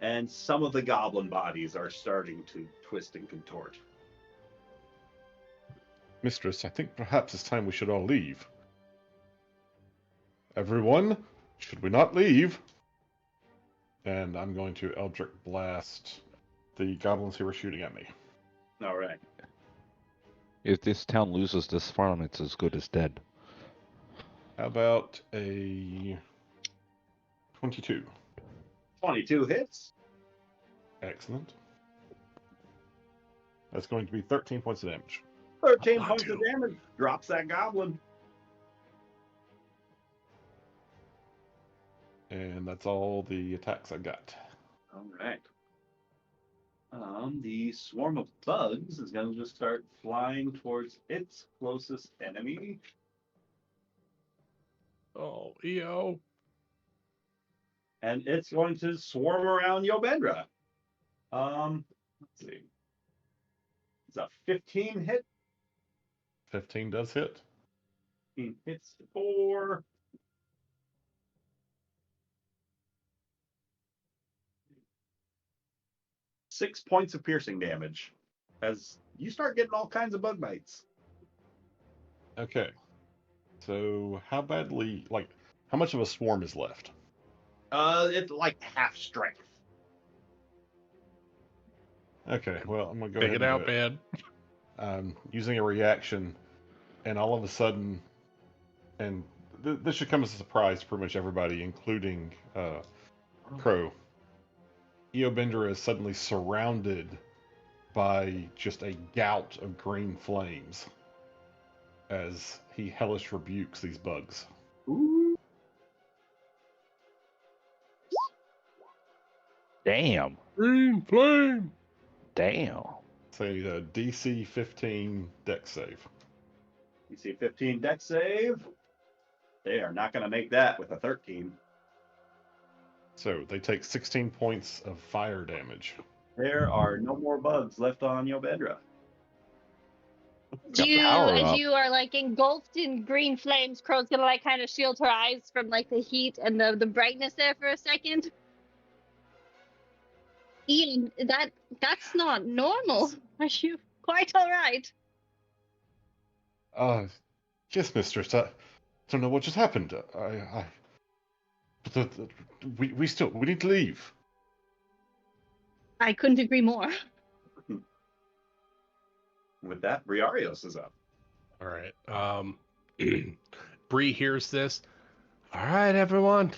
And some of the goblin bodies are starting to twist and contort. Mistress, I think perhaps it's time we should all leave. Everyone, should we not leave? And I'm going to Eldritch Blast the goblins who were shooting at me. All right. If this town loses this farm, it's as good as dead. How about a 22? 22 hits. Excellent. That's going to be 13 points of damage. 13 Not points of too. damage. Drops that goblin. And that's all the attacks I got. All right. The swarm of bugs is going to just start flying towards its closest enemy. Oh, EO. And it's going to swarm around Yobendra. Let's see. It's a 15 hit. 15 does hit. 15 hits for 6 points of piercing damage. As you start getting all kinds of bug bites. Okay. So how badly, like, how much of a swarm is left? It's like half strength. Okay, well, I'm going to go Take ahead it and out, do it. man. Using a reaction, and all of a sudden, and this should come as a surprise to pretty much everybody, including Crow. Eobendra is suddenly surrounded by just a gout of green flames as he hellish rebukes these bugs. Ooh. Damn. Green flame. Damn. Say a DC 15 dex save. You see 15 dex save. They are not going to make that with a 13. So they take 16 points of fire damage. There are no more bugs left on Yobendra. Got power as up. you are like engulfed in green flames, Crow's gonna like kind of shield her eyes from like the heat and the brightness there for a second. Ian, that's not normal. Are you quite all right? Yes, mistress. I don't know what just happened. We need to leave. I couldn't agree more. With that, Briarios is up. All right. Bree hears this. All right, everyone.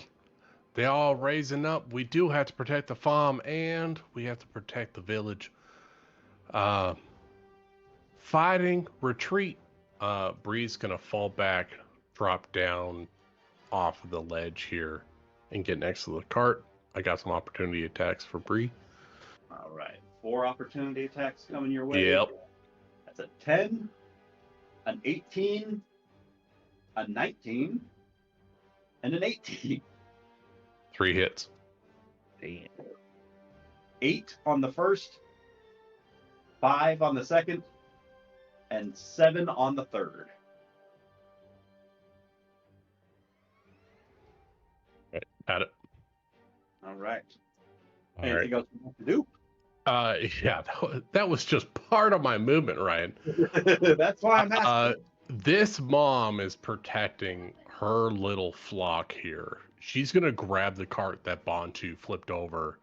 They all raising up. We do have to protect the farm and we have to protect the village. Fighting, retreat. Bree's gonna fall back, drop down off of the ledge here, and get next to the cart. I got some opportunity attacks for Bree. All right. 4 opportunity attacks coming your way. Yep. That's a 10, an 18, a 19, and an 18. 3 hits. Damn. 8 on the first, 5 on the second, and 7 on the third. Got it. All right. All Anything right. else you want to do? Yeah, that was just part of my movement, Ryan. That's why I'm asking. This mom is protecting her little flock here. She's gonna grab the cart that Bantu flipped over,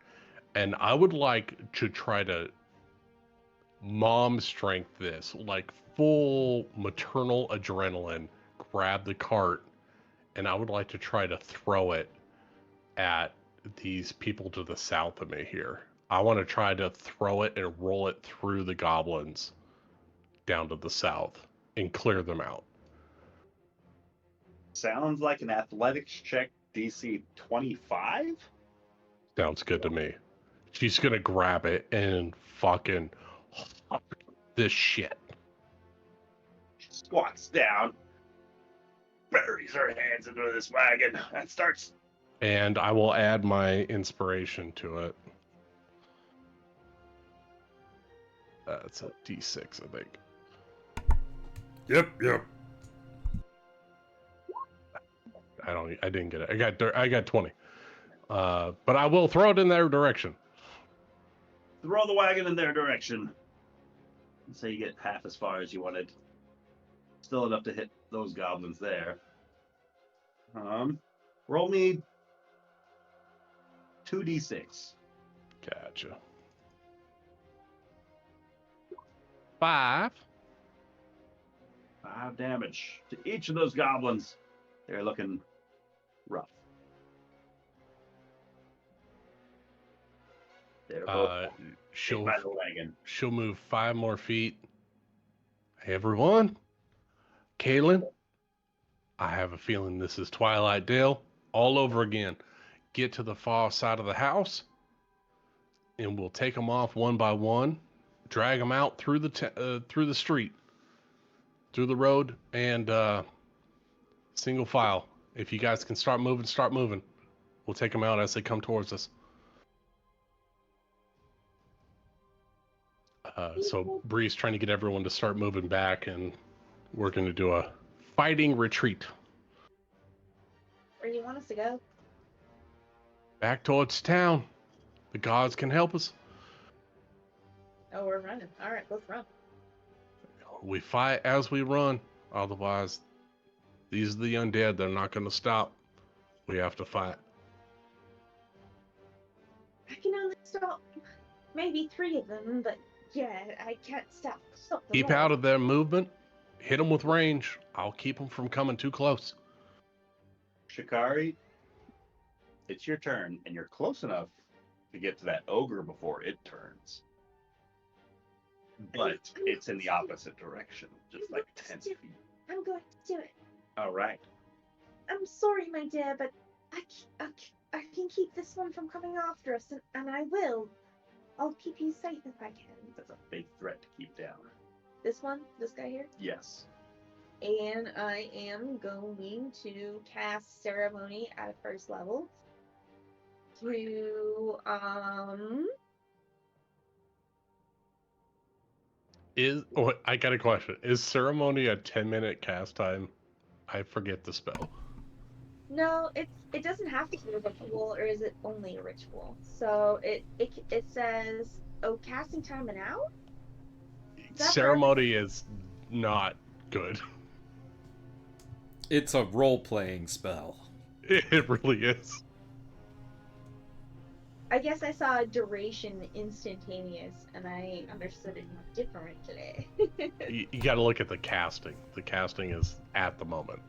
and I would like to try to mom strength this, like full maternal adrenaline, grab the cart, and I would like to try to throw it at these people to the south of me here. I want to try to throw it and roll it through the goblins down to the south and clear them out. Sounds like an athletics check DC 25? Sounds good to me. She's gonna grab it and fucking this shit. She squats down, buries her hands into this wagon, and starts. And I will add my inspiration to it. That's a D6, I think. Yep. I didn't get it. I got 20. But I will throw it in their direction. Throw the wagon in their direction. So you get half as far as you wanted. Still enough to hit those goblins there. Roll me 2d6. Gotcha. 5. 5 damage to each of those goblins. They're looking rough. They're both hit by the wagon. She'll move 5 more feet. Hey everyone, Kaylin, I have a feeling this is Twilight Dale all over again. Get to the far side of the house, and we'll take them off one by one, drag them out through the street, through the road, and single file. If you guys can start moving. We'll take them out as they come towards us. So Bree's trying to get everyone to start moving back, and we're going to do a fighting retreat. Where do you want us to go? Back towards town. The gods can help us. Oh, we're running. All right, let's run. We fight as we run. Otherwise, these are the undead. They're not going to stop. We have to fight. I can only stop maybe 3 of them, but yeah, I can't stop them Keep all. out of their movement. Hit them with range. I'll keep them from coming too close. Shikari, it's your turn, and you're close enough to get to that ogre before it turns. But it's in the opposite direction, just like 10 feet. I'm going to do it. All right. I'm sorry, my dear, but I can keep this one from coming after us, and I will. I'll keep you safe if I can. That's a big threat to keep down. This one? This guy here? Yes. And I am going to cast Ceremony at first level to I got a question. Is ceremony a 10-minute cast time? I forget the spell. No, it doesn't have to be a ritual, or is it only a ritual? So it says, oh, casting time an hour? Is that Ceremony is not good. It's a role-playing spell. It really is. I guess I saw a duration instantaneous, and I understood it differently. You got to look at the casting. The casting is at the moment.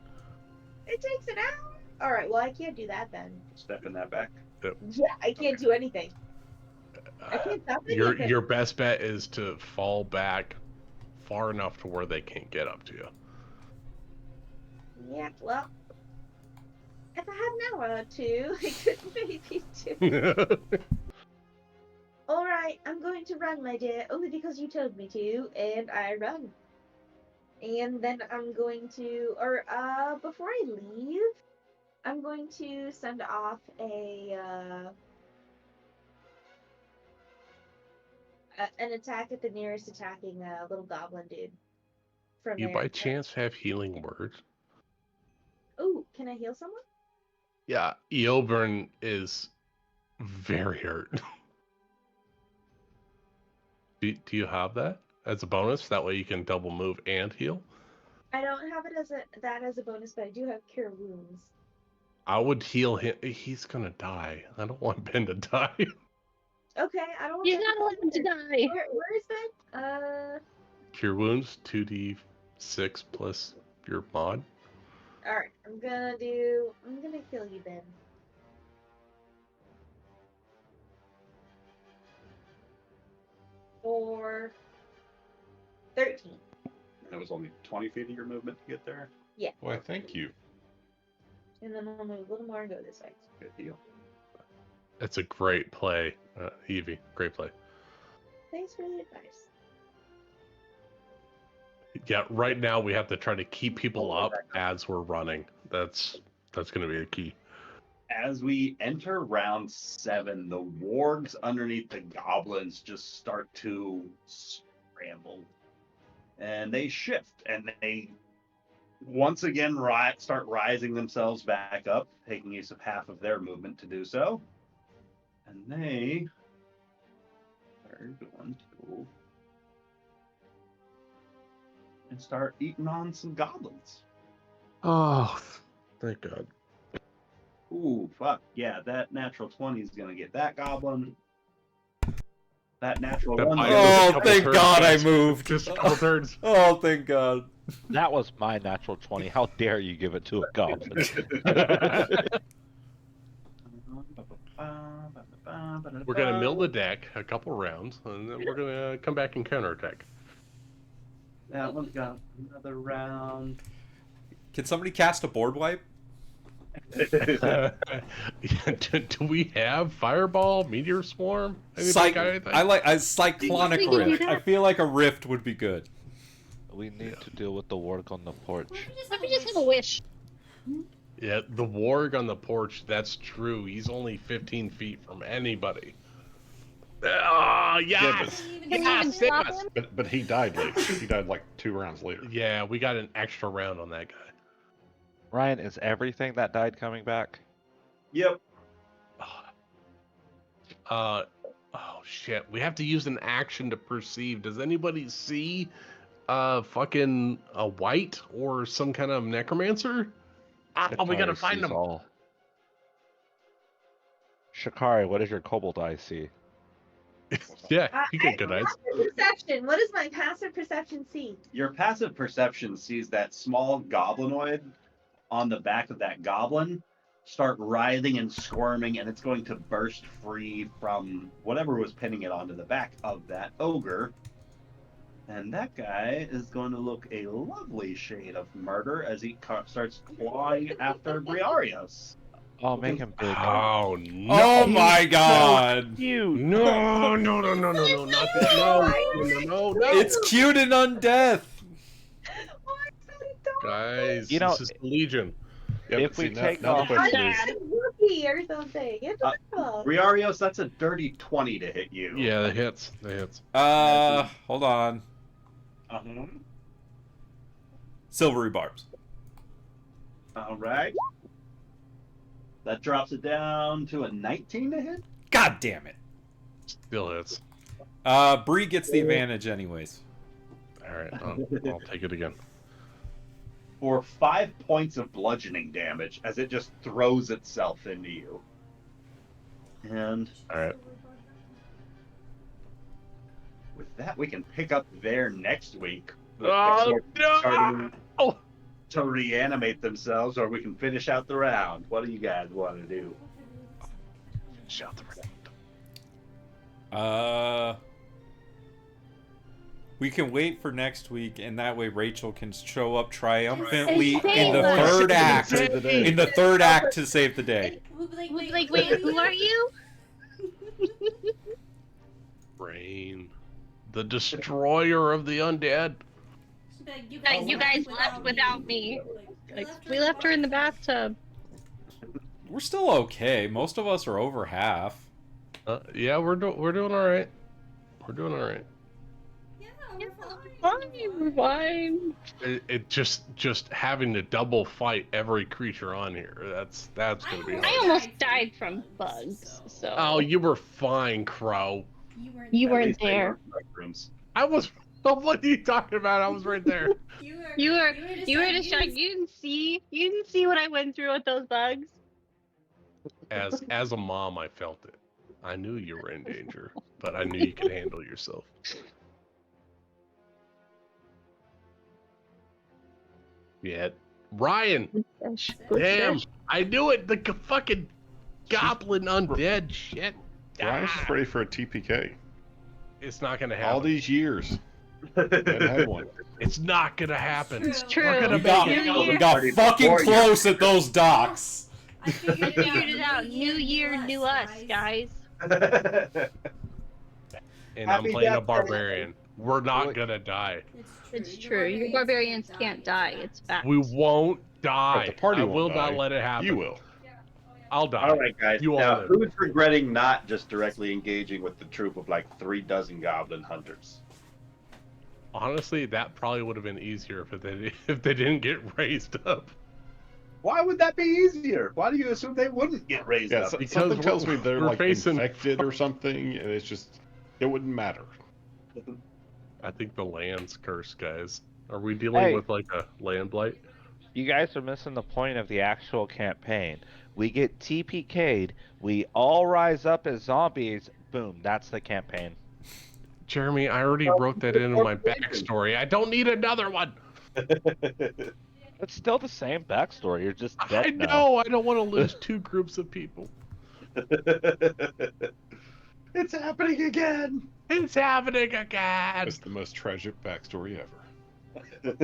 It takes an hour? Alright, well, I can't do that then. Stepping that back. Yeah, I can't do anything. I can't stop anything. Your best bet is to fall back far enough to where they can't get up to you. Yeah, well, if I had an hour or two, I could maybe do it. Alright, I'm going to run, my dear, only because you told me to, and I run. And then I'm going to, before I leave, I'm going to send off an attack at the nearest attacking little goblin dude. From You there. by chance have healing words? Oh, can I heal someone? Yeah, Eoburn is very hurt. Do you have that as a bonus? That way you can double move and heal? I don't have it as a bonus, but I do have cure wounds. I would heal him. He's gonna die. I don't want Ben to die. Okay, I don't want He's that not allowed to die. Where is that? Cure wounds, 2d6 plus your mod. Alright, I'm gonna kill you, Ben. For 13. It was only 20 feet of your movement to get there. Yeah. Why, thank you. And then I'll move a little more and go this way. Good deal. That's a great play, Evie. Great play. Thanks for the advice. Yeah, right now we have to try to keep people up as we're running. That's going to be the key. As we enter round 7, the wargs underneath the goblins just start to scramble. And they shift, and they once again start rising themselves back up, taking use of half of their movement to do so. And they are going to and start eating on some goblins. Oh, thank God. Ooh, fuck. Yeah, that natural 20 is going to get that goblin. That natural That 1. might- Oh, couple thank turns, God I guys. moved. Just a couple turns. Oh, thank God. That was my natural 20. How dare you give it to a goblin? We're going to mill the deck a couple rounds, and then we're going to come back and counterattack. That one's got another round. Can somebody cast a board wipe? Do we have Fireball, Meteor Swarm? Anybody got anything? I like a cyclonic We can do rift. that. I feel like a rift would be good. We need to deal with the warg on the porch. Let me just have a wish. Yeah, the warg on the porch, that's true. He's only 15 feet from anybody. Oh, yes! Can we even Yes, stop yes! him? But he died later. He died like 2 rounds later. Yeah, we got an extra round on that guy. Ryan, is everything that died coming back? Yep. Oh, shit. We have to use an action to perceive. Does anybody see fucking a white or some kind of necromancer? Oh, we gotta Shikari find sees them. all. Shikari, what does your kobold eye see? Yeah, you get good eyes. Passive perception. What does my passive perception see? Your passive perception sees that small goblinoid on the back of that goblin start writhing and squirming, and it's going to burst free from whatever was pinning it onto the back of that ogre. And that guy is going to look a lovely shade of murder as he starts clawing after Briarios. Oh, make him big. Oh, no. Oh my God! You. No, not that. No. It's cute and undeath. Why is that a dog? Guys, You know, this is Legion. Yeah, If but we see, take now the off- question I'm is, a rookie or something. It's awful. Briarios, that's a dirty 20 to hit you. Yeah, that hits. That hits. Hold on. Uh-huh. Silvery barbs. All right. That drops it down to a 19 to hit. God damn it. Still hits. Bree gets the advantage anyways. All right, I'll take it again. For 5 points of bludgeoning damage as it just throws itself into you. And All right. with that, we can pick up there next week. Oh, Starting no! to reanimate themselves, or we can finish out the round. What do you guys want to do? Shout the We can wait for next week, and that way Rachel can show up triumphantly And in the save us. third act. Save the day. In the third act to save the day. Like, wait, who are you? Rain, the destroyer of the undead. You guys left without me. Like, we left her in the bathtub. We're still okay. Most of us are over half. Yeah, we're doing all right. We're doing all right. Fine, fine. It just having to double fight every creature on here. That's gonna be. I hard. almost died from bugs, so. Oh, you were fine, Crow. You At weren't least they there. were mushrooms. I was. What are you talking about? I was right there. You were distracted. You didn't see what I went through with those bugs. As a mom, I felt it. I knew you were in danger, but I knew you could handle yourself. Yeah, Ryan. Damn, I knew it. The fucking goblin undead shit. Ryan's just ready for a TPK. It's not gonna happen. All these years. Hadn't had one. It's not gonna happen. It's true. We're gonna We got, make it. we got fucking close at those docks. I figured it out. New year, new us, guys. And I'm Happy playing a Death Day. barbarian. We're not gonna die. It's true. Your barbarians can't die. It's fact. We won't die. But the party I won't will die. not let it happen. You will. I'll die. All right, guys. You all now, live. who's regretting not just directly engaging with the troop of like 36 goblin hunters? Honestly, that probably would have been easier if they didn't get raised up. Why would that be easier? Why do you assume they wouldn't get raised Yeah, up? Because something tells me they're we're like facing- infected or something, and it's just it wouldn't matter. I think the land's cursed, guys. Are we dealing with like a land blight? You guys are missing the point of the actual campaign. We get TPK'd, we all rise up as zombies, boom, that's the campaign. Jeremy, I already wrote that into my backstory. I don't need another one. It's still the same backstory, you're just I dead now. know. I don't want to lose two groups of people. It's happening again. It's happening again. It's the most tragic backstory ever.